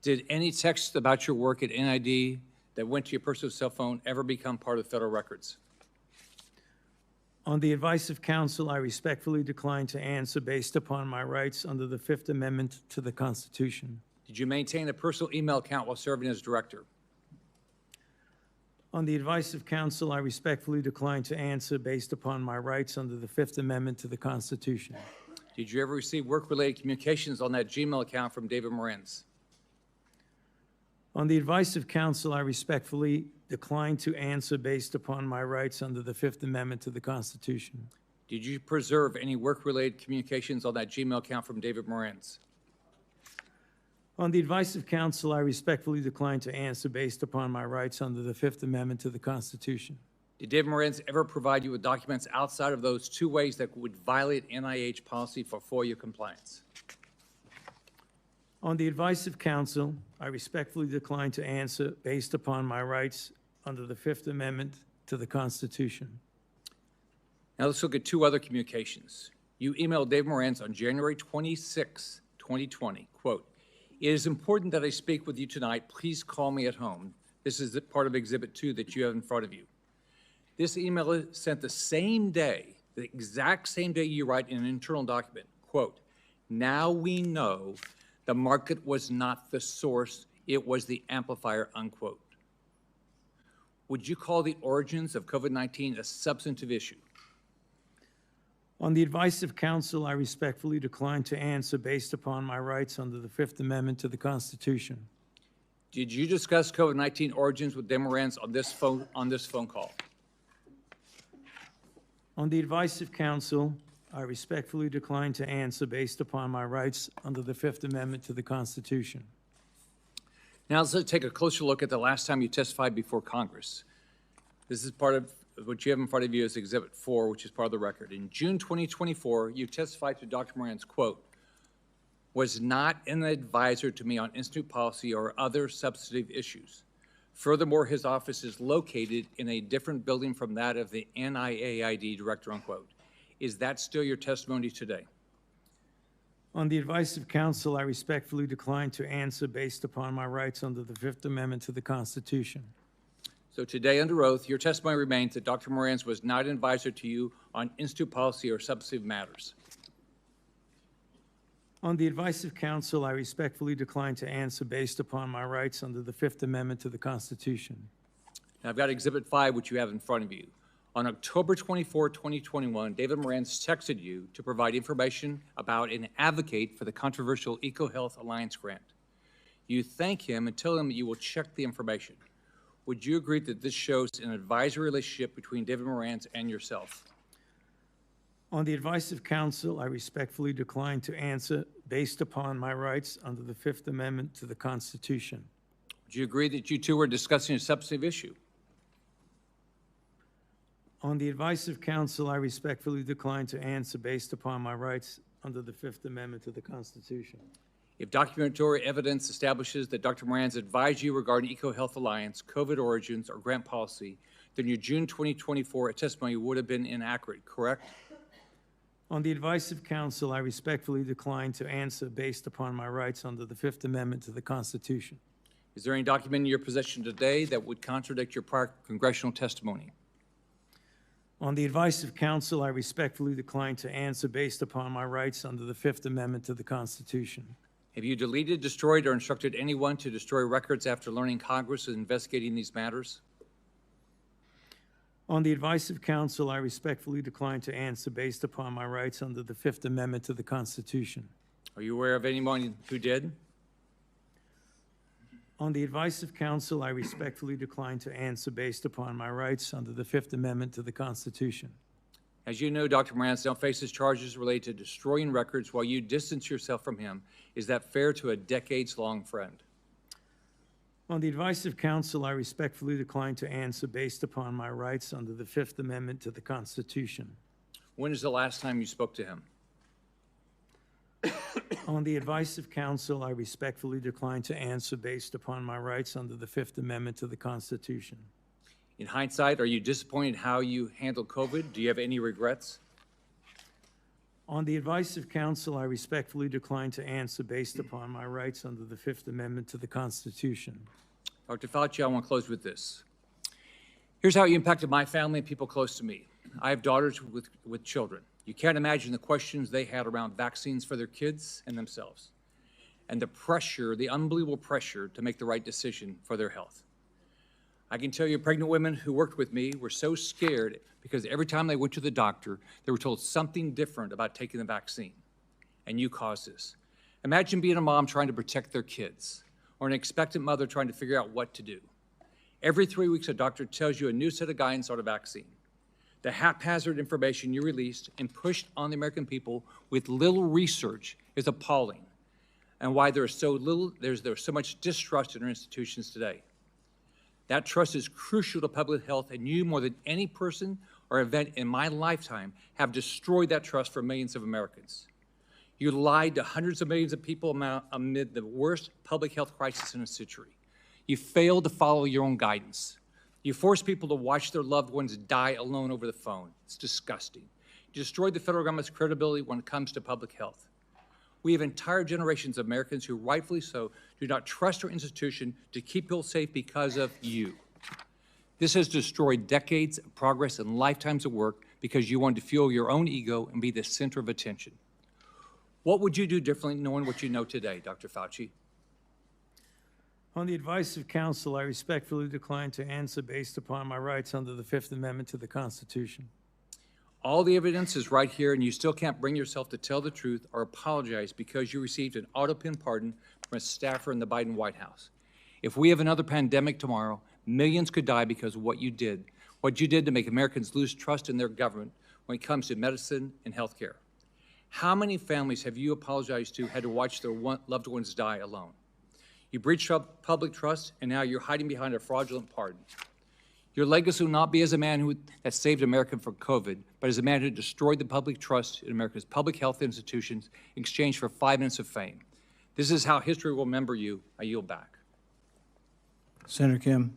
Did any text about your work at NIAID that went to your personal cell phone ever become part of federal records? On the advice of counsel, I respectfully decline to answer based upon my rights under the Fifth Amendment to the Constitution. Did you maintain a personal email account while serving as director? On the advice of counsel, I respectfully decline to answer based upon my rights under the Fifth Amendment to the Constitution. Did you ever receive work-related communications on that Gmail account from David Morenz? On the advice of counsel, I respectfully decline to answer based upon my rights under the Fifth Amendment to the Constitution. Did you preserve any work-related communications on that Gmail account from David Morenz? On the advice of counsel, I respectfully decline to answer based upon my rights under the Fifth Amendment to the Constitution. Did David Morenz ever provide you with documents outside of those two ways that would violate NIH policy for FOIA compliance? On the advice of counsel, I respectfully decline to answer based upon my rights under the Fifth Amendment to the Constitution. Now let's look at two other communications. You emailed David Morenz on January 26, 2020, quote, "It is important that I speak with you tonight. Please call me at home." This is part of Exhibit 2 that you have in front of you. This email is sent the same day, the exact same day you write in an internal document, quote, "Now we know the market was not the source, it was the amplifier," unquote. Would you call the origins of COVID-19 a substantive issue? On the advice of counsel, I respectfully decline to answer based upon my rights under the Fifth Amendment to the Constitution. Did you discuss COVID-19 origins with David Morenz on this phone call? On the advice of counsel, I respectfully decline to answer based upon my rights under the Fifth Amendment to the Constitution. Now let's take a closer look at the last time you testified before Congress. This is part of what you have in front of you as Exhibit 4, which is part of the record. In June 2024, you testified to Dr. Morenz, quote, "Was not an advisor to me on institute policy or other substantive issues. Furthermore, his office is located in a different building from that of the NIAID director," unquote. Is that still your testimony today? On the advice of counsel, I respectfully decline to answer based upon my rights under the Fifth Amendment to the Constitution. So today, under oath, your testimony remains that Dr. Morenz was not an advisor to you on institute policy or substantive matters. On the advice of counsel, I respectfully decline to answer based upon my rights under the Fifth Amendment to the Constitution. Now, I've got Exhibit 5, which you have in front of you. On October 24, 2021, David Morenz texted you to provide information about and advocate for the controversial EcoHealth Alliance grant. You thank him and tell him that you will check the information. Would you agree that this shows an advisory relationship between David Morenz and yourself? On the advice of counsel, I respectfully decline to answer based upon my rights under the Fifth Amendment to the Constitution. Would you agree that you two were discussing a substantive issue? On the advice of counsel, I respectfully decline to answer based upon my rights under the Fifth Amendment to the Constitution. If documentary evidence establishes that Dr. Morenz advised you regarding EcoHealth Alliance, COVID origins, or grant policy, then your June 2024 testimony would have been inaccurate, correct? On the advice of counsel, I respectfully decline to answer based upon my rights under the Fifth Amendment to the Constitution. Is there any document in your possession today that would contradict your prior congressional testimony? On the advice of counsel, I respectfully decline to answer based upon my rights under the Fifth Amendment to the Constitution. Have you deleted, destroyed, or instructed anyone to destroy records after learning Congress is investigating these matters? On the advice of counsel, I respectfully decline to answer based upon my rights under the Fifth Amendment to the Constitution. Are you aware of anyone who did? On the advice of counsel, I respectfully decline to answer based upon my rights under the Fifth Amendment to the Constitution. As you know, Dr. Morenz now faces charges related to destroying records while you distance yourself from him. Is that fair to a decades-long friend? On the advice of counsel, I respectfully decline to answer based upon my rights under the Fifth Amendment to the Constitution. When is the last time you spoke to him? On the advice of counsel, I respectfully decline to answer based upon my rights under the Fifth Amendment to the Constitution. In hindsight, are you disappointed how you handled COVID? Do you have any regrets? On the advice of counsel, I respectfully decline to answer based upon my rights under the Fifth Amendment to the Constitution. Dr. Fauci, I want to close with this. Here's how you impacted my family and people close to me. I have daughters with children. You can't imagine the questions they had around vaccines for their kids and themselves, and the pressure, the unbelievable pressure to make the right decision for their health. I can tell you pregnant women who worked with me were so scared because every time they went to the doctor, they were told something different about taking the vaccine, and you caused this. Imagine being a mom trying to protect their kids, or an expectant mother trying to figure out what to do. Every 3 weeks, a doctor tells you a new set of guidance on a vaccine. The haphazard information you released and pushed on the American people with little research is appalling, and why there's so much distrust in our institutions today. That trust is crucial to public health, and you, more than any person or event in my lifetime, have destroyed that trust for millions of Americans. You lied to hundreds of millions of people amid the worst public health crisis in a century. You failed to follow your own guidance. You forced people to watch their loved ones die alone over the phone. It's disgusting. You destroyed the federal government's credibility when it comes to public health. We have entire generations of Americans who, rightfully so, do not trust our institution to keep people safe because of you. This has destroyed decades of progress and lifetimes of work because you wanted to fuel your own ego and be the center of attention. What would you do differently knowing what you know today, Dr. Fauci? On the advice of counsel, I respectfully decline to answer based upon my rights under the Fifth Amendment to the Constitution. All the evidence is right here, and you still can't bring yourself to tell the truth or apologize because you received an auto-pin pardon from a staffer in the Biden White House. If we have another pandemic tomorrow, millions could die because of what you did to make Americans lose trust in their government when it comes to medicine and health care. How many families have you apologized to had to watch their loved ones die alone? You breached public trust, and now you're hiding behind a fraudulent pardon. Your legacy will not be as a man that saved America from COVID, but as a man who destroyed the public trust in America's public health institutions in exchange for 5 minutes of fame. This is how history will remember you. I yield back. Senator Kim.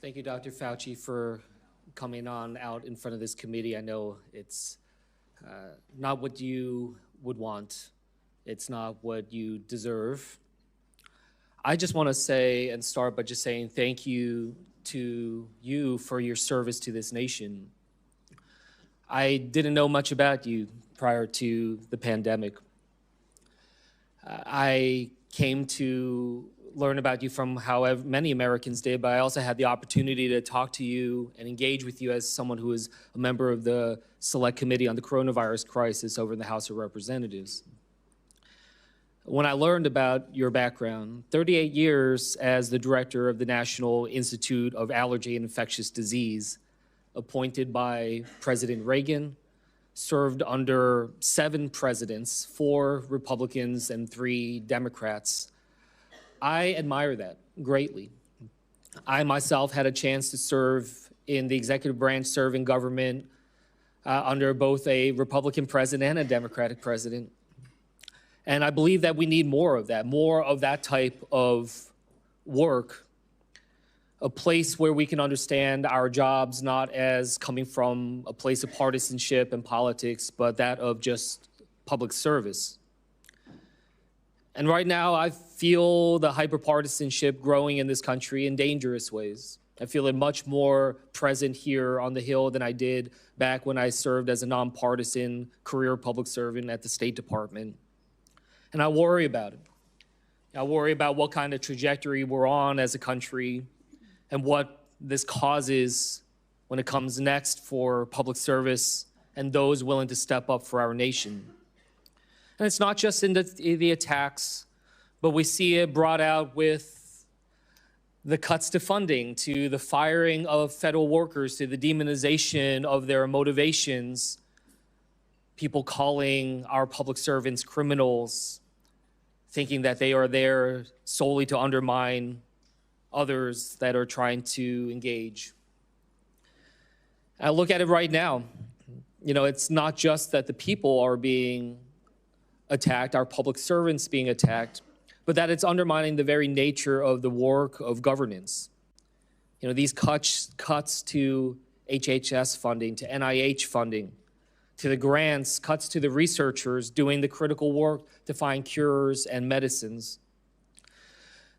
Thank you, Dr. Fauci, for coming on out in front of this committee. I know it's not what you would want. It's not what you deserve. I just want to say and start by just saying thank you to you for your service to this nation. I didn't know much about you prior to the pandemic. I came to learn about you from however many Americans did, but I also had the opportunity to talk to you and engage with you as someone who is a member of the Select Committee on the Coronavirus Crisis over in the House of Representatives. When I learned about your background, 38 years as the director of the National Institute of Allergy and Infectious Disease, appointed by President Reagan, served under 7 presidents, 4 Republicans and 3 Democrats. I admire that greatly. I myself had a chance to serve in the executive branch, serve in government under both a Republican president and a Democratic president. And I believe that we need more of that type of work, a place where we can understand our jobs not as coming from a place of partisanship and politics, but that of just public service. And right now, I feel the hyperpartisanship growing in this country in dangerous ways. I feel it much more present here on the Hill than I did back when I served as a nonpartisan career public servant at the State Department. And I worry about it. I worry about what kind of trajectory we're on as a country and what this causes when it comes next for public service and those willing to step up for our nation. And it's not just in the attacks, but we see it brought out with the cuts to funding, to the firing of federal workers, to the demonization of their motivations, people calling our public servants criminals, thinking that they are there solely to undermine others that are trying to engage. I look at it right now. You know, it's not just that the people are being attacked, our public servants being attacked, but that it's undermining the very nature of the work of governance. You know, these cuts to HHS funding, to NIH funding, to the grants, cuts to the researchers doing the critical work to find cures and medicines.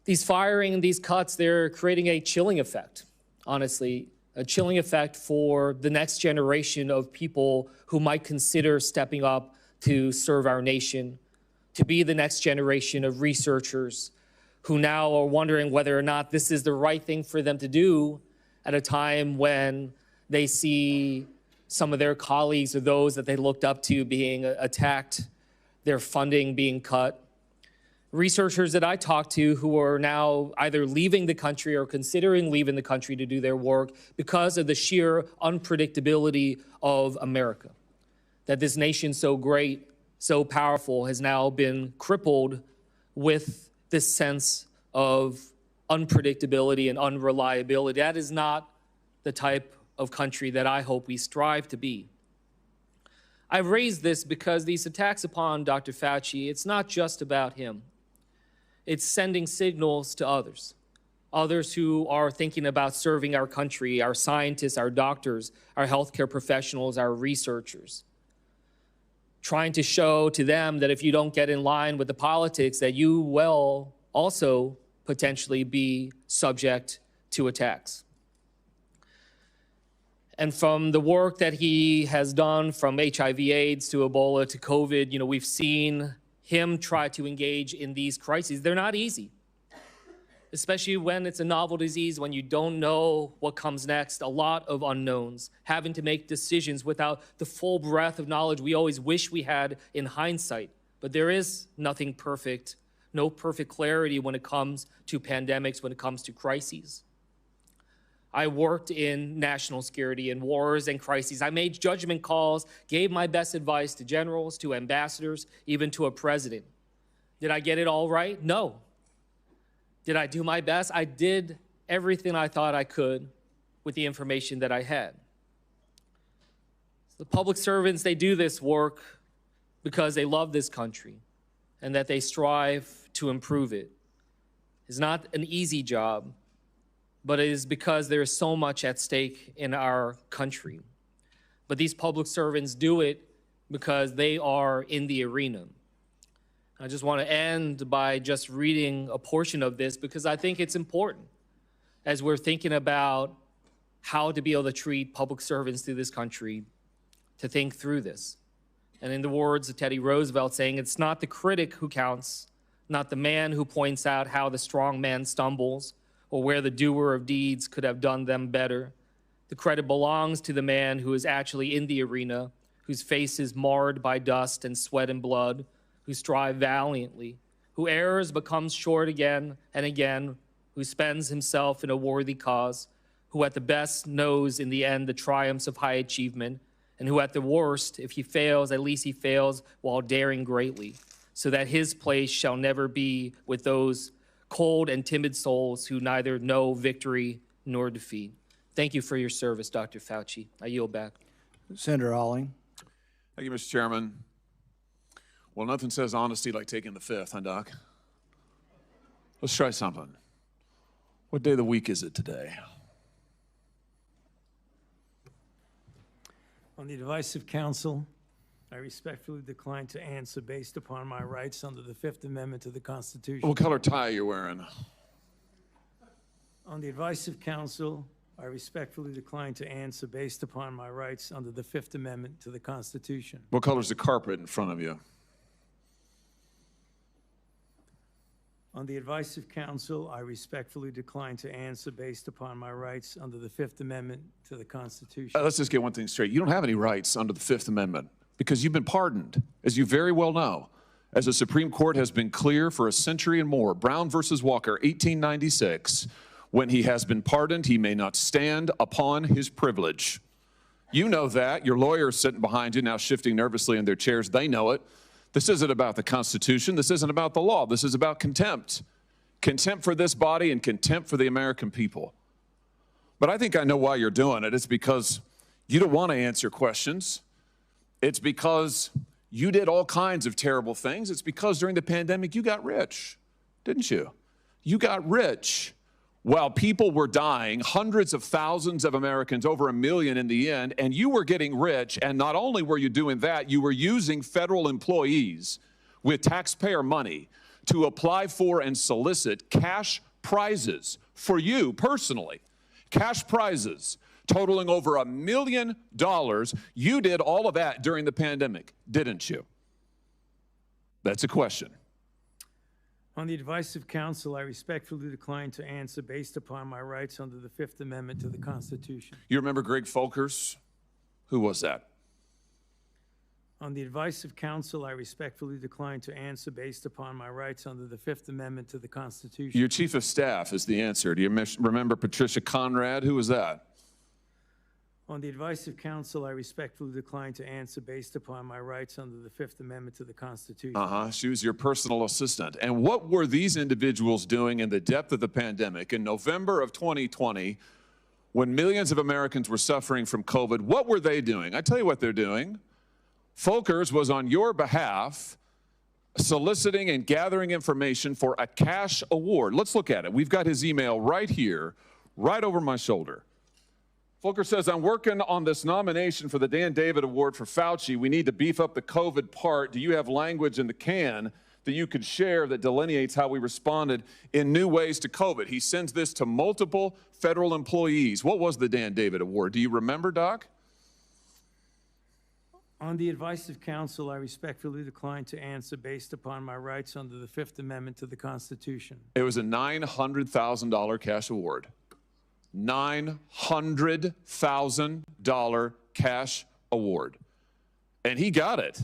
These firing and these cuts, they're creating a chilling effect, honestly, a chilling effect for the next generation of people who might consider stepping up to serve our nation, to be the next generation of researchers who now are wondering whether or not this is the right thing for them to do at a time when they see some of their colleagues or those that they looked up to being attacked, their funding being cut. Researchers that I talk to who are now either leaving the country or considering leaving the country to do their work because of the sheer unpredictability of America. That this nation so great, so powerful, has now been crippled with this sense of unpredictability and unreliability. That is not the type of country that I hope we strive to be. I raise this because these attacks upon Dr. Fauci, it's not just about him. It's sending signals to others who are thinking about serving our country, our scientists, our doctors, our healthcare professionals, our researchers, trying to show to them that if you don't get in line with the politics, that you will also potentially be subject to attacks. And from the work that he has done, from HIV/AIDS to Ebola to COVID, we've seen him try to engage in these crises. They're not easy, especially when it's a novel disease, when you don't know what comes next, a lot of unknowns, having to make decisions without the full breadth of knowledge we always wish we had in hindsight. But there is nothing perfect, no perfect clarity when it comes to pandemics, when it comes to crises. I worked in national security and wars and crises. I made judgment calls, gave my best advice to generals, to ambassadors, even to a president. Did I get it all right? No. Did I do my best? I did everything I thought I could with the information that I had. The public servants, they do this work because they love this country and that they strive to improve it. It's not an easy job, but it is because there is so much at stake in our country. But these public servants do it because they are in the arena. I just want to end by just reading a portion of this because I think it's important as we're thinking about how to be able to treat public servants through this country, to think through this. And in the words of Teddy Roosevelt saying, it's not the critic who counts, not the man who points out how the strong man stumbles, or where the doer of deeds could have done them better. The credit belongs to the man who is actually in the arena, whose face is marred by dust and sweat and blood, who strive valiantly, who errs but comes short again and again, who spends himself in a worthy cause, who at the best knows in the end the triumphs of high achievement, and who at the worst, if he fails, at least he fails while daring greatly, so that his place shall never be with those cold and timid souls who neither know victory nor defeat. Thank you for your service, Dr. Fauci. I yield back. Senator Alling. Thank you, Mr. Chairman. Well, nothing says honesty like taking the fifth, huh, Doc? Let's try something. What day of the week is it today? On the advice of counsel, I respectfully decline to answer based upon my rights under the Fifth Amendment to the Constitution. What color tie are you wearing? On the advice of counsel, I respectfully decline to answer based upon my rights under the Fifth Amendment to the Constitution. What color is the carpet in front of you? On the advice of counsel, I respectfully decline to answer based upon my rights under the Fifth Amendment to the Constitution. Let's just get one thing straight. You don't have any rights under the Fifth Amendment because you've been pardoned, as you very well know. As the Supreme Court has been clear for a century and more, Brown versus Walker, 1896, when he has been pardoned, he may not stand upon his privilege. You know that. Your lawyers sitting behind you now shifting nervously in their chairs, they know it. This isn't about the Constitution. This isn't about the law. This is about contempt. Contempt for this body and contempt for the American people. But I think I know why you're doing it. It's because you don't want to answer questions. It's because you did all kinds of terrible things. It's because during the pandemic you got rich, didn't you? You got rich while people were dying, hundreds of thousands of Americans, over 1 million in the end, and you were getting rich, and not only were you doing that, you were using federal employees with taxpayer money to apply for and solicit cash prizes for you personally. Cash prizes totaling over $1 million. You did all of that during the pandemic, didn't you? That's a question. On the advice of counsel, I respectfully decline to answer based upon my rights under the Fifth Amendment to the Constitution. You remember Greg Folkers? Who was that? On the advice of counsel, I respectfully decline to answer based upon my rights under the Fifth Amendment to the Constitution. Your chief of staff is the answer. Do you remember Patricia Conrad? Who was that? On the advice of counsel, I respectfully decline to answer based upon my rights under the Fifth Amendment to the Constitution. She was your personal assistant. And what were these individuals doing in the depth of the pandemic in November of 2020 when millions of Americans were suffering from COVID? What were they doing? I tell you what they're doing. Folkers was on your behalf soliciting and gathering information for a cash award. Let's look at it. We've got his email right here, right over my shoulder. Folkers says, I'm working on this nomination for the Dan David Award for Fauci. We need to beef up the COVID part. Do you have language in the can that you could share that delineates how we responded in new ways to COVID? He sends this to multiple federal employees. What was the Dan David Award? Do you remember, Doc? On the advice of counsel, I respectfully decline to answer based upon my rights under the Fifth Amendment to the Constitution. It was a $900,000 cash award. $900,000 cash award. And he got it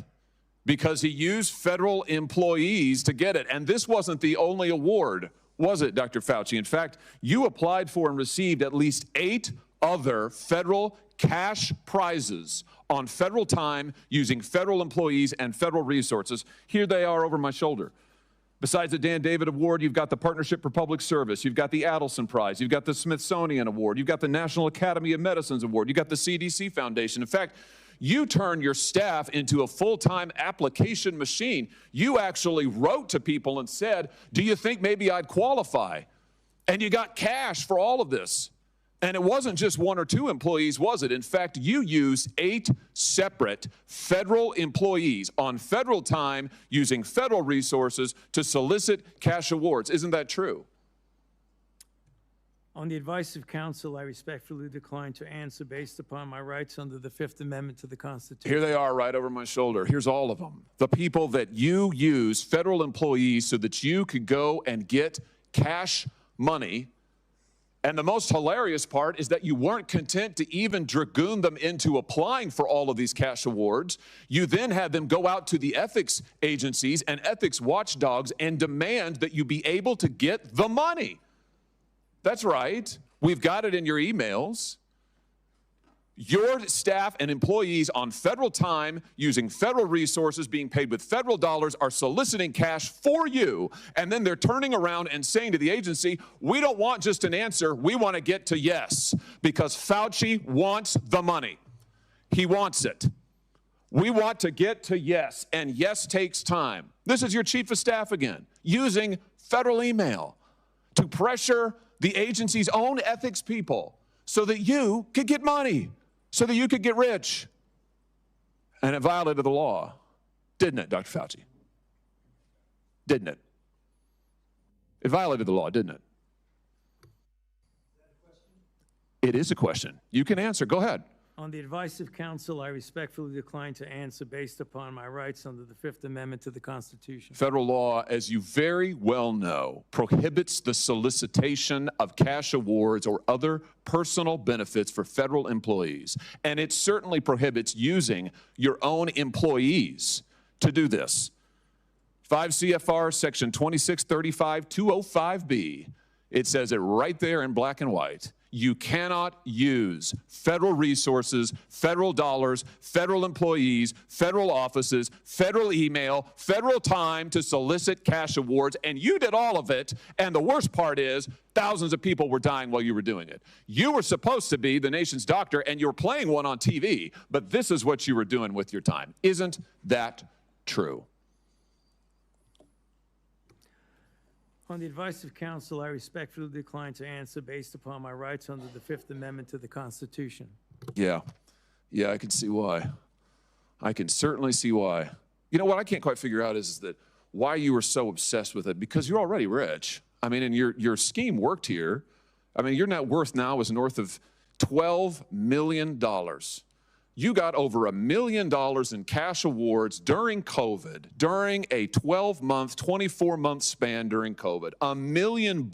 because he used federal employees to get it. And this wasn't the only award, was it, Dr. Fauci? In fact, you applied for and received at least 8 other federal cash prizes on federal time using federal employees and federal resources. Here they are over my shoulder. Besides the Dan David Award, you've got the Partnership for Public Service, you've got the Adelson Prize, you've got the Smithsonian Award, you've got the National Academy of Medicine's Award, you've got the CDC Foundation. In fact, you turned your staff into a full-time application machine. You actually wrote to people and said, do you think maybe I'd qualify? And you got cash for all of this. And it wasn't just 1 or 2 employees, was it? In fact, you used 8 separate federal employees on federal time using federal resources to solicit cash awards. Isn't that true? On the advice of counsel, I respectfully decline to answer based upon my rights under the Fifth Amendment to the Constitution. Here they are right over my shoulder. Here's all of them. The people that you use, federal employees, so that you could go and get cash money. And the most hilarious part is that you weren't content to even dragoon them into applying for all of these cash awards. You then had them go out to the ethics agencies and ethics watchdogs and demand that you be able to get the money. That's right. We've got it in your emails. Your staff and employees on federal time, using federal resources, being paid with federal dollars, are soliciting cash for you, and then they're turning around and saying to the agency, we don't want just an answer, we want to get to yes, because Fauci wants the money. He wants it. We want to get to yes, and yes takes time. This is your chief of staff again, using federal email to pressure the agency's own ethics people so that you could get money, so that you could get rich. And it violated the law, didn't it, Dr. Fauci? Didn't it? It violated the law, didn't it? It is a question. You can answer. Go ahead. On the advice of counsel, I respectfully decline to answer based upon my rights under the Fifth Amendment to the Constitution. Federal law, as you very well know, prohibits the solicitation of cash awards or other personal benefits for federal employees. And it certainly prohibits using your own employees to do this. 5 CFR section 2635-205B, it says it right there in black and white. You cannot use federal resources, federal dollars, federal employees, federal offices, federal email, federal time to solicit cash awards, and you did all of it, and the worst part is thousands of people were dying while you were doing it. You were supposed to be the nation's doctor, and you were playing one on TV, but this is what you were doing with your time. Isn't that true? On the advice of counsel, I respectfully decline to answer based upon my rights under the Fifth Amendment to the Constitution. Yeah, I can see why. I can certainly see why. You know what I can't quite figure out is that why you were so obsessed with it, because you're already rich. I mean, and your scheme worked here. I mean, your net worth now is north of $12 million. You got over $1 million in cash awards during COVID, during a 12-month, 24-month span during COVID. $1 million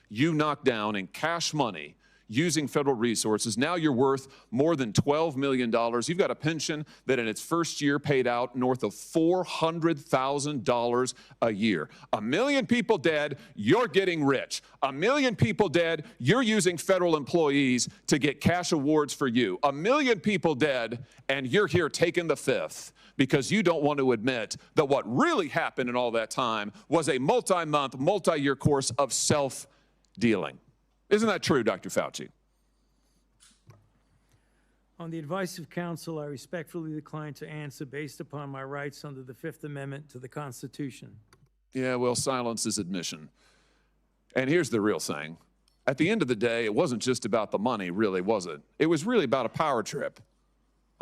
you knocked down in cash money using federal resources. Now you're worth more than $12 million. You've got a pension that in its first year paid out north of $400,000 a year. 1 million people dead, you're getting rich. 1 million people dead, you're using federal employees to get cash awards for you. 1 million people dead, and you're here taking the fifth because you don't want to admit that what really happened in all that time was a multi-month, multi-year course of self-dealing. Isn't that true, Dr. Fauci? On the advice of counsel, I respectfully decline to answer based upon my rights under the Fifth Amendment to the Constitution. Yeah, well, silence is admission. And here's the real thing. At the end of the day, it wasn't just about the money, really, was it? It was really about a power trip.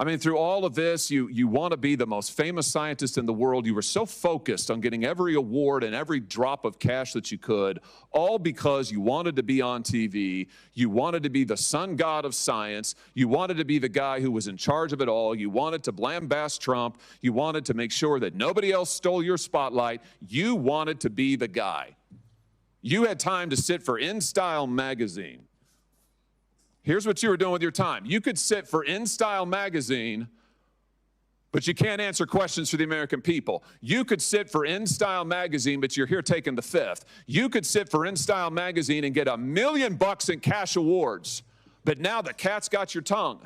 I mean, through all of this, you want to be the most famous scientist in the world. You were so focused on getting every award and every drop of cash that you could, all because you wanted to be on TV. You wanted to be the sun god of science. You wanted to be the guy who was in charge of it all. You wanted to lambaste Trump. You wanted to make sure that nobody else stole your spotlight. You wanted to be the guy. You had time to sit for InStyle magazine. Here's what you were doing with your time. You could sit for InStyle magazine, but you can't answer questions for the American people. You could sit for InStyle magazine, but you're here taking the fifth. You could sit for InStyle magazine and get $1 million in cash awards, but now the cat's got your tongue.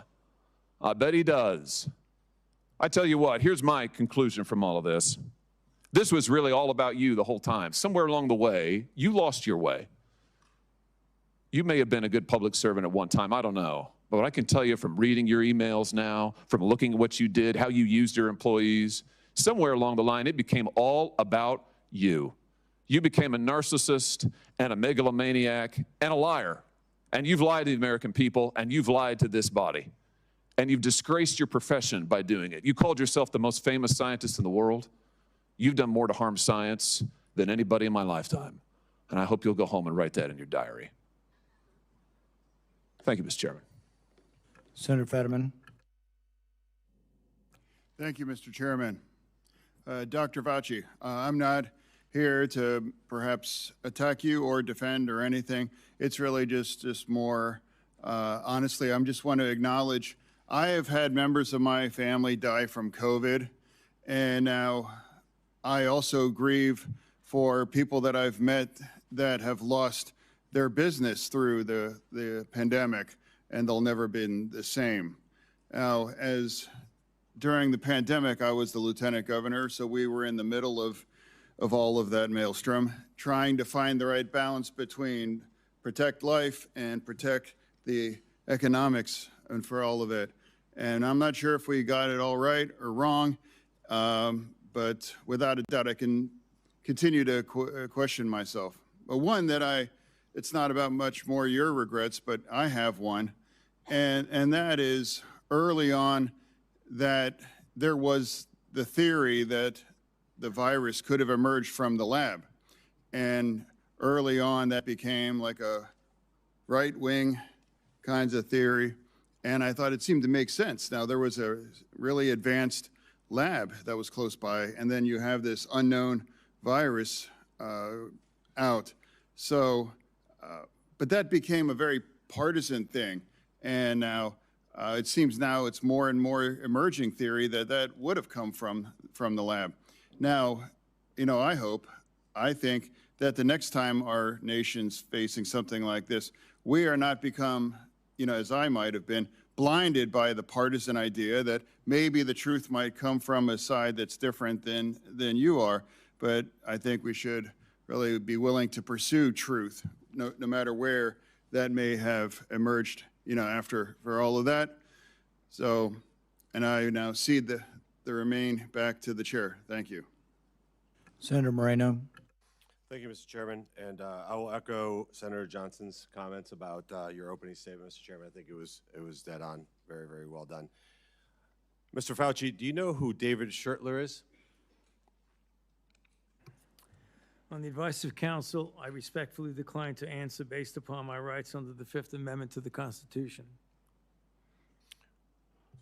I bet he does. I tell you what, here's my conclusion from all of this. This was really all about you the whole time. Somewhere along the way, you lost your way. You may have been a good public servant at one time, I don't know. But what I can tell you from reading your emails now, from looking at what you did, how you used your employees, somewhere along the line, it became all about you. You became a narcissist and a megalomaniac and a liar. And you've lied to the American people, and you've lied to this body. And you've disgraced your profession by doing it. You called yourself the most famous scientist in the world. You've done more to harm science than anybody in my lifetime. And I hope you'll go home and write that in your diary. Thank you, Mr. Chairman. Senator Fetterman. Thank you, Mr. Chairman. Dr. Fauci, I'm not here to perhaps attack you or defend or anything. It's really just more, honestly, I just want to acknowledge I have had members of my family die from COVID, and now I also grieve for people that I've met that have lost their business through the pandemic, and they'll never been the same. Now, as during the pandemic, I was the lieutenant governor, so we were in the middle of all of that maelstrom, trying to find the right balance between protect life and protect the economics and for all of it. And I'm not sure if we got it all right or wrong, but without a doubt, I can continue to question myself. But one that it's not about much more your regrets, but I have one, and that is early on that there was the theory that the virus could have emerged from the lab. And early on that became like a right-wing kinds of theory, and I thought it seemed to make sense. Now there was a really advanced lab that was close by, and then you have this unknown virus out. So, but that became a very partisan thing, and now it seems now it's more and more emerging theory that would have come from the lab. Now, you know, I think that the next time our nation's facing something like this, we are not become, you know, as I might have been, blinded by the partisan idea that maybe the truth might come from a side that's different than you are. But I think we should really be willing to pursue truth, no matter where that may have emerged, you know, for all of that. So, and I now cede the remain back to the chair. Thank you. Senator Moreno. Thank you, Mr. Chairman. And I will echo Senator Johnson's comments about your opening statement, Mr. Chairman. I think it was dead on. Very, very well done. Mr. Fauci, do you know who David Schertler is? On the advice of counsel, I respectfully decline to answer based upon my rights under the Fifth Amendment to the Constitution.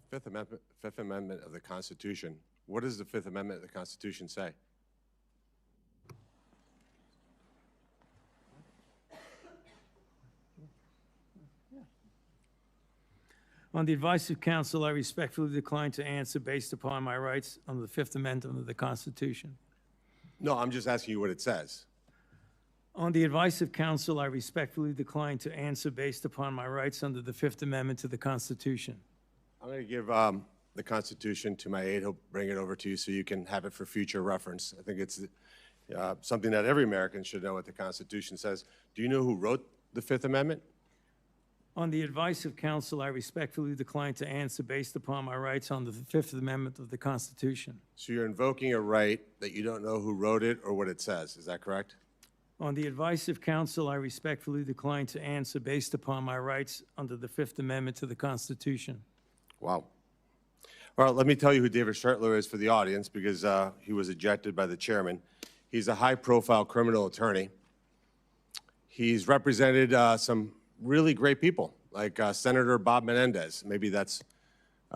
Fifth Amendment of the Constitution. What does the Fifth Amendment of the Constitution say? On the advice of counsel, I respectfully decline to answer based upon my rights under the Fifth Amendment of the Constitution. No, I'm just asking you what it says. On the advice of counsel, I respectfully decline to answer based upon my rights under the Fifth Amendment to the Constitution. I'm going to give the Constitution to my aide. He'll bring it over to you so you can have it for future reference. I think it's something that every American should know what the Constitution says. Do you know who wrote the Fifth Amendment? On the advice of counsel, I respectfully decline to answer based upon my rights under the Fifth Amendment of the Constitution. So you're invoking a right that you don't know who wrote it or what it says. Is that correct? On the advice of counsel, I respectfully decline to answer based upon my rights under the Fifth Amendment to the Constitution. Wow. All right, let me tell you who David Schertler is for the audience because he was ejected by the chairman. He's a high-profile criminal attorney. He's represented some really great people, like Senator Bob Menendez. Maybe that's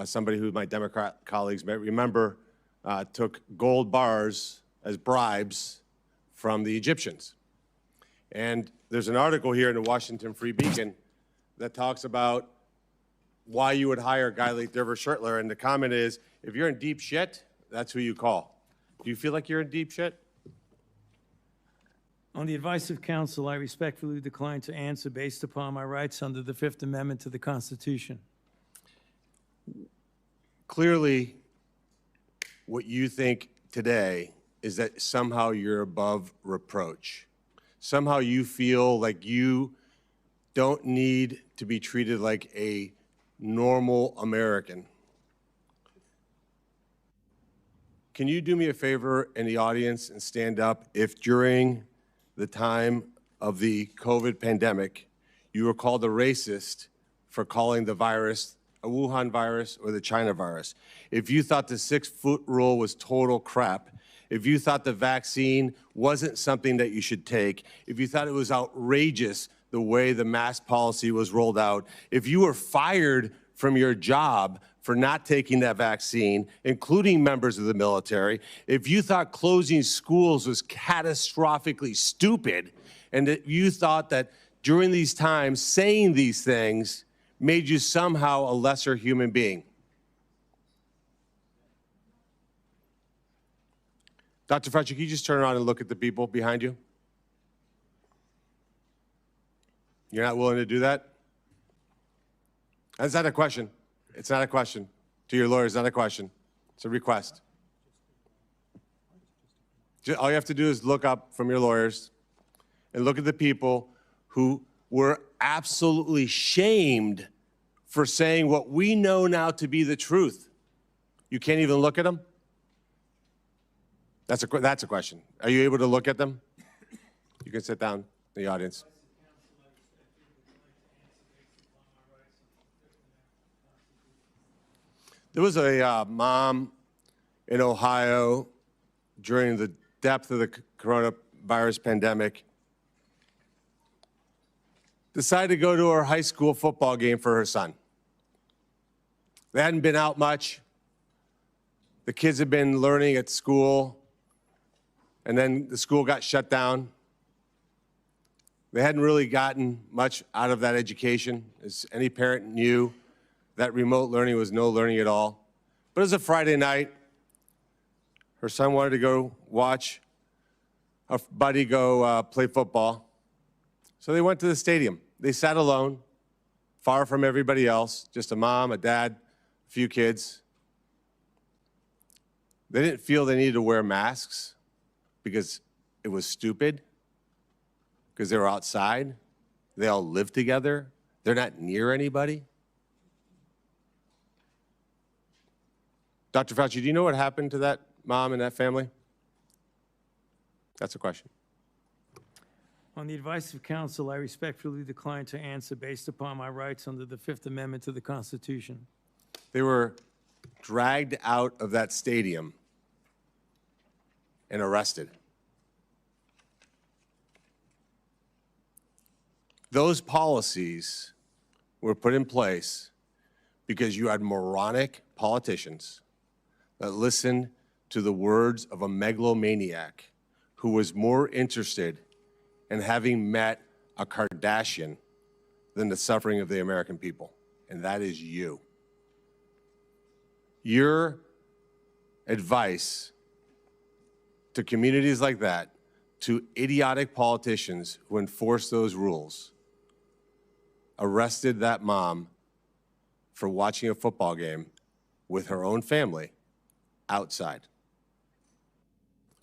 somebody who my Democrat colleagues may remember took gold bars as bribes from the Egyptians. And there's an article here in the Washington Free Beacon that talks about why you would hire a guy like David Schertler, and the comment is, if you're in deep shit, that's who you call. Do you feel like you're in deep shit? On the advice of counsel, I respectfully decline to answer based upon my rights under the Fifth Amendment to the Constitution. Clearly, what you think today is that somehow you're above reproach. Somehow you feel like you don't need to be treated like a normal American. Can you do me a favor in the audience and stand up if during the time of the COVID pandemic, you were called a racist for calling the virus a Wuhan virus or the China virus? If you thought the 6-foot rule was total crap, if you thought the vaccine wasn't something that you should take, if you thought it was outrageous the way the mask policy was rolled out, if you were fired from your job for not taking that vaccine, including members of the military, if you thought closing schools was catastrophically stupid, and that you thought that during these times saying these things made you somehow a lesser human being. Dr. Fauci, can you just turn around and look at the people behind you? You're not willing to do that? That's not a question. It's not a question. To your lawyers, not a question. It's a request. All you have to do is look up from your lawyers and look at the people who were absolutely shamed for saying what we know now to be the truth. You can't even look at them? That's a question. Are you able to look at them? You can sit down in the audience. There was a mom in Ohio during the depth of the coronavirus pandemic, decided to go to her high school football game for her son. They hadn't been out much. The kids had been learning at school, and then the school got shut down. They hadn't really gotten much out of that education, as any parent knew. That remote learning was no learning at all. But it was a Friday night. Her son wanted to go watch a buddy go play football. So they went to the stadium. They sat alone, far from everybody else, just a mom, a dad, a few kids. They didn't feel they needed to wear masks because it was stupid, because they were outside. They all live together. They're not near anybody. Dr. Fauci, do you know what happened to that mom and that family? That's a question. On the advice of counsel, I respectfully decline to answer based upon my rights under the Fifth Amendment to the Constitution. They were dragged out of that stadium and arrested. Those policies were put in place because you had moronic politicians that listened to the words of a megalomaniac who was more interested in having met a Kardashian than the suffering of the American people, and that is you. Your advice to communities like that, to idiotic politicians who enforce those rules, arrested that mom for watching a football game with her own family outside.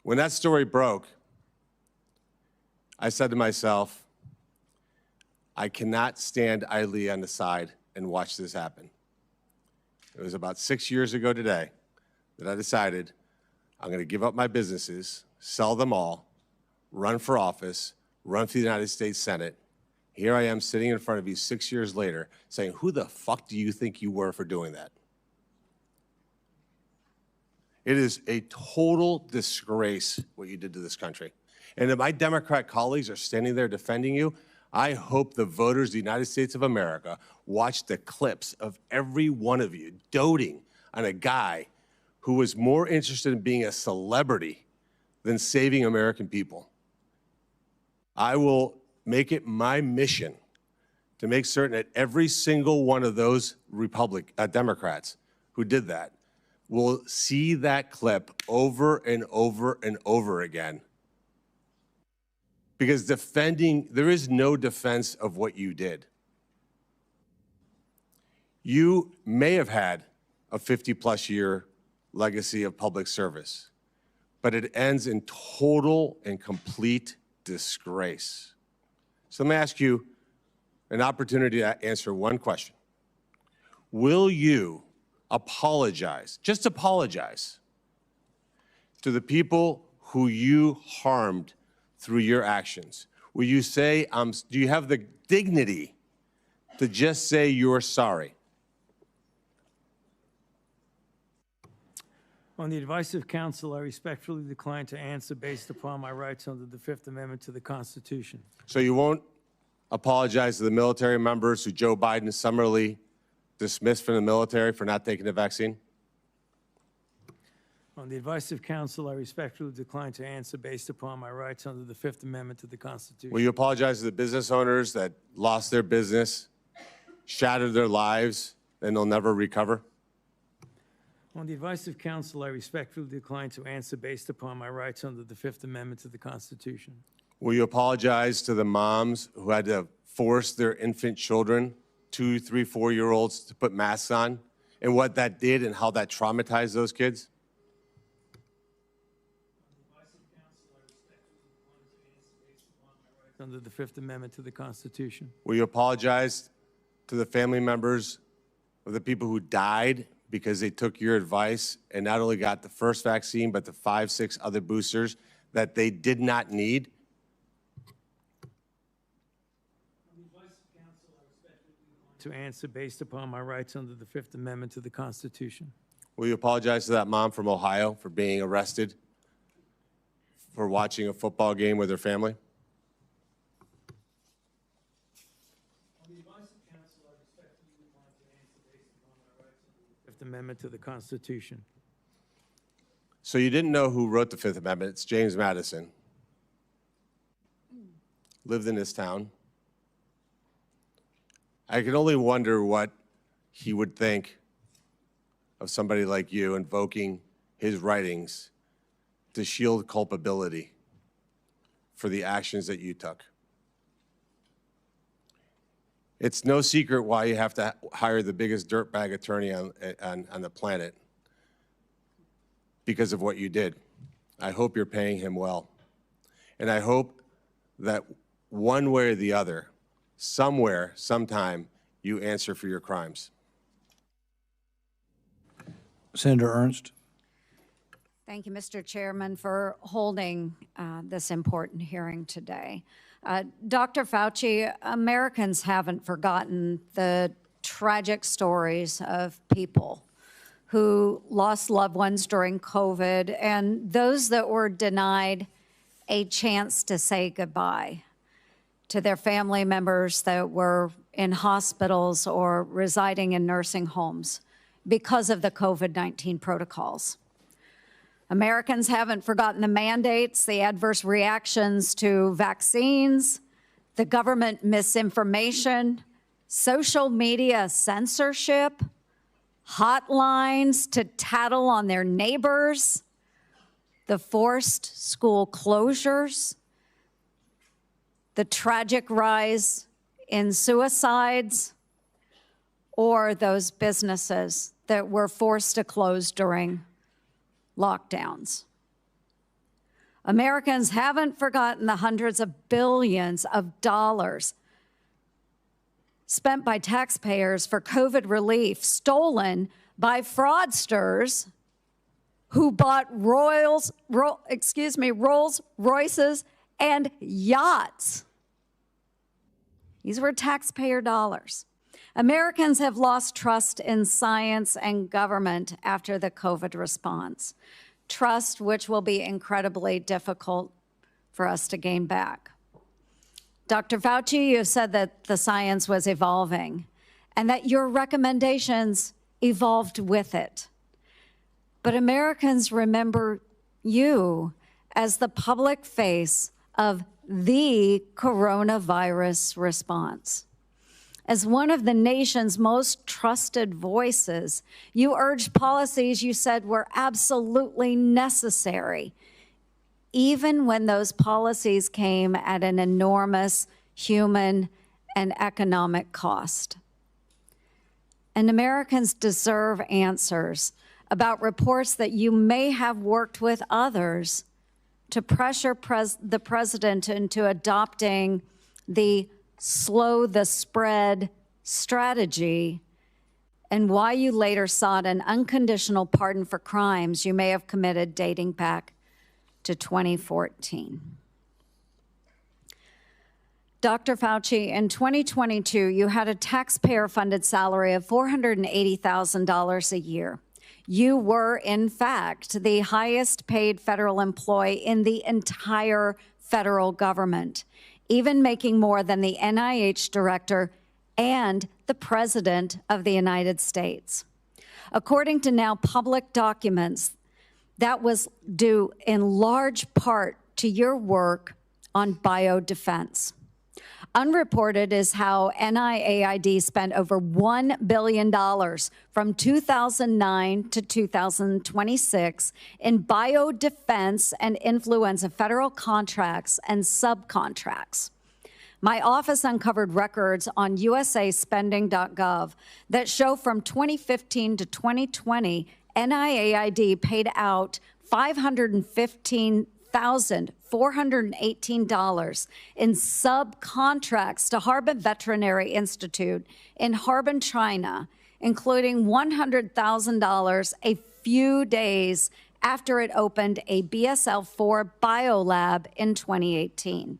When that story broke, I said to myself, I cannot stand idly on the side and watch this happen. It was about 6 years ago today that I decided I'm going to give up my businesses, sell them all, run for office, run for the United States Senate. Here I am sitting in front of you 6 years later saying, who the fuck do you think you were for doing that? It is a total disgrace what you did to this country. And if my Democrat colleagues are standing there defending you, I hope the voters of the United States of America watch the clips of every one of you doting on a guy who was more interested in being a celebrity than saving American people. I will make it my mission to make certain that every single one of those Democrats who did that will see that clip over and over and over again. Because there is no defense of what you did. You may have had a 50-plus year legacy of public service, but it ends in total and complete disgrace. So let me ask you an opportunity to answer one question. Will you apologize, just apologize, to the people who you harmed through your actions? Will you say, do you have the dignity to just say you're sorry? On the advice of counsel, I respectfully decline to answer based upon my rights under the Fifth Amendment to the Constitution. So you won't apologize to the military members who Joe Biden summarily dismissed from the military for not taking the vaccine? On the advice of counsel, I respectfully decline to answer based upon my rights under the Fifth Amendment to the Constitution. Will you apologize to the business owners that lost their business, shattered their lives, and they'll never recover? On the advice of counsel, I respectfully decline to answer based upon my rights under the Fifth Amendment to the Constitution. Will you apologize to the moms who had to force their infant children, 2, 3, 4-year-olds, to put masks on, and what that did and how that traumatized those kids? Under the Fifth Amendment to the Constitution. Will you apologize to the family members of the people who died because they took your advice and not only got the first vaccine, but the 5, 6 other boosters that they did not need? To answer based upon my rights under the Fifth Amendment to the Constitution. Will you apologize to that mom from Ohio for being arrested for watching a football game with her family? On the advice of counsel, I respectfully decline to answer based upon my rights under the Fifth Amendment to the Constitution. So you didn't know who wrote the Fifth Amendment. It's James Madison. Lived in this town. I can only wonder what he would think of somebody like you invoking his writings to shield culpability for the actions that you took. It's no secret why you have to hire the biggest dirtbag attorney on the planet, because of what you did. I hope you're paying him well. And I hope that one way or the other, somewhere, sometime, you answer for your crimes. Senator Ernst. Thank you, Mr. Chairman, for holding this important hearing today. Dr. Fauci, Americans haven't forgotten the tragic stories of people who lost loved ones during COVID and those that were denied a chance to say goodbye. to their family members that were in hospitals or residing in nursing homes because of the COVID-19 protocols. Americans haven't forgotten the mandates, the adverse reactions to vaccines, the government misinformation, social media censorship, hotlines to tattle on their neighbors, the forced school closures, the tragic rise in suicides, or those businesses that were forced to close during lockdowns. Americans haven't forgotten the hundreds of billions of dollars spent by taxpayers for COVID relief, stolen by fraudsters who bought Rolls Royces and yachts. These were taxpayer dollars. Americans have lost trust in science and government after the COVID response, trust which will be incredibly difficult for us to gain back. Dr. Fauci, you have said that the science was evolving and that your recommendations evolved with it. But Americans remember you as the public face of the coronavirus response. As one of the nation's most trusted voices, you urged policies you said were absolutely necessary, even when those policies came at an enormous human and economic cost. And Americans deserve answers about reports that you may have worked with others to pressure the president into adopting the slow the spread strategy, and why you later sought an unconditional pardon for crimes you may have committed dating back to 2014. Dr. Fauci, in 2022, you had a taxpayer-funded salary of $480,000 a year. You were, in fact, the highest paid federal employee in the entire federal government, even making more than the NIH director and the President of the United States. According to now public documents, that was due in large part to your work on biodefense. Unreported is how NIAID spent over $1 billion from 2009 to 2026 in biodefense and influenza federal contracts and subcontracts. My office uncovered records on usaspending.gov that show from 2015 to 2020, NIAID paid out $515,418 in subcontracts to Harbin Veterinary Institute in Harbin, China, including $100,000 a few days after it opened a BSL-4 biolab in 2018.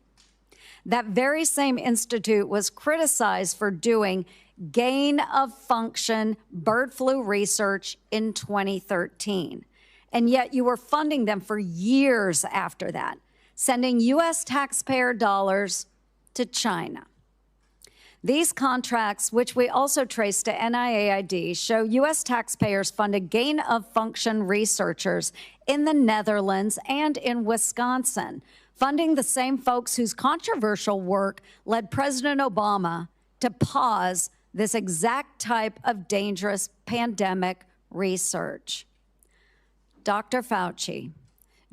That very same institute was criticized for doing gain-of-function bird flu research in 2013. And yet you were funding them for years after that, sending U.S. taxpayer dollars to China. These contracts, which we also trace to NIAID, show U.S. taxpayers funded gain-of-function researchers in the Netherlands and in Wisconsin, funding the same folks whose controversial work led President Obama to pause this exact type of dangerous pandemic research. Dr. Fauci,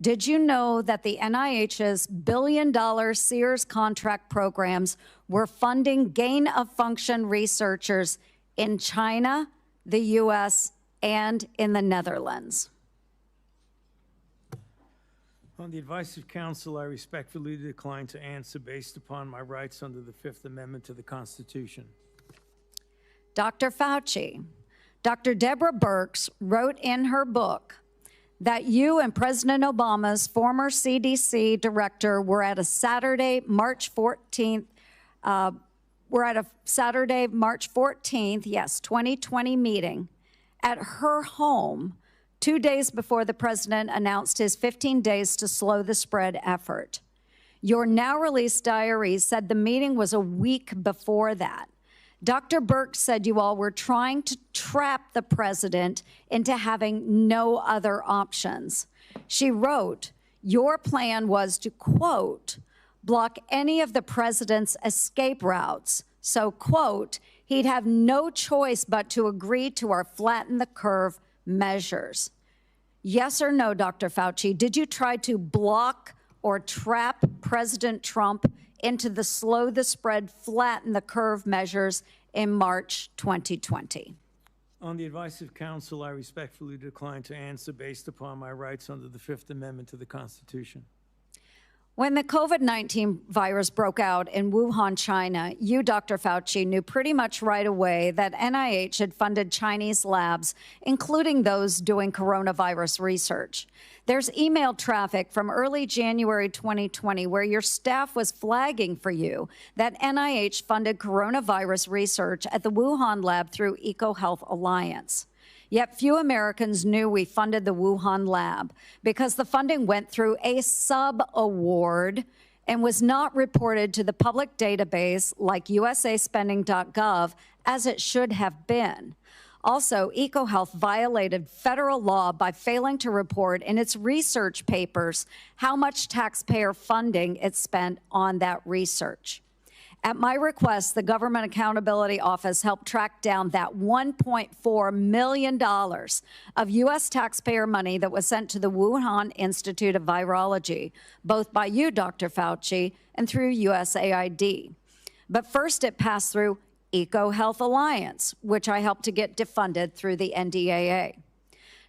did you know that the NIH's billion-dollar Sears contract programs were funding gain-of-function researchers in China, the U.S., and in the Netherlands? On the advice of counsel, I respectfully decline to answer based upon my rights under the Fifth Amendment to the Constitution. Dr. Fauci, Dr. Deborah Birx wrote in her book that you and President Obama's former CDC director were at a Saturday, March 14th, 2020 meeting at her home 2 days before the president announced his 15 days to slow the spread effort. Your now-released diary said the meeting was a week before that. Dr. Birx said you all were trying to trap the president into having no other options. She wrote, your plan was to, quote, block any of the president's escape routes. So, quote, he'd have no choice but to agree to our flatten the curve measures. Yes or no, Dr. Fauci, did you try to block or trap President Trump into the slow the spread, flatten the curve measures in March 2020? On the advice of counsel, I respectfully decline to answer based upon my rights under the Fifth Amendment to the Constitution. When the COVID-19 virus broke out in Wuhan, China, you, Dr. Fauci, knew pretty much right away that NIH had funded Chinese labs, including those doing coronavirus research. There's email traffic from early January 2020 where your staff was flagging for you that NIH funded coronavirus research at the Wuhan lab through EcoHealth Alliance. Yet few Americans knew we funded the Wuhan lab because the funding went through a sub-award and was not reported to the public database like usaspending.gov as it should have been. Also, EcoHealth violated federal law by failing to report in its research papers how much taxpayer funding it spent on that research. At my request, the Government Accountability Office helped track down that $1.4 million of U.S. taxpayer money that was sent to the Wuhan Institute of Virology, both by you, Dr. Fauci, and through USAID. But first, it passed through EcoHealth Alliance, which I helped to get defunded through the NDAA.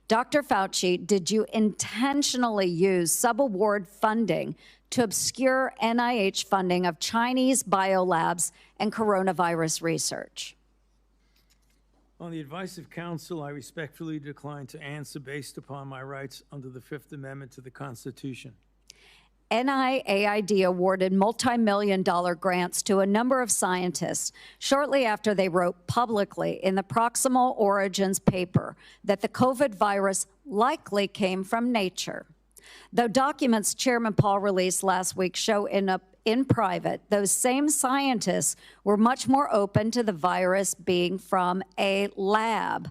Dr. Fauci, did you intentionally use subaward funding to obscure NIH funding of Chinese biolabs and coronavirus research? On the advice of counsel, I respectfully decline to answer based upon my rights under the Fifth Amendment to the Constitution. NIAID awarded multi-million-dollar grants to a number of scientists shortly after they wrote publicly in the Proximal Origins paper that the COVID virus likely came from nature. Though documents Chairman Paul released last week show in private, those same scientists were much more open to the virus being from a lab.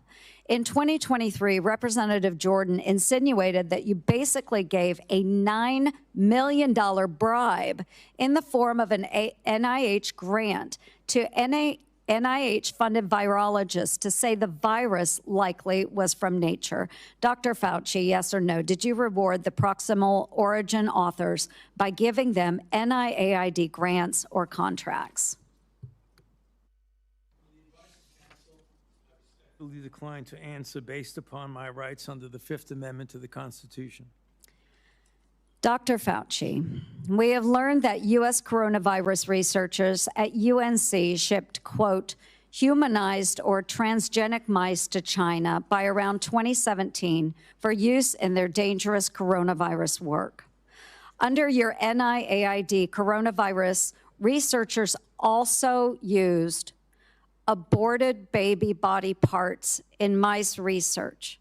In 2023, Representative Jordan insinuated that you basically gave a $9 million bribe in the form of an NIH grant to NIH-funded virologists to say the virus likely was from nature. Dr. Fauci, yes or no, did you reward the Proximal Origin authors by giving them NIAID grants or contracts? I respectfully decline to answer based upon my rights under the Fifth Amendment to the Constitution. Dr. Fauci, we have learned that U.S. coronavirus researchers at UNC shipped, quote, humanized or transgenic mice to China by around 2017 for use in their dangerous coronavirus work. Under your NIAID coronavirus, researchers also used aborted baby body parts in mice research,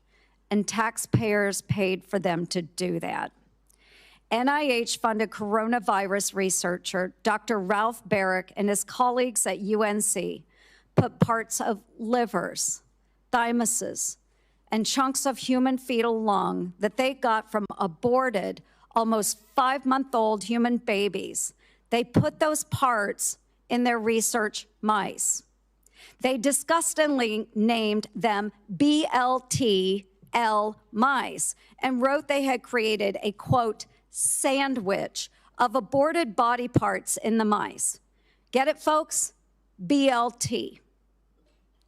and taxpayers paid for them to do that. NIH-funded coronavirus researcher Dr. Ralph Barrick and his colleagues at UNC put parts of livers, thymuses, and chunks of human fetal lung that they got from aborted, almost 5-month-old human babies. They put those parts in their research mice. They disgustingly named them BLT-L mice and wrote they had created a, quote, sandwich of aborted body parts in the mice. Get it, folks? BLT.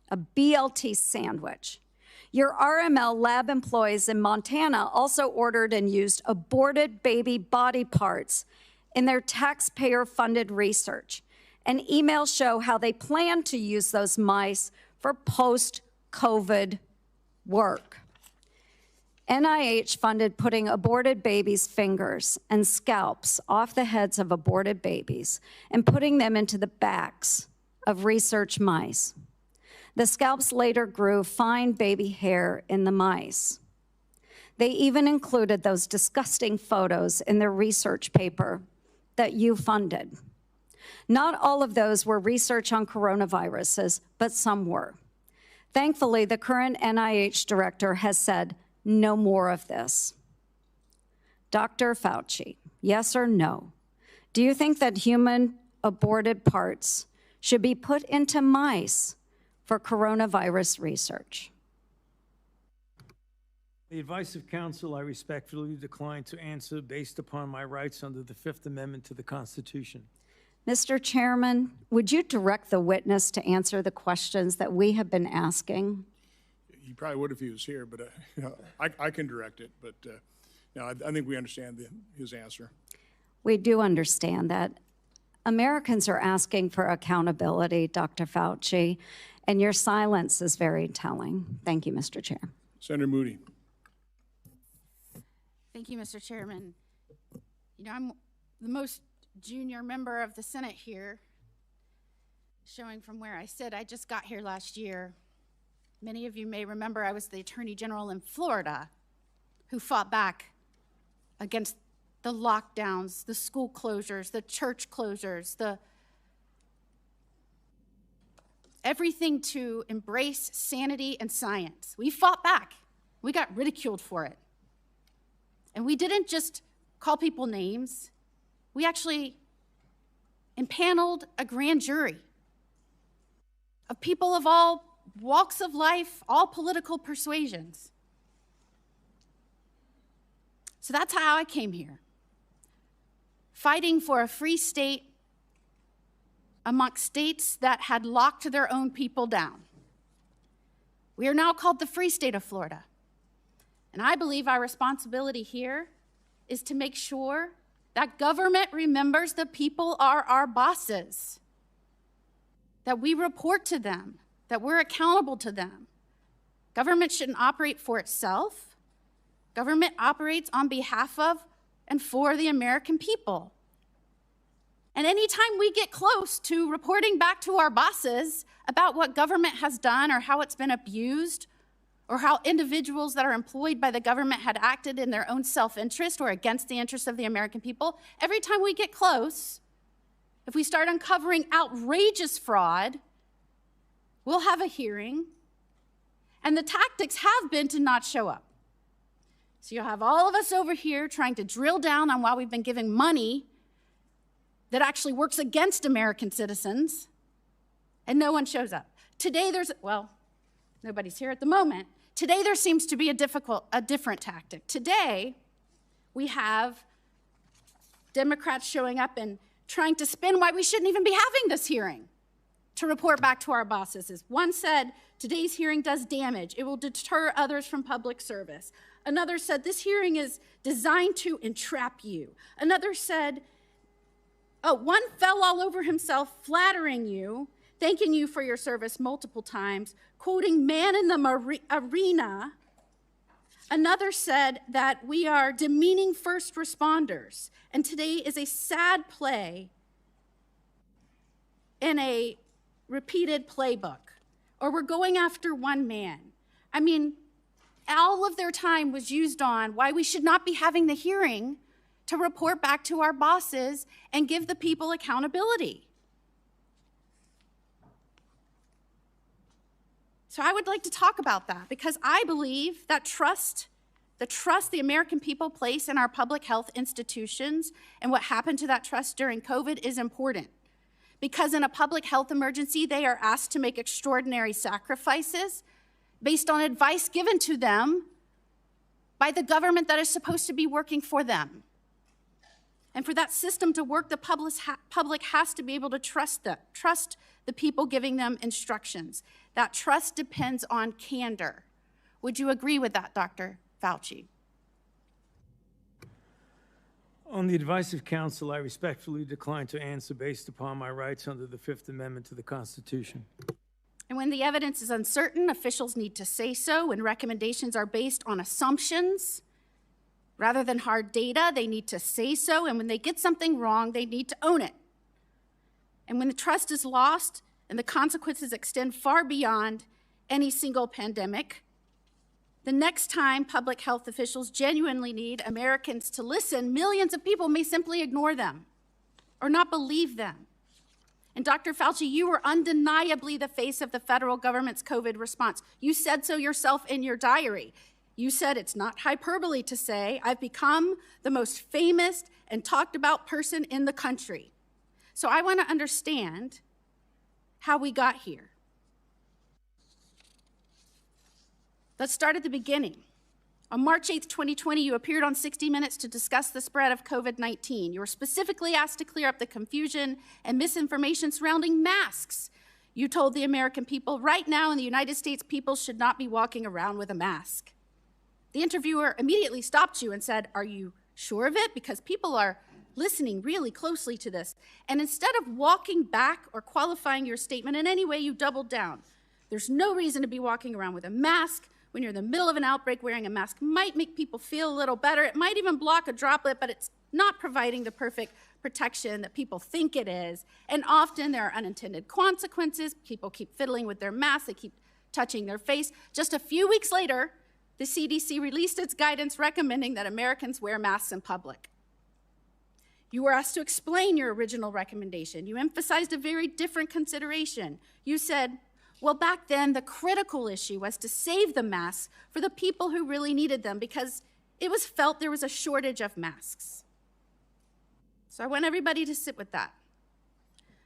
A BLT sandwich. Your RML lab employees in Montana also ordered and used aborted baby body parts in their taxpayer-funded research. And emails show how they plan to use those mice for post-COVID work. NIH funded putting aborted babies' fingers and scalps off the heads of aborted babies and putting them into the backs of research mice. The scalps later grew fine baby hair in the mice. They even included those disgusting photos in their research paper that you funded. Not all of those were research on coronaviruses, but some were. Thankfully, the current NIH director has said no more of this. Dr. Fauci, yes or no? Do you think that human aborted parts should be put into mice for coronavirus research? The advice of counsel, I respectfully decline to answer based upon my rights under the Fifth Amendment to the Constitution. Mr. Chairman, would you direct the witness to answer the questions that we have been asking? He probably would if he was here, but I can direct it. But I think we understand his answer. We do understand that. Americans are asking for accountability, Dr. Fauci, and your silence is very telling. Thank you, Mr. Chair. Senator Moody. Thank you, Mr. Chairman. You know, I'm the most junior member of the Senate here, showing from where I sit. I just got here last year. Many of you may remember I was the Attorney General in Florida who fought back against the lockdowns, the school closures, the church closures, everything to embrace sanity and science. We fought back. We got ridiculed for it. And we didn't just call people names. We actually impaneled a grand jury of people of all walks of life, all political persuasions. So that's how I came here, fighting for a free state amongst states that had locked their own people down. We are now called the Free State of Florida. And I believe our responsibility here is to make sure that government remembers the people are our bosses, that we report to them, that we're accountable to them. Government shouldn't operate for itself. Government operates on behalf of and for the American people. And anytime we get close to reporting back to our bosses about what government has done or how it's been abused, or how individuals that are employed by the government had acted in their own self-interest or against the interests of the American people, every time we get close, if we start uncovering outrageous fraud, we'll have a hearing, and the tactics have been to not show up. So you'll have all of us over here trying to drill down on why we've been giving money that actually works against American citizens, and no one shows up. Today nobody's here at the moment. Today there seems to be a different tactic. Today we have Democrats showing up and trying to spin why we shouldn't even be having this hearing to report back to our bosses. One said, today's hearing does damage. It will deter others from public service. Another said, this hearing is designed to entrap you. Another said, one fell all over himself flattering you, thanking you for your service multiple times, quoting man in the arena. Another said that we are demeaning first responders, and today is a sad play in a repeated playbook, or we're going after one man. I mean, all of their time was used on why we should not be having the hearing to report back to our bosses and give the people accountability. So I would like to talk about that because I believe that the trust the American people place in our public health institutions and what happened to that trust during COVID is important. Because in a public health emergency, they are asked to make extraordinary sacrifices based on advice given to them by the government that is supposed to be working for them. And for that system to work, the public has to be able to trust the people giving them instructions. That trust depends on candor. Would you agree with that, Dr. Fauci? On the advice of counsel, I respectfully decline to answer based upon my rights under the Fifth Amendment to the Constitution. And when the evidence is uncertain, officials need to say so. When recommendations are based on assumptions rather than hard data, they need to say so. And when they get something wrong, they need to own it. And when the trust is lost and the consequences extend far beyond any single pandemic, the next time public health officials genuinely need Americans to listen, millions of people may simply ignore them. or not believe them. And Dr. Fauci, you were undeniably the face of the federal government's COVID response. You said so yourself in your diary. You said it's not hyperbole to say, I've become the most famous and talked about person in the country. So I want to understand how we got here. Let's start at the beginning. On March 8th, 2020, you appeared on 60 Minutes to discuss the spread of COVID-19. You were specifically asked to clear up the confusion and misinformation surrounding masks. You told the American people, right now in the United States, people should not be walking around with a mask. The interviewer immediately stopped you and said, are you sure of it? Because people are listening really closely to this. And instead of walking back or qualifying your statement in any way, you doubled down. There's no reason to be walking around with a mask. When you're in the middle of an outbreak, wearing a mask might make people feel a little better. It might even block a droplet, but it's not providing the perfect protection that people think it is. And often there are unintended consequences. People keep fiddling with their masks. They keep touching their face. Just a few weeks later, the CDC released its guidance recommending that Americans wear masks in public. You were asked to explain your original recommendation. You emphasized a very different consideration. You said, well, back then, the critical issue was to save the masks for the people who really needed them because it was felt there was a shortage of masks. So I want everybody to sit with that.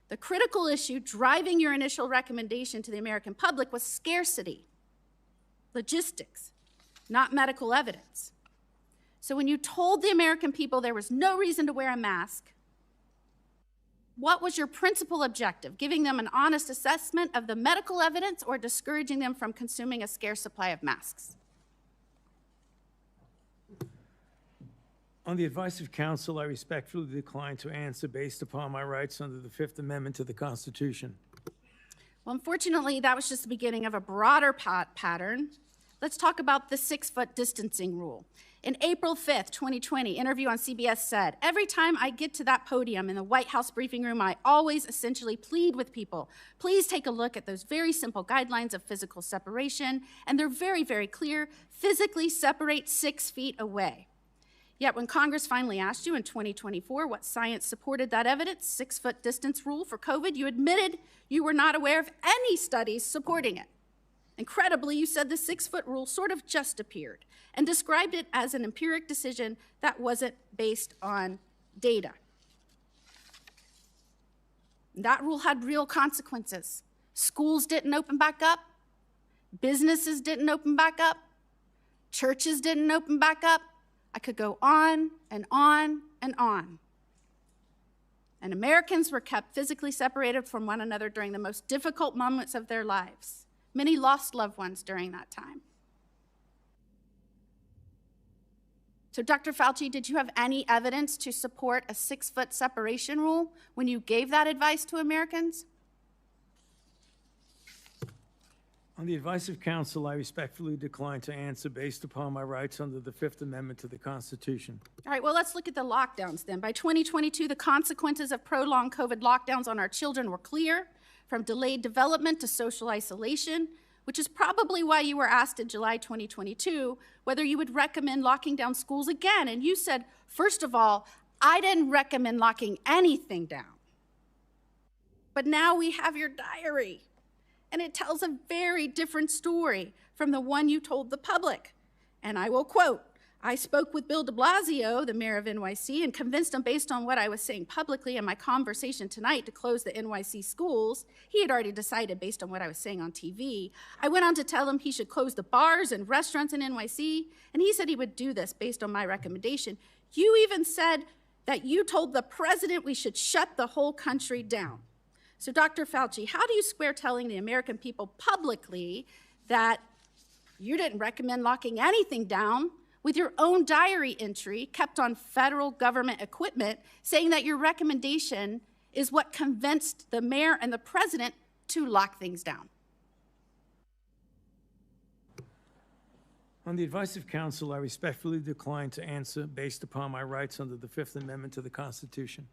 The critical issue driving your initial recommendation to the American public was scarcity, logistics, not medical evidence. So when you told the American people there was no reason to wear a mask, what was your principal objective? Giving them an honest assessment of the medical evidence or discouraging them from consuming a scarce supply of masks? On the advice of counsel, I respectfully decline to answer based upon my rights under the Fifth Amendment to the Constitution. Well, unfortunately, that was just the beginning of a broader pattern. Let's talk about the 6-foot distancing rule. In April 5th, 2020, interview on CBS said, every time I get to that podium in the White House briefing room, I always essentially plead with people. Please take a look at those very simple guidelines of physical separation, and they're very, very clear. Physically separate 6 feet away. Yet when Congress finally asked you in 2024 what science supported that evidence, 6-foot distance rule for COVID, you admitted you were not aware of any studies supporting it. Incredibly, you said the 6-foot rule sort of just appeared and described it as an empiric decision that wasn't based on data. That rule had real consequences. Schools didn't open back up. Businesses didn't open back up. Churches didn't open back up. I could go on and on and on. And Americans were kept physically separated from one another during the most difficult moments of their lives. Many lost loved ones during that time. So, Dr. Fauci, did you have any evidence to support a 6-foot separation rule when you gave that advice to Americans? On the advice of counsel, I respectfully decline to answer based upon my rights under the Fifth Amendment to the Constitution. All right, well, let's look at the lockdowns then. By 2022, the consequences of prolonged COVID lockdowns on our children were clear, from delayed development to social isolation, which is probably why you were asked in July 2022 whether you would recommend locking down schools again. And you said, first of all, I didn't recommend locking anything down. But now we have your diary, and it tells a very different story from the one you told the public. And I will quote, I spoke with Bill de Blasio, the mayor of NYC, and convinced him based on what I was saying publicly in my conversation tonight to close the NYC schools. He had already decided based on what I was saying on TV. I went on to tell him he should close the bars and restaurants in NYC, and he said he would do this based on my recommendation. You even said that you told the president we should shut the whole country down. So, Dr. Fauci, how do you square telling the American people publicly that you didn't recommend locking anything down with your own diary entry kept on federal government equipment saying that your recommendation is what convinced the mayor and the president to lock things down? On the advice of counsel, I respectfully decline to answer based upon my rights under the Fifth Amendment to the Constitution.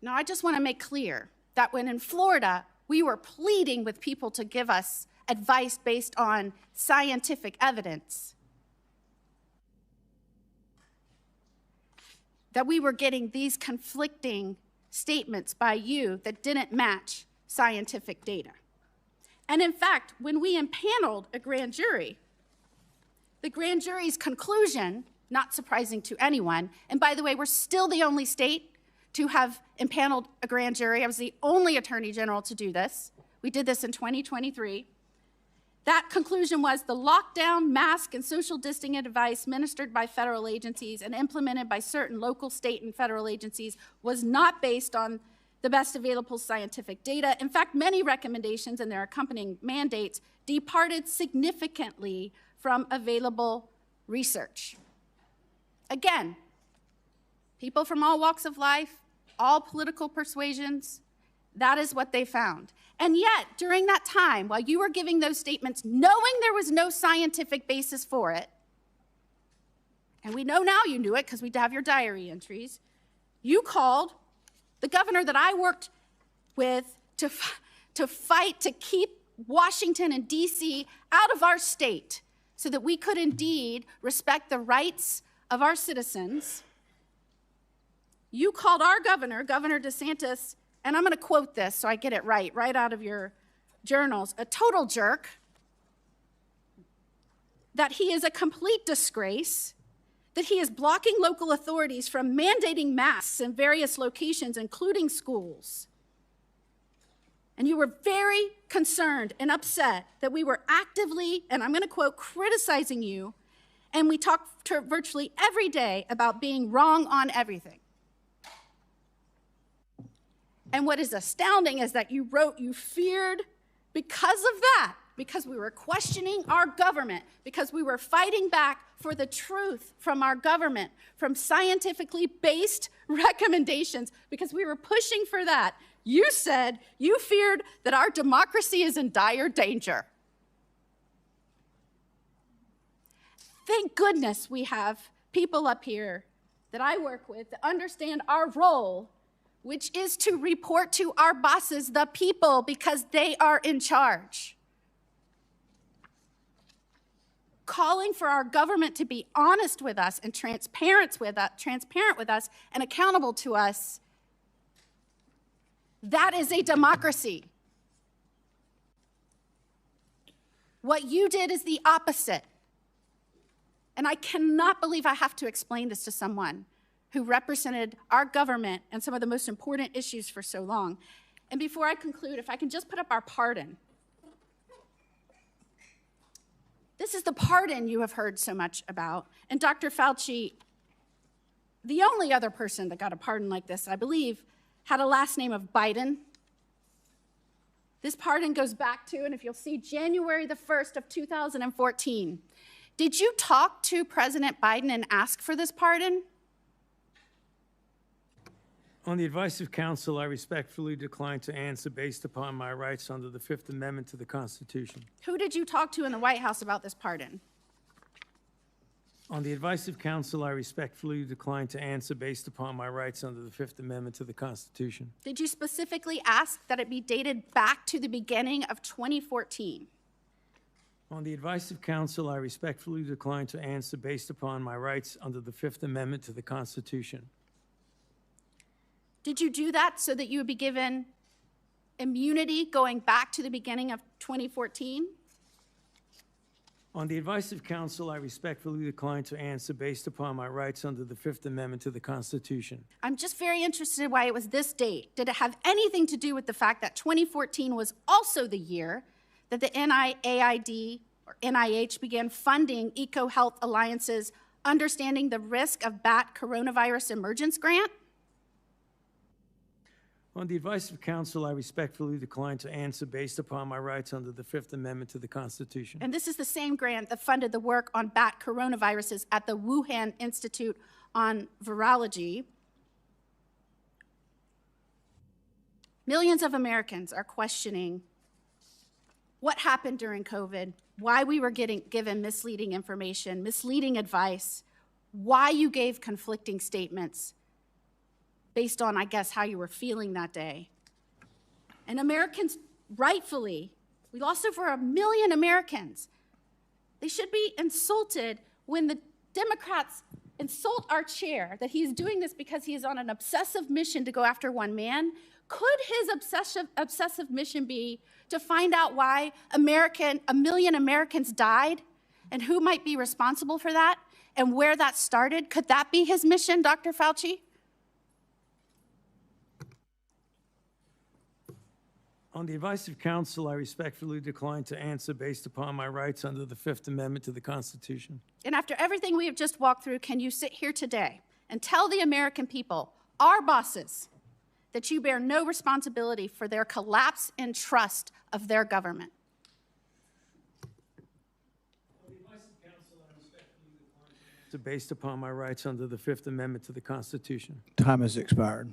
Now, I just want to make clear that when in Florida, we were pleading with people to give us advice based on scientific evidence, that we were getting these conflicting statements by you that didn't match scientific data. And in fact, when we impaneled a grand jury, the grand jury's conclusion, not surprising to anyone, and by the way, we're still the only state to have impaneled a grand jury. I was the only attorney general to do this. We did this in 2023. That conclusion was the lockdown, mask, and social distancing advice ministered by federal agencies and implemented by certain local, state, and federal agencies was not based on the best available scientific data. In fact, many recommendations and their accompanying mandates departed significantly from available research. Again, people from all walks of life, all political persuasions, that is what they found. And yet, during that time, while you were giving those statements, knowing there was no scientific basis for it, and we know now you knew it because we have your diary entries, you called the governor that I worked with to fight to keep Washington and D.C. out of our state so that we could indeed respect the rights of our citizens. You called our governor, Governor DeSantis, and I'm going to quote this so I get it right out of your journals, a total jerk, that he is a complete disgrace, that he is blocking local authorities from mandating masks in various locations, including schools. And you were very concerned and upset that we were actively, and I'm going to quote, criticizing you, and we talked virtually every day about being wrong on everything. And what is astounding is that you wrote you feared because of that, because we were questioning our government, because we were fighting back for the truth from our government, from scientifically based recommendations, because we were pushing for that. You said you feared that our democracy is in dire danger. Thank goodness we have people up here that I work with that understand our role, which is to report to our bosses, the people, because they are in charge. Calling for our government to be honest with us and transparent with us and accountable to us, that is a democracy. What you did is the opposite. And I cannot believe I have to explain this to someone who represented our government and some of the most important issues for so long. And before I conclude, if I can just put up our pardon. This is the pardon you have heard so much about. And Dr. Fauci, the only other person that got a pardon like this, I believe, had a last name of Biden. This pardon goes back to, and if you'll see, January the 1st of 2014. Did you talk to President Biden and ask for this pardon? On the advice of counsel, I respectfully decline to answer based upon my rights under the Fifth Amendment to the Constitution. Who did you talk to in the White House about this pardon? On the advice of counsel, I respectfully decline to answer based upon my rights under the Fifth Amendment to the Constitution. Did you specifically ask that it be dated back to the beginning of 2014? On the advice of counsel, I respectfully decline to answer based upon my rights under the Fifth Amendment to the Constitution. Did you do that so that you would be given immunity going back to the beginning of 2014? On the advice of counsel, I respectfully decline to answer based upon my rights under the Fifth Amendment to the Constitution. I'm just very interested why it was this date. Did it have anything to do with the fact that 2014 was also the year that the NIAID or NIH began funding EcoHealth Alliance's Understanding the Risk of Bat Coronavirus Emergence grant? On the advice of counsel, I respectfully decline to answer based upon my rights under the Fifth Amendment to the Constitution. And this is the same grant that funded the work on bat coronaviruses at the Wuhan Institute on Virology. Millions of Americans are questioning what happened during COVID, why we were given misleading information, misleading advice, why you gave conflicting statements based on, I guess, how you were feeling that day. And Americans, rightfully, we lost over 1 million Americans. They should be insulted when the Democrats insult our chair that he's doing this because he is on an obsessive mission to go after one man, could his obsessive mission be to find out why a million Americans died and who might be responsible for that and where that started? Could that be his mission, Dr. Fauci? On the advice of counsel, I respectfully decline to answer based upon my rights under the Fifth Amendment to the Constitution. And after everything we have just walked through, can you sit here today and tell the American people, our bosses, that you bear no responsibility for their collapse in trust of their government? Based upon my rights under the Fifth Amendment to the Constitution. Time has expired.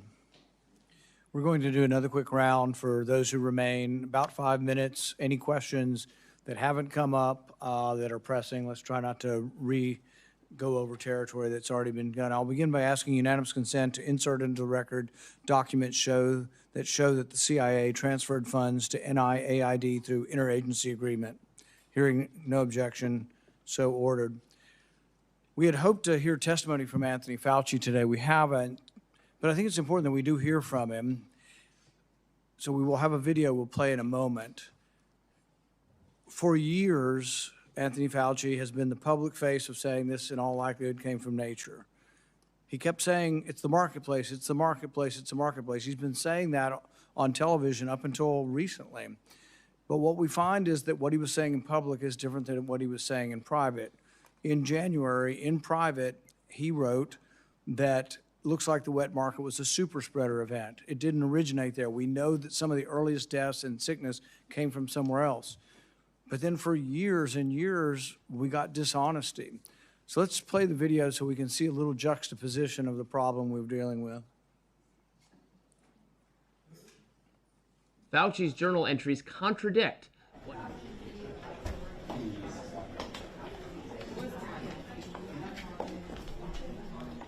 We're going to do another quick round for those who remain, about 5 minutes. Any questions that haven't come up that are pressing? Let's try not to go over territory that's already been done. I'll begin by asking unanimous consent to insert into the record documents show that the CIA transferred funds to NIAID through interagency agreement. Hearing no objection, so ordered. We had hoped to hear testimony from Anthony Fauci today. We haven't, but I think it's important that we do hear from him. So we will have a video we'll play in a moment. For years, Anthony Fauci has been the public face of saying this in all likelihood came from nature. He kept saying, it's the marketplace, it's the marketplace, it's the marketplace. He's been saying that on television up until recently. But what we find is that what he was saying in public is different than what he was saying in private. In January, in private, he wrote that looks like the wet market was a super spreader event. It didn't originate there. We know that some of the earliest deaths and sickness came from somewhere else. But then for years and years, we got dishonesty. So let's play the video so we can see a little juxtaposition of the problem we're dealing with. Fauci's journal entries contradict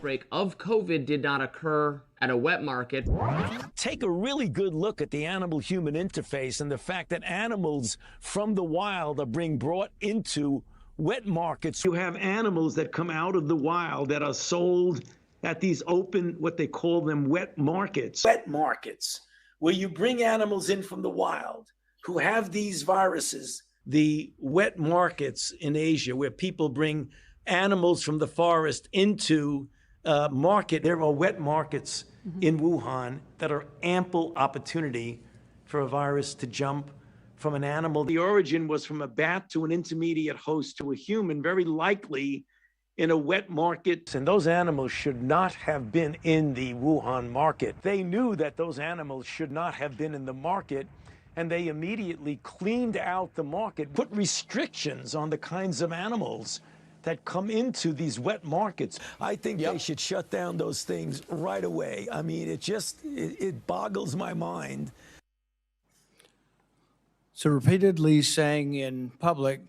outbreak of COVID did not occur at a wet market. Take a really good look at the animal-human interface and the fact that animals from the wild are being brought into wet markets. You have animals that come out of the wild that are sold at these open, what they call them, wet markets. Wet markets, where you bring animals in from the wild who have these viruses. The wet markets in Asia, where people bring animals from the forest into market. There are wet markets in Wuhan that are ample opportunity for a virus to jump from an animal. The origin was from a bat to an intermediate host to a human, very likely in a wet market. And those animals should not have been in the Wuhan market. They knew that those animals should not have been in the market, and they immediately cleaned out the market, put restrictions on the kinds of animals that come into these wet markets. I think they should shut down those things right away. I mean, it boggles my mind. So repeatedly saying in public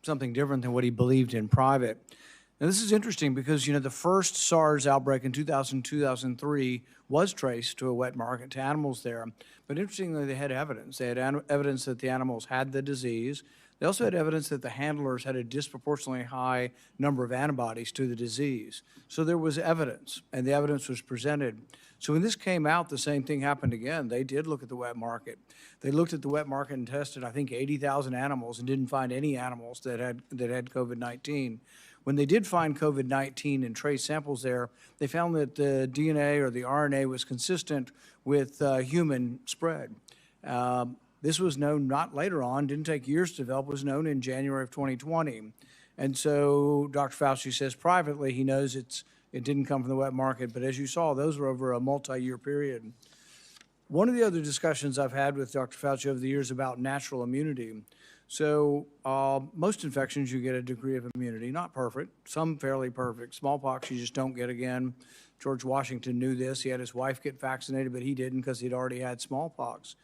something different than what he believed in private. Now this is interesting because, the first SARS outbreak in 2003 was traced to a wet market, to animals there. But interestingly, they had evidence. They had evidence that the animals had the disease. They also had evidence that the handlers had a disproportionately high number of antibodies to the disease. So there was evidence, and the evidence was presented. So when this came out, the same thing happened again. They did look at the wet market. They looked at the wet market and tested, I think, 80,000 animals and didn't find any animals that had COVID-19. When they did find COVID-19 and trace samples there, they found that the DNA or the RNA was consistent with human spread. This was known not later on, didn't take years to develop, was known in January of 2020. And so Dr. Fauci says privately he knows it didn't come from the wet market, but as you saw, those were over a multi-year period. One of the other discussions I've had with Dr. Fauci over the years about natural immunity. So most infections, you get a degree of immunity, not perfect, some fairly perfect. Smallpox, you just don't get again. George Washington knew this. He had his wife get vaccinated, but he didn't because he'd already had smallpox.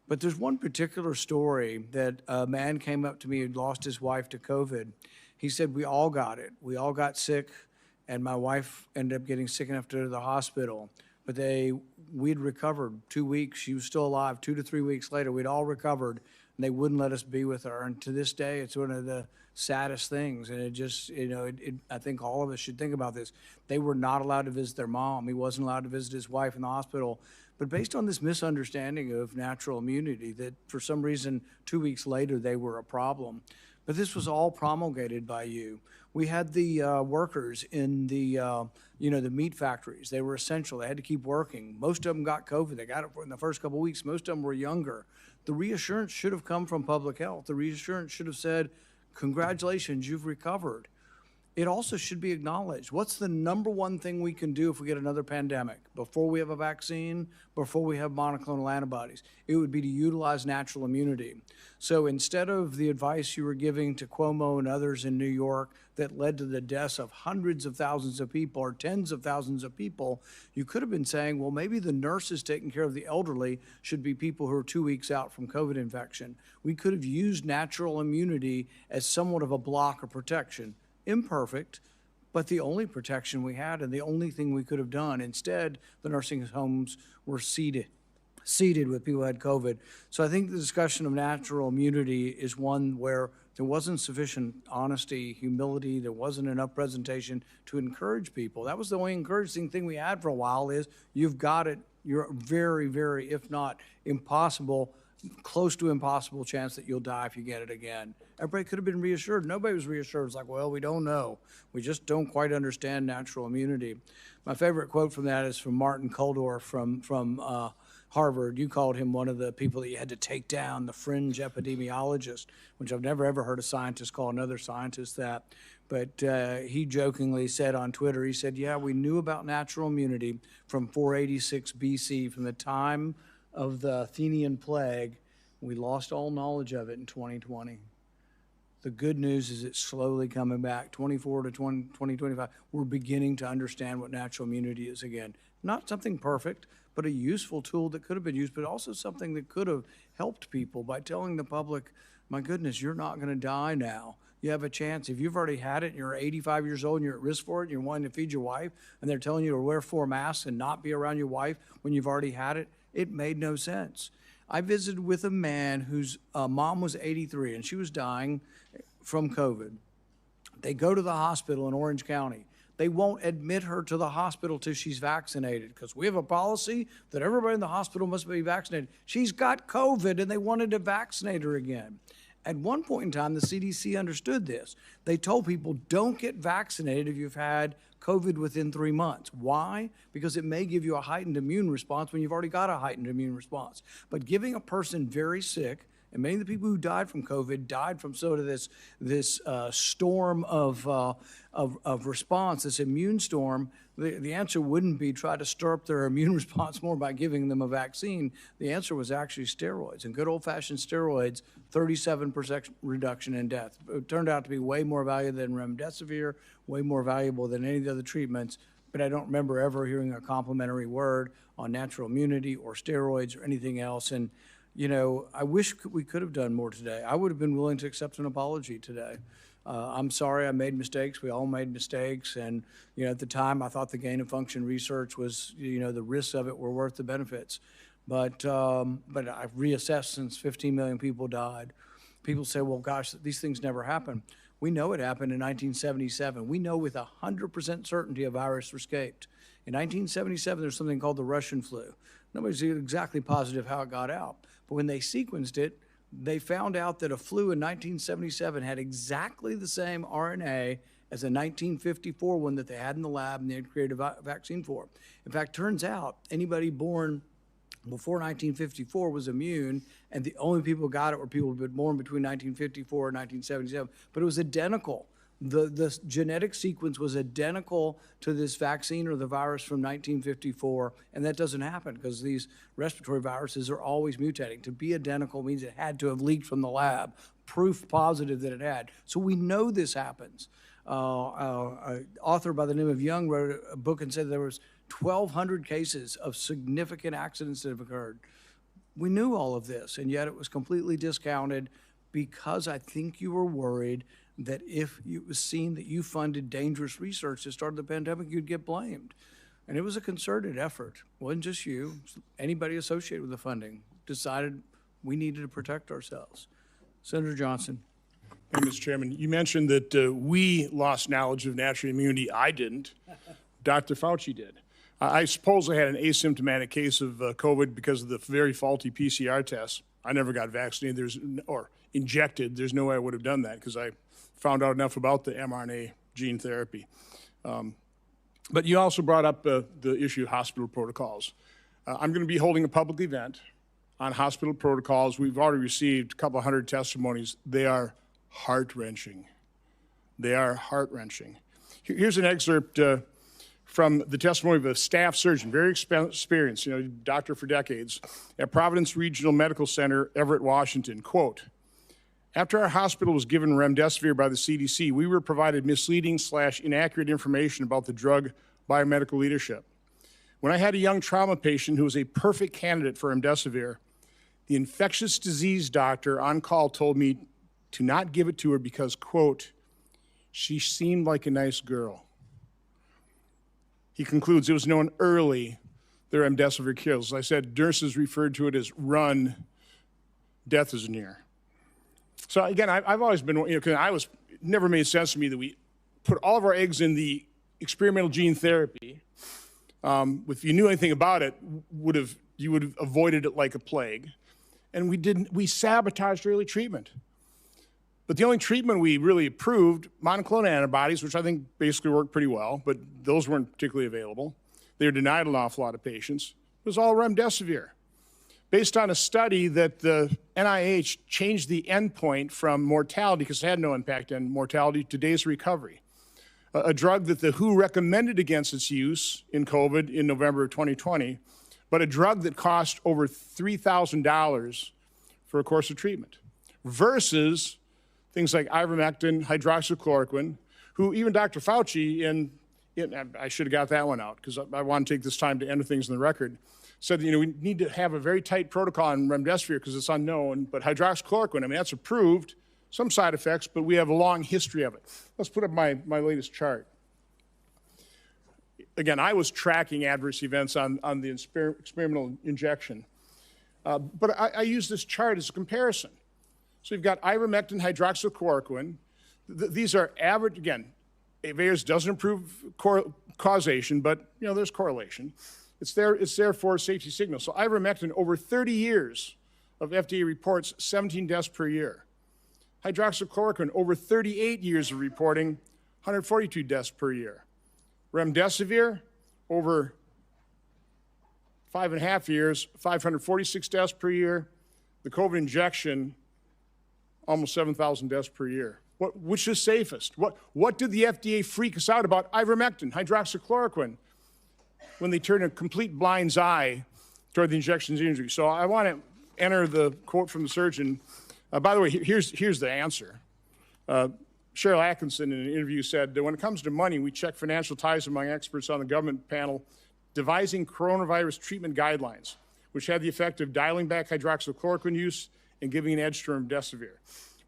But there's one particular story that a man came up to me who'd lost his wife to COVID. He said, we all got it. We all got sick, and my wife ended up getting sick enough to go to the hospital. But we'd recovered 2 weeks. She was still alive. 2 to 3 weeks later, we'd all recovered. and they wouldn't let us be with her. And to this day, it's one of the saddest things. And it just, I think all of us should think about this. They were not allowed to visit their mom. He wasn't allowed to visit his wife in the hospital. But based on this misunderstanding of natural immunity, that for some reason 2 weeks later they were a problem. But this was all promulgated by you. We had the workers in the, the meat factories. They were essential. They had to keep working. Most of them got COVID. They got it in the first couple of weeks. Most of them were younger. The reassurance should have come from public health. The reassurance should have said, congratulations, you've recovered. It also should be acknowledged. What's the number one thing we can do if we get another pandemic? Before we have a vaccine, before we have monoclonal antibodies, it would be to utilize natural immunity. So instead of the advice you were giving to Cuomo and others in New York that led to the deaths of hundreds of thousands of people or tens of thousands of people, you could have been saying, well, maybe the nurses taking care of the elderly should be people who are 2 weeks out from COVID infection. We could have used natural immunity as somewhat of a block of protection. Imperfect, but the only protection we had and the only thing we could have done. Instead, the nursing homes were seated with people who had COVID. So I think the discussion of natural immunity is one where there wasn't sufficient honesty, humility, there wasn't enough presentation to encourage people. That was the only encouraging thing we had for a while is you've got it, you're very, very, if not impossible, close to impossible chance that you'll die if you get it again. Everybody could have been reassured. Nobody was reassured. It's like, well, we don't know. We just don't quite understand natural immunity. My favorite quote from that is from Martin Kulldorff from Harvard. You called him one of the people that you had to take down, the fringe epidemiologist, which I've never ever heard a scientist call another scientist that. But he jokingly said on Twitter, he said, yeah, we knew about natural immunity from 486 BC, from the time of the Athenian plague. We lost all knowledge of it in 2020. The good news is it's slowly coming back. 24 to 2025, we're beginning to understand what natural immunity is again. Not something perfect, but a useful tool that could have been used, but also something that could have helped people by telling the public, my goodness, you're not going to die now. You have a chance. If you've already had it and you're 85 years old and you're at risk for it and you're wanting to feed your wife and they're telling you to wear 4 masks and not be around your wife when you've already had it, it made no sense. I visited with a man whose mom was 83 and she was dying from COVID. They go to the hospital in Orange County. They won't admit her to the hospital till she's vaccinated because we have a policy that everybody in the hospital must be vaccinated. She's got COVID and they wanted to vaccinate her again. At one point in time, the CDC understood this. They told people, don't get vaccinated if you've had COVID within 3 months. Why? Because it may give you a heightened immune response when you've already got a heightened immune response. But giving a person very sick, and many of the people who died from COVID died from sort of this storm of response, this immune storm. The answer wouldn't be try to stir up their immune response more by giving them a vaccine. The answer was actually steroids. And good old-fashioned steroids, 37% reduction in death. It turned out to be way more valuable than remdesivir, way more valuable than any of the other treatments. But I don't remember ever hearing a complimentary word on natural immunity or steroids or anything else. And I wish we could have done more today. I would have been willing to accept an apology today. I'm sorry I made mistakes. We all made mistakes. And, at the time, I thought the gain of function research was, the risks of it were worth the benefits. But I've reassessed since 15 million people died. People say, well, gosh, these things never happen. We know it happened in 1977. We know with 100% certainty a virus escaped. In 1977, there's something called the Russian flu. Nobody's exactly positive how it got out. But when they sequenced it, they found out that a flu in 1977 had exactly the same RNA as a 1954 one that they had in the lab and they had created a vaccine for. In fact, turns out anybody born before 1954 was immune, and the only people who got it were people who were born between 1954 and 1977. But it was identical. The genetic sequence was identical to this vaccine or the virus from 1954, and that doesn't happen because these respiratory viruses are always mutating. To be identical means it had to have leaked from the lab, proof positive that it had. So we know this happens. An author by the name of Young wrote a book and said there was 1,200 cases of significant accidents that have occurred. We knew all of this, and yet it was completely discounted because I think you were worried that if it was seen that you funded dangerous research that started the pandemic, you'd get blamed. And it was a concerted effort. It wasn't just you. Anybody associated with the funding decided We needed to protect ourselves. Senator Johnson. Hey, Mr. Chairman, you mentioned that we lost knowledge of natural immunity. I didn't. Dr. Fauci did. I suppose I had an asymptomatic case of COVID because of the very faulty PCR test. I never got vaccinated or injected. There's no way I would have done that because I found out enough about the mRNA gene therapy. But you also brought up the issue of hospital protocols. I'm going to be holding a public event on hospital protocols. We've already received a couple hundred testimonies. They are heart-wrenching. They are heart-wrenching. Here's an excerpt from the testimony of a staff surgeon, very experienced, doctor for decades, at Providence Regional Medical Center, Everett, Washington. Quote, after our hospital was given remdesivir by the CDC, we were provided misleading/inaccurate information about the drug by our medical leadership. When I had a young trauma patient who was a perfect candidate for remdesivir, the infectious disease doctor on call told me to not give it to her because, quote, she seemed like a nice girl. He concludes it was known early the remdesivir kills. As I said, nurses referred to it as run, death is near. So again, I've always been, it never made sense to me that we put all of our eggs in the experimental gene therapy. If you knew anything about it, you would have avoided it like a plague. And we sabotaged early treatment. But the only treatment we really approved, monoclonal antibodies, which I think basically worked pretty well, but those weren't particularly available. They were denied an awful lot of patients. It was all remdesivir. Based on a study that the NIH changed the endpoint from mortality, because it had no impact on mortality, to days of recovery. A drug that the WHO recommended against its use in COVID in November of 2020, but a drug that cost over $3,000 for a course of treatment, versus things like ivermectin, hydroxychloroquine, who even Dr. Fauci, I should have got that one out because I want to take this time to end things in the record, said, we need to have a very tight protocol on remdesivir because it's unknown, but hydroxychloroquine, that's approved, some side effects, but we have a long history of it. Let's put up my latest chart. Again, I was tracking adverse events on the experimental injection, but I use this chart as a comparison. So you've got ivermectin, hydroxychloroquine. These are average, again, VAERS doesn't improve causation, but there's correlation. It's there for a safety signal. So ivermectin, over 30 years of FDA reports, 17 deaths per year. Hydroxychloroquine, over 38 years of reporting, 142 deaths per year. Remdesivir, over 5.5 years, 546 deaths per year. The COVID injection, almost 7,000 deaths per year. Which is safest? What did the FDA freak us out about ivermectin, hydroxychloroquine, when they turned a complete blind's eye toward the injection's injury? So I want to enter the quote from the surgeon. By the way, here's the answer. Cheryl Atkinson in an interview said that when it comes to money, we check financial ties among experts on the government panel devising coronavirus treatment guidelines, which had the effect of dialing back hydroxychloroquine use and giving an edge to remdesivir.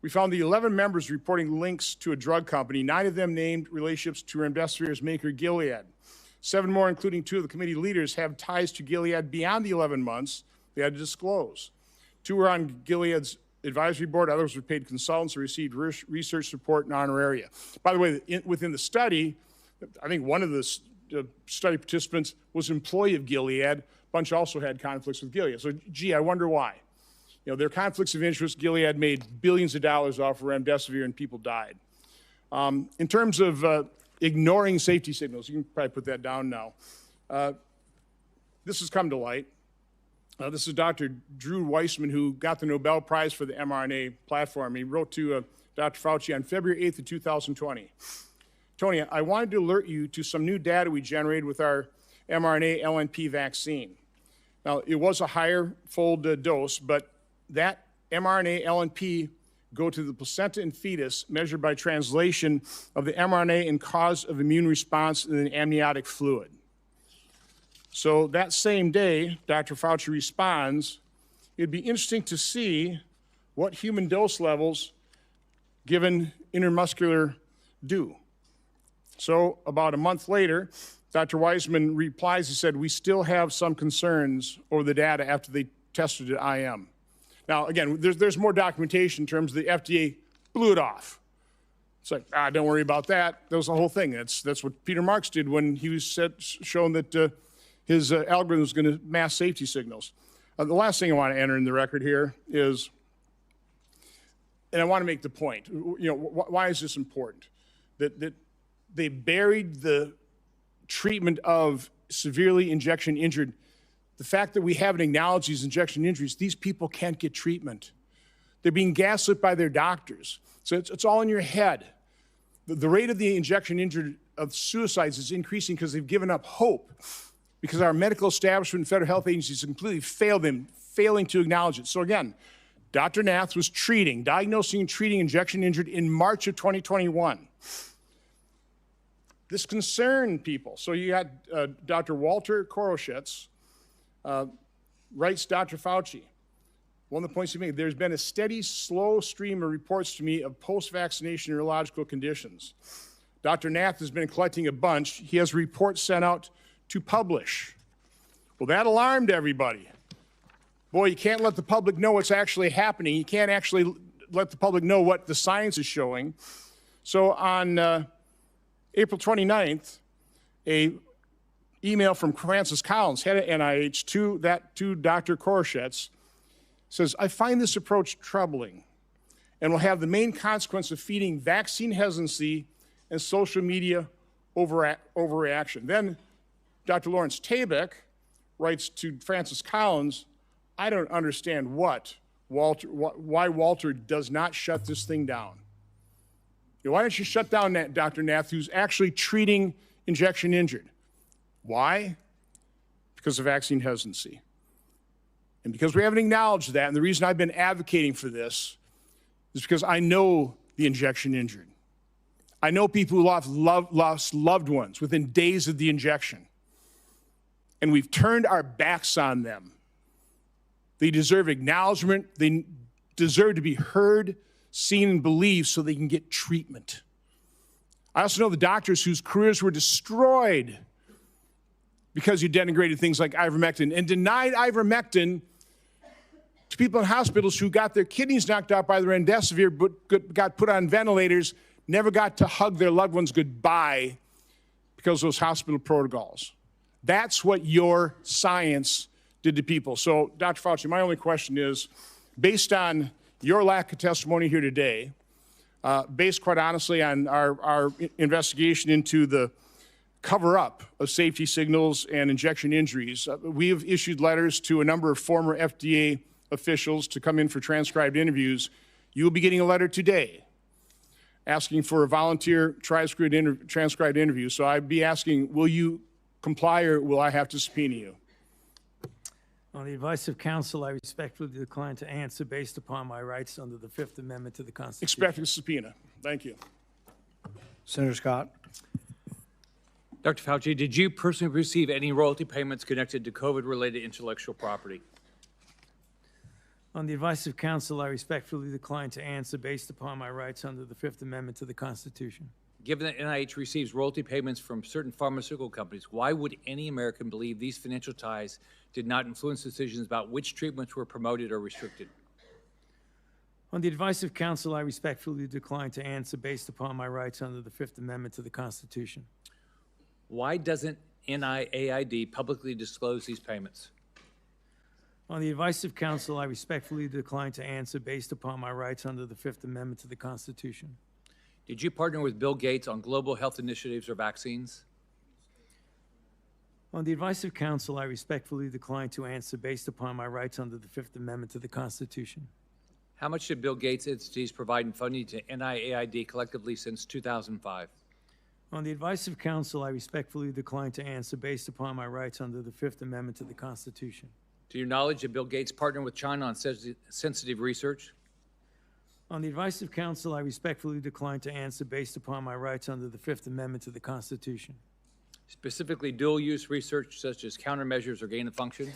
We found the 11 members reporting links to a drug company. 9 of them named relationships to remdesivir's maker, Gilead. 7 more, including 2 of the committee leaders, have ties to Gilead beyond the 11 months they had to disclose. 2 were on Gilead's advisory board. Others were paid consultants or received research support and honoraria. By the way, within the study, I think one of the study participants was an employee of Gilead. A bunch also had conflicts with Gilead. So, I wonder why. There are conflicts of interest. Gilead made billions of dollars off of remdesivir and people died. In terms of ignoring safety signals, you can probably put that down now. This has come to light. This is Dr. Drew Weissman, who got the Nobel Prize for the mRNA platform. He wrote to Dr. Fauci on February 8th of 2020. Tony, I wanted to alert you to some new data we generated with our mRNA LNP vaccine. Now, it was a higher fold dose, but that mRNA LNP go to the placenta and fetus measured by translation of the mRNA and cause of immune response in the amniotic fluid. So that same day, Dr. Fauci responds, it'd be interesting to see what human dose levels given intermuscular do. So about a month later, Dr. Weissman replies, he said, we still have some concerns over the data after they tested at IM. Now, again, there's more documentation in terms of the FDA blew it off. It's like, don't worry about that. That was the whole thing. That's what Peter Marks did when he was shown that his algorithm was going to mask safety signals. The last thing I want to enter in the record here is, and I want to make the point, why is this important? That they buried the treatment of severely injection injured. The fact that we haven't acknowledged these injection injuries, these people can't get treatment. They're being gaslit by their doctors. So it's all in your head. The rate of the injection injured of suicides is increasing because they've given up hope, because our medical establishment and federal health agencies completely failed them, failing to acknowledge it. So again, Dr. Nath was diagnosing and treating injection injured in March of 2021. This concerned people. So you had Dr. Walter Koroshitz writes Dr. Fauci. One of the points he made, there's been a steady, slow stream of reports to me of post-vaccination neurological conditions. Dr. Nath has been collecting a bunch. He has reports sent out to publish. Well, that alarmed everybody. Boy, you can't let the public know what's actually happening. You can't actually let the public know what the science is showing. So on April 29th, a email from Francis Collins, head of NIH, to Dr. Koroshitz, says, I find this approach troubling and will have the main consequence of feeding vaccine hesitancy and social media overreaction. Then Dr. Lawrence Tabak writes to Francis Collins, I don't understand why Walter does not shut this thing down. Why don't you shut down Dr. Nath, who's actually treating injection injured? Why? Because of vaccine hesitancy. And because we haven't acknowledged that, and the reason I've been advocating for this is because I know the injection injured. I know people who lost loved ones within days of the injection. And we've turned our backs on them. They deserve acknowledgement. They deserve to be heard, seen, and believed so they can get treatment. I also know the doctors whose careers were destroyed because you denigrated things like ivermectin and denied ivermectin to people in hospitals who got their kidneys knocked out by the remdesivir but got put on ventilators, never got to hug their loved ones goodbye because of those hospital protocols. That's what your science did to people. So, Dr. Fauci, my only question is, based on your lack of testimony here today, based quite honestly on our investigation into the cover-up of safety signals and injection injuries, we have issued letters to a number of former FDA officials to come in for transcribed interviews. You will be getting a letter today asking for a volunteer transcribed interview. So I'd be asking, will you comply or will I have to subpoena you? On the advice of counsel, I respectfully decline to answer based upon my rights under the Fifth Amendment to the Constitution. Expecting a subpoena. Thank you. Senator Scott. Dr. Fauci, did you personally receive any royalty payments connected to COVID-related intellectual property? On the advice of counsel, I respectfully decline to answer based upon my rights under the Fifth Amendment to the Constitution. Given that NIH receives royalty payments from certain pharmaceutical companies, why would any American believe these financial ties did not influence decisions about which treatments were promoted or restricted? On the advice of counsel, I respectfully decline to answer based upon my rights under the Fifth Amendment to the Constitution. Why doesn't NIAID publicly disclose these payments? On the advice of counsel, I respectfully decline to answer based upon my rights under the Fifth Amendment to the Constitution. Did you partner with Bill Gates on global health initiatives or vaccines? On the advice of counsel, I respectfully decline to answer based upon my rights under the Fifth Amendment to the Constitution. How much did Bill Gates entities provide in funding to NIAID collectively since 2005? On the advice of counsel, I respectfully decline to answer based upon my rights under the Fifth Amendment to the Constitution. To your knowledge, did Bill Gates partner with China on sensitive research? On the advice of counsel, I respectfully decline to answer based upon my rights under the Fifth Amendment to the Constitution. Specifically, dual-use research such as countermeasures or gain of function?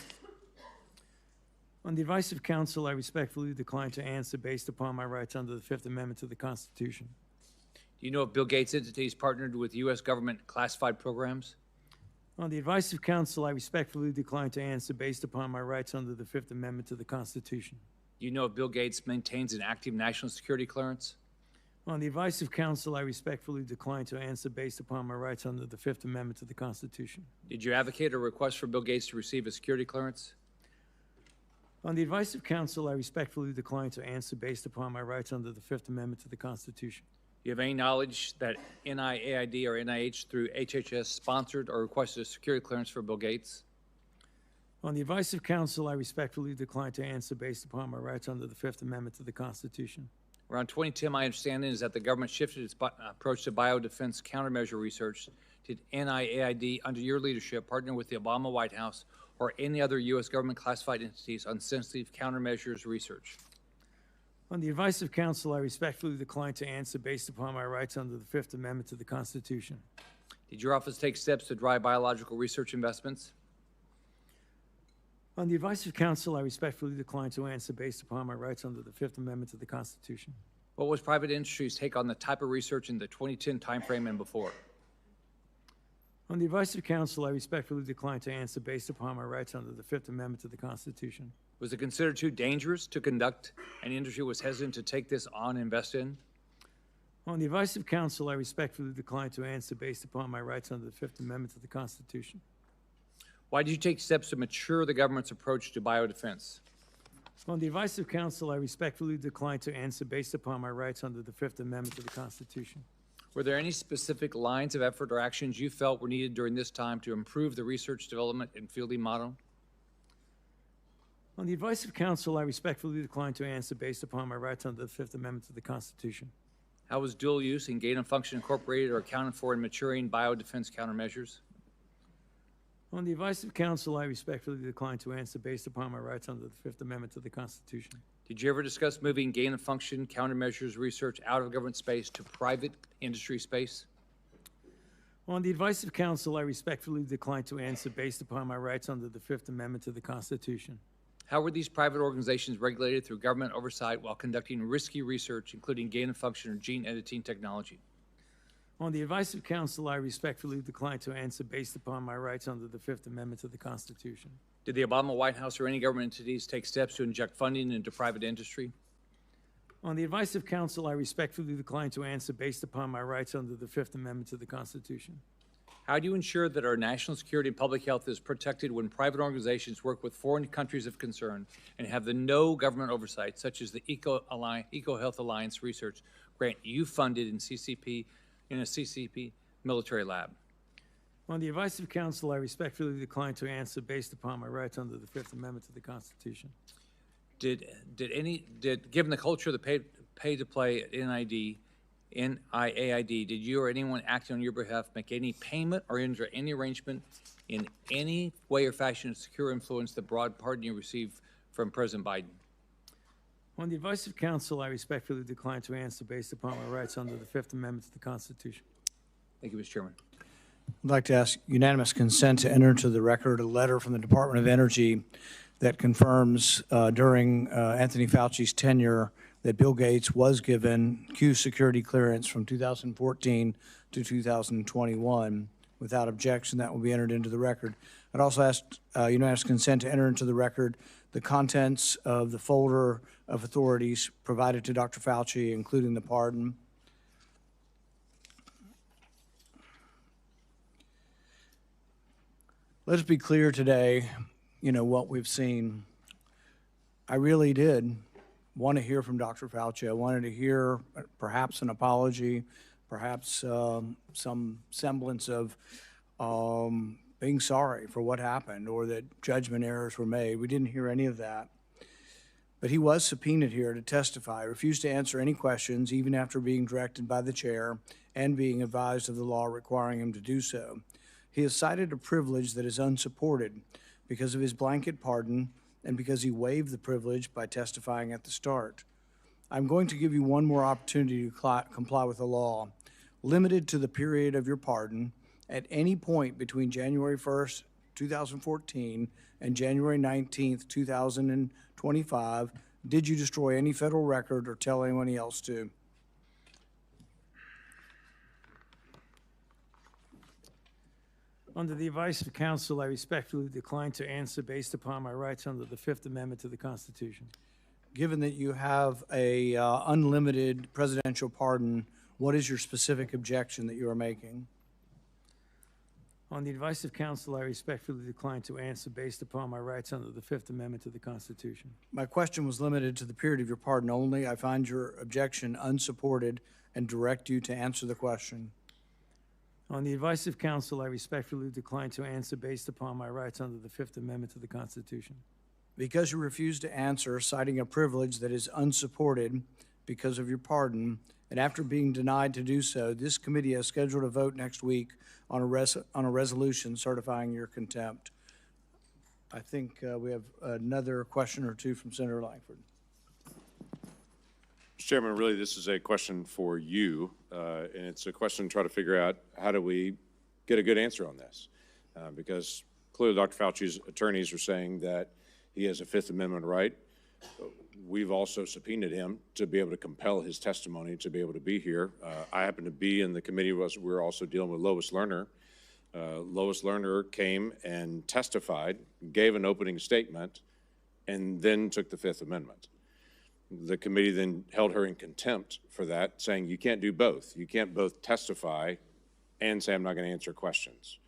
On the advice of counsel, I respectfully decline to answer based upon my rights under the Fifth Amendment to the Constitution. Do you know if Bill Gates' entities partnered with U.S. government classified programs? On the advice of counsel, I respectfully decline to answer based upon my rights under the Fifth Amendment to the Constitution. Do you know if Bill Gates maintains an active national security clearance? On the advice of counsel, I respectfully decline to answer based upon my rights under the Fifth Amendment to the Constitution. Did you advocate or request for Bill Gates to receive a security clearance? On the advice of counsel, I respectfully decline to answer based upon my rights under the Fifth Amendment to the Constitution. Do you have any knowledge that NIAID or NIH through HHS sponsored or requested a security clearance for Bill Gates? On the advice of counsel, I respectfully decline to answer based upon my rights under the Fifth Amendment to the Constitution. Around 2010, my understanding is that the government shifted its approach to biodefense countermeasure research. Did NIAID, under your leadership, partner with the Obama White House or any other U.S. government classified entities on sensitive countermeasures research? On the advice of counsel, I respectfully decline to answer based upon my rights under the Fifth Amendment to the Constitution. Did your office take steps to drive biological research investments? On the advice of counsel, I respectfully decline to answer based upon my rights under the Fifth Amendment to the Constitution. What was private industry's take on the type of research in the 2010 timeframe and before? On the advice of counsel, I respectfully decline to answer based upon my rights under the Fifth Amendment to the Constitution. Was it considered too dangerous to conduct and industry was hesitant to take this on and invest in? On the advice of counsel, I respectfully decline to answer based upon my rights under the Fifth Amendment to the Constitution. Why did you take steps to mature the government's approach to biodefense? On the advice of counsel, I respectfully decline to answer based upon my rights under the Fifth Amendment to the Constitution. Were there any specific lines of effort or actions you felt were needed during this time to improve the research, development, and fielding model? On the advice of counsel, I respectfully decline to answer based upon my rights under the Fifth Amendment to the Constitution. How was dual use and gain of function incorporated or accounted for in maturing biodefense countermeasures? On the advice of counsel, I respectfully decline to answer based upon my rights under the Fifth Amendment to the Constitution. Did you ever discuss moving gain of function countermeasures research out of government space to private industry space? On the advice of counsel, I respectfully decline to answer based upon my rights under the Fifth Amendment to the Constitution. How were these private organizations regulated through government oversight while conducting risky research, including gain of function or gene editing technology? On the advice of counsel, I respectfully decline to answer based upon my rights under the Fifth Amendment to the Constitution. Did the Obama White House or any government entities take steps to inject funding into private industry? On the advice of counsel, I respectfully decline to answer based upon my rights under the Fifth Amendment to the Constitution. How do you ensure that our national security and public health is protected when private organizations work with foreign countries of concern and have the no government oversight, such as the EcoHealth Alliance research grant you funded in a CCP military lab? On the advice of counsel, I respectfully decline to answer based upon my rights under the Fifth Amendment to the Constitution. Given the culture of the pay to play at NIAID, did you or anyone acting on your behalf make any payment or enter any arrangement in any way or fashion to secure influence the broad pardon you received from President Biden? On the advice of counsel, I respectfully decline to answer based upon my rights under the Fifth Amendment to the Constitution. Thank you, Mr. Chairman. I'd like to ask unanimous consent to enter into the record a letter from the Department of Energy that confirms during Anthony Fauci's tenure that Bill Gates was given Q security clearance from 2014 to 2021. Without objection, that will be entered into the record. I'd also ask unanimous consent to enter into the record the contents of the folder of authorities provided to Dr. Fauci, including the pardon. Let's be clear today, what we've seen. I really did want to hear from Dr. Fauci. I wanted to hear perhaps an apology, perhaps some semblance of being sorry for what happened or that judgment errors were made. We didn't hear any of that. But he was subpoenaed here to testify, refused to answer any questions, even after being directed by the chair and being advised of the law requiring him to do so. He has cited a privilege that is unsupported because of his blanket pardon and because he waived the privilege by testifying at the start. I'm going to give you one more opportunity to comply with the law, limited to the period of your pardon. At any point between January 1st, 2014 and January 19th, 2025, did you destroy any federal record or tell anyone else to? Under the advice of counsel, I respectfully decline to answer based upon my rights under the Fifth Amendment to the Constitution. given that you have a unlimited presidential pardon, what is your specific objection that you are making? On the advice of counsel, I respectfully decline to answer based upon my rights under the Fifth Amendment to the Constitution. My question was limited to the period of your pardon only. I find your objection unsupported and direct you to answer the question. On the advice of counsel, I respectfully decline to answer based upon my rights under the Fifth Amendment to the Constitution. Because you refuse to answer, citing a privilege that is unsupported because of your pardon, and after being denied to do so, this committee has scheduled a vote next week on a resolution certifying your contempt. I think we have another question or two from Senator Langford. Mr. Chairman, really this is a question for you, and it's a question to try to figure out how do we get a good answer on this, because clearly Dr. Fauci's attorneys are saying that he has a Fifth Amendment right. We've also subpoenaed him to be able to compel his testimony to be able to be here. I happen to be in the committee. We're also dealing with Lois Lerner. Lois Lerner came and testified, gave an opening statement, and then took the Fifth Amendment. The committee then held her in contempt for that, saying you can't do both. You can't both testify and say I'm not going to answer questions.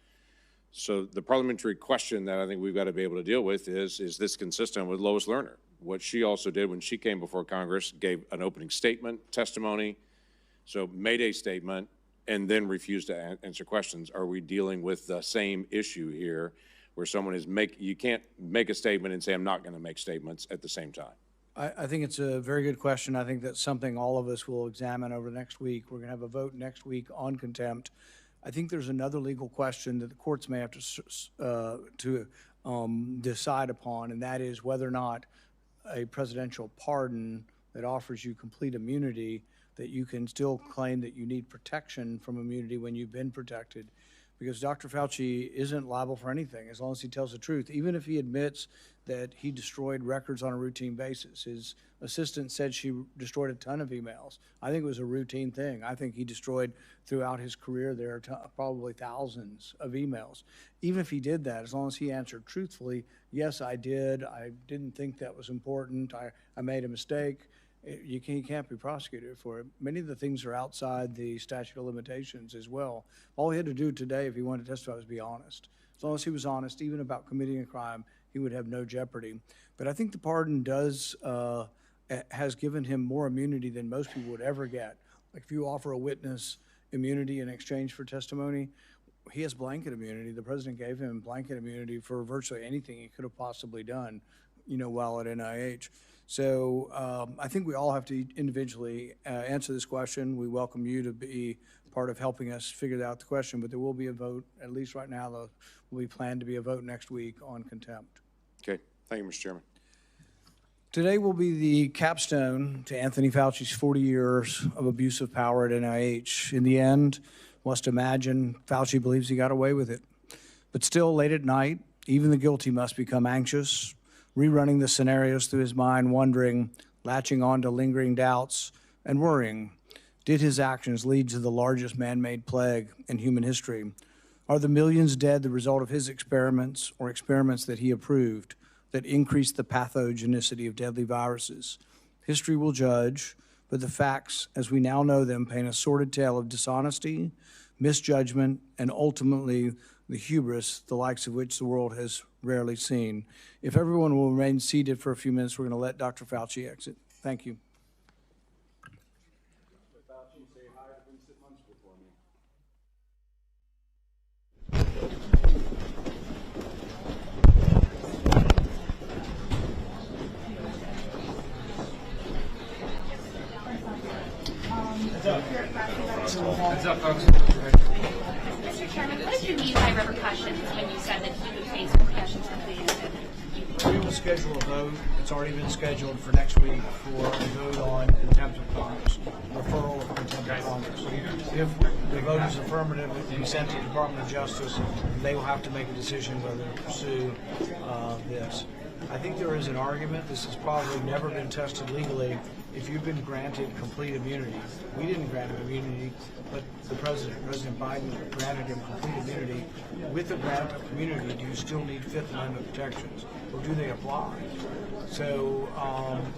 So the parliamentary question that I think we've got to be able to deal with is this consistent with Lois Lerner? What she also did when she came before Congress, gave an opening statement, testimony, so made a statement, and then refused to answer questions. Are we dealing with the same issue here where someone is you can't make a statement and say I'm not going to make statements at the same time? I think it's a very good question. I think that's something all of us will examine over the next week. We're going to have a vote next week on contempt. I think there's another legal question that the courts may have to decide upon, and that is whether or not a presidential pardon that offers you complete immunity, that you can still claim that you need protection from immunity when you've been protected. Because Dr. Fauci isn't liable for anything as long as he tells the truth. Even if he admits that he destroyed records on a routine basis. His assistant said she destroyed a ton of emails. I think it was a routine thing. I think he destroyed throughout his career there probably thousands of emails. Even if he did that, as long as he answered truthfully, yes, I did. I didn't think that was important. I made a mistake. He can't be prosecuted for it. Many of the things are outside the statute of limitations as well. All he had to do today, if he wanted to testify, was be honest. As long as he was honest, even about committing a crime, he would have no jeopardy. But I think the pardon has given him more immunity than most people would ever get. Like if you offer a witness immunity in exchange for testimony, he has blanket immunity. The president gave him blanket immunity for virtually anything he could have possibly done, while at NIH. So I think we all have to individually answer this question. We welcome you to be part of helping us figure out the question, but there will be a vote, at least right now, there will be planned to be a vote next week on contempt. Okay, thank you, Mr. Chairman. Today will be the capstone to Anthony Fauci's 40 years of abuse of power at NIH. In the end, must imagine Fauci believes he got away with it. But still, late at night, even the guilty must become anxious, rerunning the scenarios through his mind, wondering, latching on to lingering doubts, and worrying. Did his actions lead to the largest man-made plague in human history? Are the millions dead the result of his experiments or experiments that he approved that increased the pathogenicity of deadly viruses? History will judge, but the facts, as we now know them, paint a sordid tale of dishonesty, misjudgment, and ultimately the hubris, the likes of which the world has rarely seen. If everyone will remain seated for a few minutes, we're going to let Dr. Fauci exit. Thank you. What's up, folks? Mr. Chairman, what did you mean by repercussions when you said that he would face repercussions for the incident? We will schedule a vote. It's already been scheduled for next week for a vote on contempt of Congress, referral of contempt of Congress. If the vote is affirmative, it will be sent to the Department of Justice. They will have to make a decision whether to pursue this. I think there is an argument. This has probably never been tested legally. If you've been granted complete immunity, we didn't grant him immunity, but President Biden granted him complete immunity. With the grant of immunity, do you still need Fifth Amendment protections, or do they apply? So,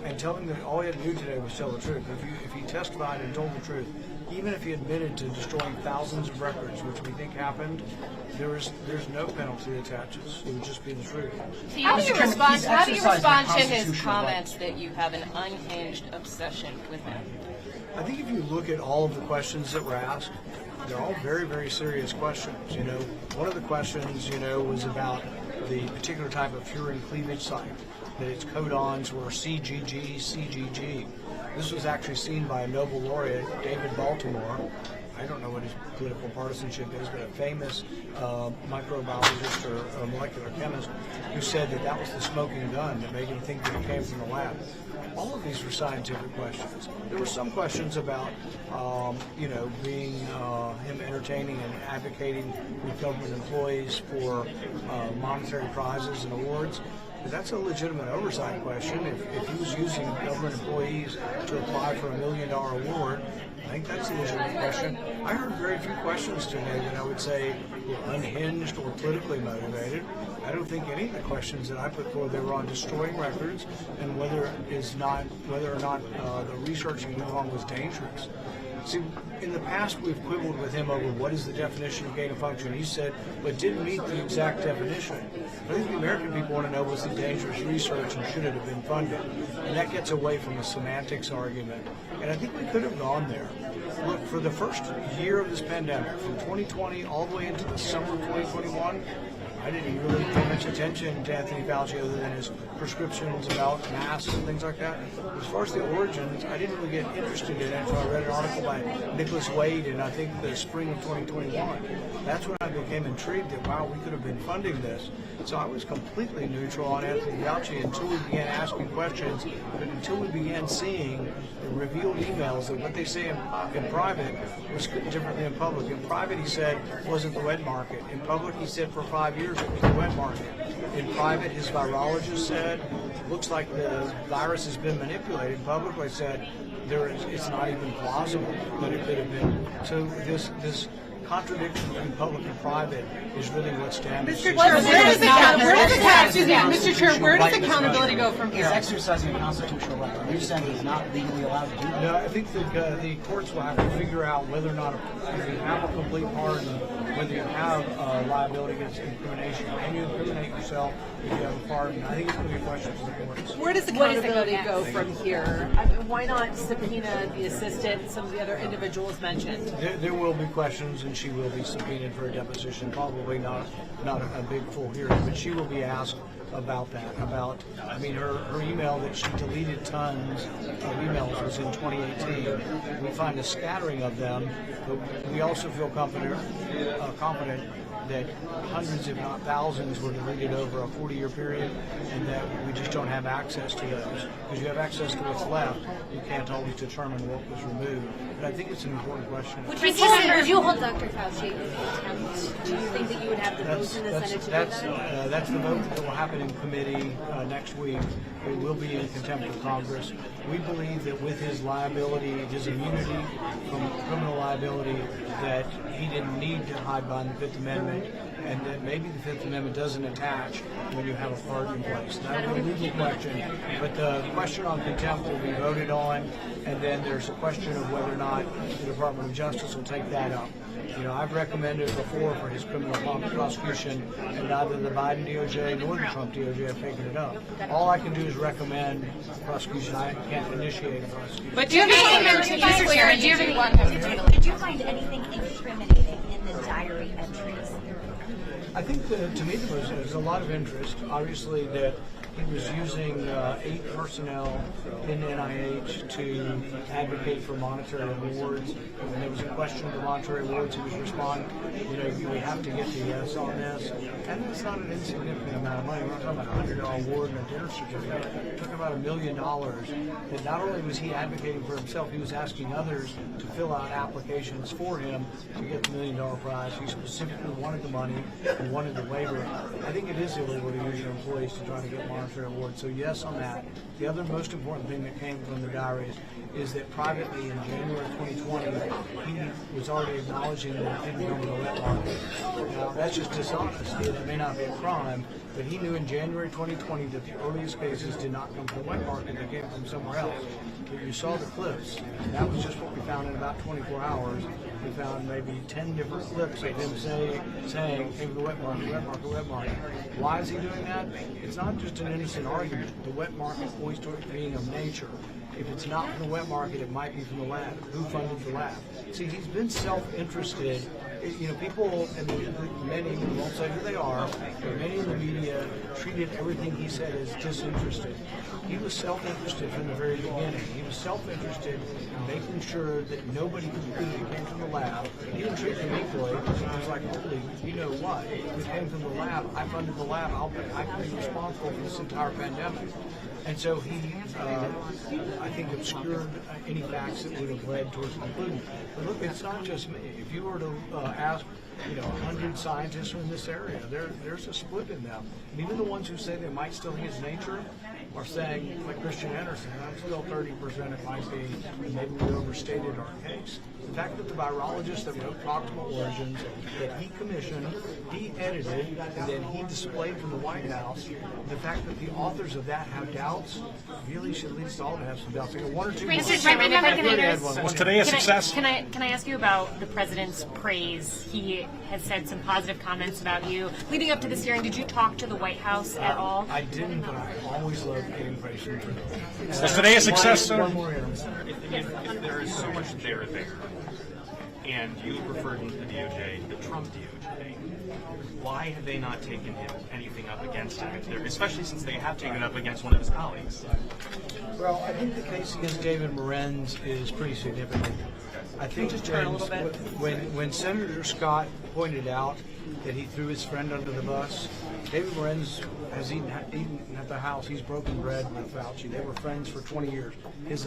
and tell him that all he had to do today was tell the truth. If he testified and told the truth, even if he admitted to destroying thousands of records, which we think happened, there's no penalty that attaches. It would just be the truth. How do you respond to his comments that you have an unhinged obsession with him? I think if you look at all of the questions that were asked, they're all very, very serious questions. You know, one of the questions, you know, was about the particular type of furin cleavage site, that its codons were CGG, CGG. This was actually seen by a Nobel laureate, David Baltimore. I don't know what his political partisanship is, but a famous microbiologist or molecular chemist who said that that was the smoking gun that made him think that it came from the lab. All of these were scientific questions. There were some questions about, you know, being him entertaining and advocating with government employees for monetary prizes and awards. But that's a legitimate oversight question. If he was using government employees to apply for $1 million award, I think that's a legitimate question. I heard very few questions today that I would say were unhinged or politically motivated. I don't think any of the questions that I put forward, they were on destroying records and whether or not the research he did wrong was dangerous. See, in the past we've quibbled with him over what is the definition of gain of function. He said, but didn't meet the exact definition. I think the American people want to know, was it dangerous research and should it have been funded? And that gets away from a semantics argument. And I think we could have gone there. Look, for the first year of this pandemic, from 2020 all the way into the summer of 2021, I didn't really pay much attention to Anthony Fauci other than his prescriptions about masks and things like that. As far as the origins, I didn't really get interested in it until I read an article by Nicholas Wade in, I think, the spring of 2021. That's when I became intrigued that, wow, we could have been funding this. So I was completely neutral on Anthony Fauci until we began asking questions, but until we began seeing the revealed emails that what they say in private was differently in public. In private, he said, wasn't the wet market. In public, he said for 5 years it was the wet market. In private, his virologist said, looks like the virus has been manipulated. Publicly said, it's not even plausible that it could have been. So this contradiction between public and private is really what's damaged. Mr. Chair, where does accountability go from here? He's exercising a constitutional right. Are you saying he's not legally allowed to do that? No, I think the courts will have to figure out whether or not if you have a complete pardon, whether you have liability against incrimination. Can you incriminate yourself if you have a pardon? I think it's going to be a question for the courts. Where does accountability go from here? I mean, why not subpoena the assistant and some of the other individuals mentioned? There will be questions, and she will be subpoenaed for a deposition. Probably not a big full hearing, but she will be asked about that. I mean, her email that she deleted tons of emails was in 2018. We find a scattering of them, but we also feel confident that hundreds, if not thousands, were deleted over a 40-year period, and that we just don't have access to those. Because you have access to what's left, you can't always determine what was removed. But I think it's an important question. Would you hold Dr. Fauci in contempt? Do you think that you would have the votes in the Senate to do that? That's the vote that will happen in committee next week. It will be in contempt of Congress. We believe that with his liability, his immunity from criminal liability, that he didn't need to hide behind the Fifth Amendment, and that maybe the Fifth Amendment doesn't attach when you have a pardon in place. That will be a legal question, but the question on contempt will be voted on, and then there's a question of whether or not the Department of Justice will take that up. You know, I've recommended before for his criminal prosecution, and neither the Biden DOJ nor the Trump DOJ have taken it up. All I can do is recommend prosecution. I can't initiate a prosecution. But do you have Did you find anything incriminating in the diary entries? I think that, to me, there's a lot of interest. Obviously, that he was using 8 personnel in NIH to advocate for monetary awards. When there was a question of the monetary awards, he was responding, you know, we have to get to yes on this. And it's not an insignificant amount of money. We're talking about a $100 award and a dinner certificate. We're talking about $1 million. That not only was he advocating for himself, he was asking others to fill out applications for him to get the $1 million prize. He specifically wanted the money. who wanted the waiver. I think it is illegal to use your employees to try to get monetary awards. So yes on that. The other most important thing that came from the diaries is that privately in January of 2020, he was already acknowledging that it didn't come from the wet market. Now, that's just dishonesty. It may not be a crime, but he knew in January 2020 that the earliest cases did not come from the wet market, they came from somewhere else. But you saw the clips. That was just what we found in about 24 hours. We found maybe 10 different clips of him saying, came from the wet market, wet market, wet market. Why is he doing that? It's not just an innocent argument. The wet market points to it being of nature. If it's not from the wet market, it might be from the lab. Who funded the lab? See, he's been self-interested. You know, people, and many, we won't say who they are, but many in the media treated everything he said as disinterested. He was self-interested from the very beginning. He was self-interested in making sure that nobody could prove it came from the lab. He didn't treat them equally. He was like, holy, you know what? If it came from the lab, I funded the lab. I can be responsible for this entire pandemic. And so he, I think, obscured any facts that would have led towards conclusion. But look, it's not just me. If you were to ask, 100 scientists in this area, there's a split in them. And even the ones who say they might still think it's nature are saying, like Christian Anderson, I'm still 30% it might be, and maybe we overstated our case. The fact that the virologist that wrote Proximal Origins, that he commissioned, he edited, and then he displayed from the White House, the fact that the authors of that have doubts really should lead us all to have some doubts. One or two more. Mr. Chairman, if I can interrupt. Was today a success? Can I ask you about the president's praise? He has said some positive comments about you. Leading up to this hearing, did you talk to the White House at all? I didn't, but I always love getting praise from the Was today a success, sir? One more here. If there is so much there, and you referred to the DOJ, the Trump DOJ, why have they not taken anything up against him, especially since they have taken it up against one of his colleagues? Well, I think the case against David Morenz is pretty significant. I think when Senator Scott pointed out that he threw his friend under the bus, David Morenz has eaten at the house. He's broken bread with Fauci. They were friends for 20 years. His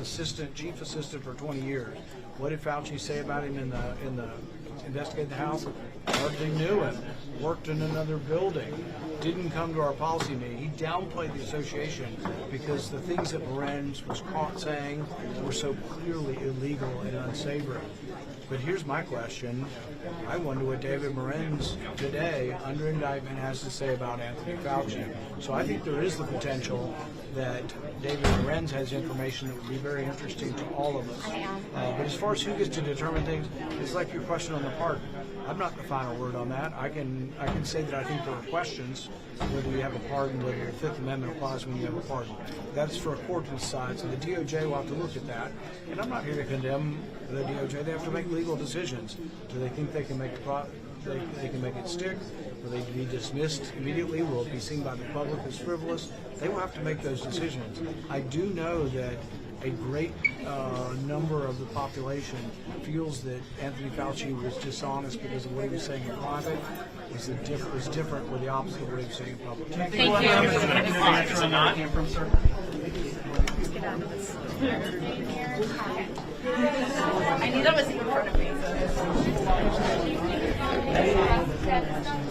chief assistant for 20 years. What did Fauci say about him in the investigating the house? Hardly knew him. Worked in another building. Didn't come to our policy meeting. He downplayed the association because the things that Morenz was caught saying were so clearly illegal and unsavory. But here's my question. I wonder what David Morenz today, under indictment, has to say about Anthony Fauci. So I think there is the potential that David Morenz has information that would be very interesting to all of us. But as far as who gets to determine things, it's like your question on the pardon. I'm not the final word on that. I can say that I think there are questions whether you have a pardon, whether the Fifth Amendment applies when you have a pardon. That's for a court to decide. So the DOJ will have to look at that. And I'm not here to condemn the DOJ. They have to make legal decisions. Do they think they can make they can make it stick? Will they be dismissed immediately? Will it be seen by the public as frivolous? They will have to make those decisions. I do know that a great number of the population feels that Anthony Fauci was dishonest because of what he was saying in private. Was different with the opposite of what he was saying in public. Thank you. I knew that was in front of me.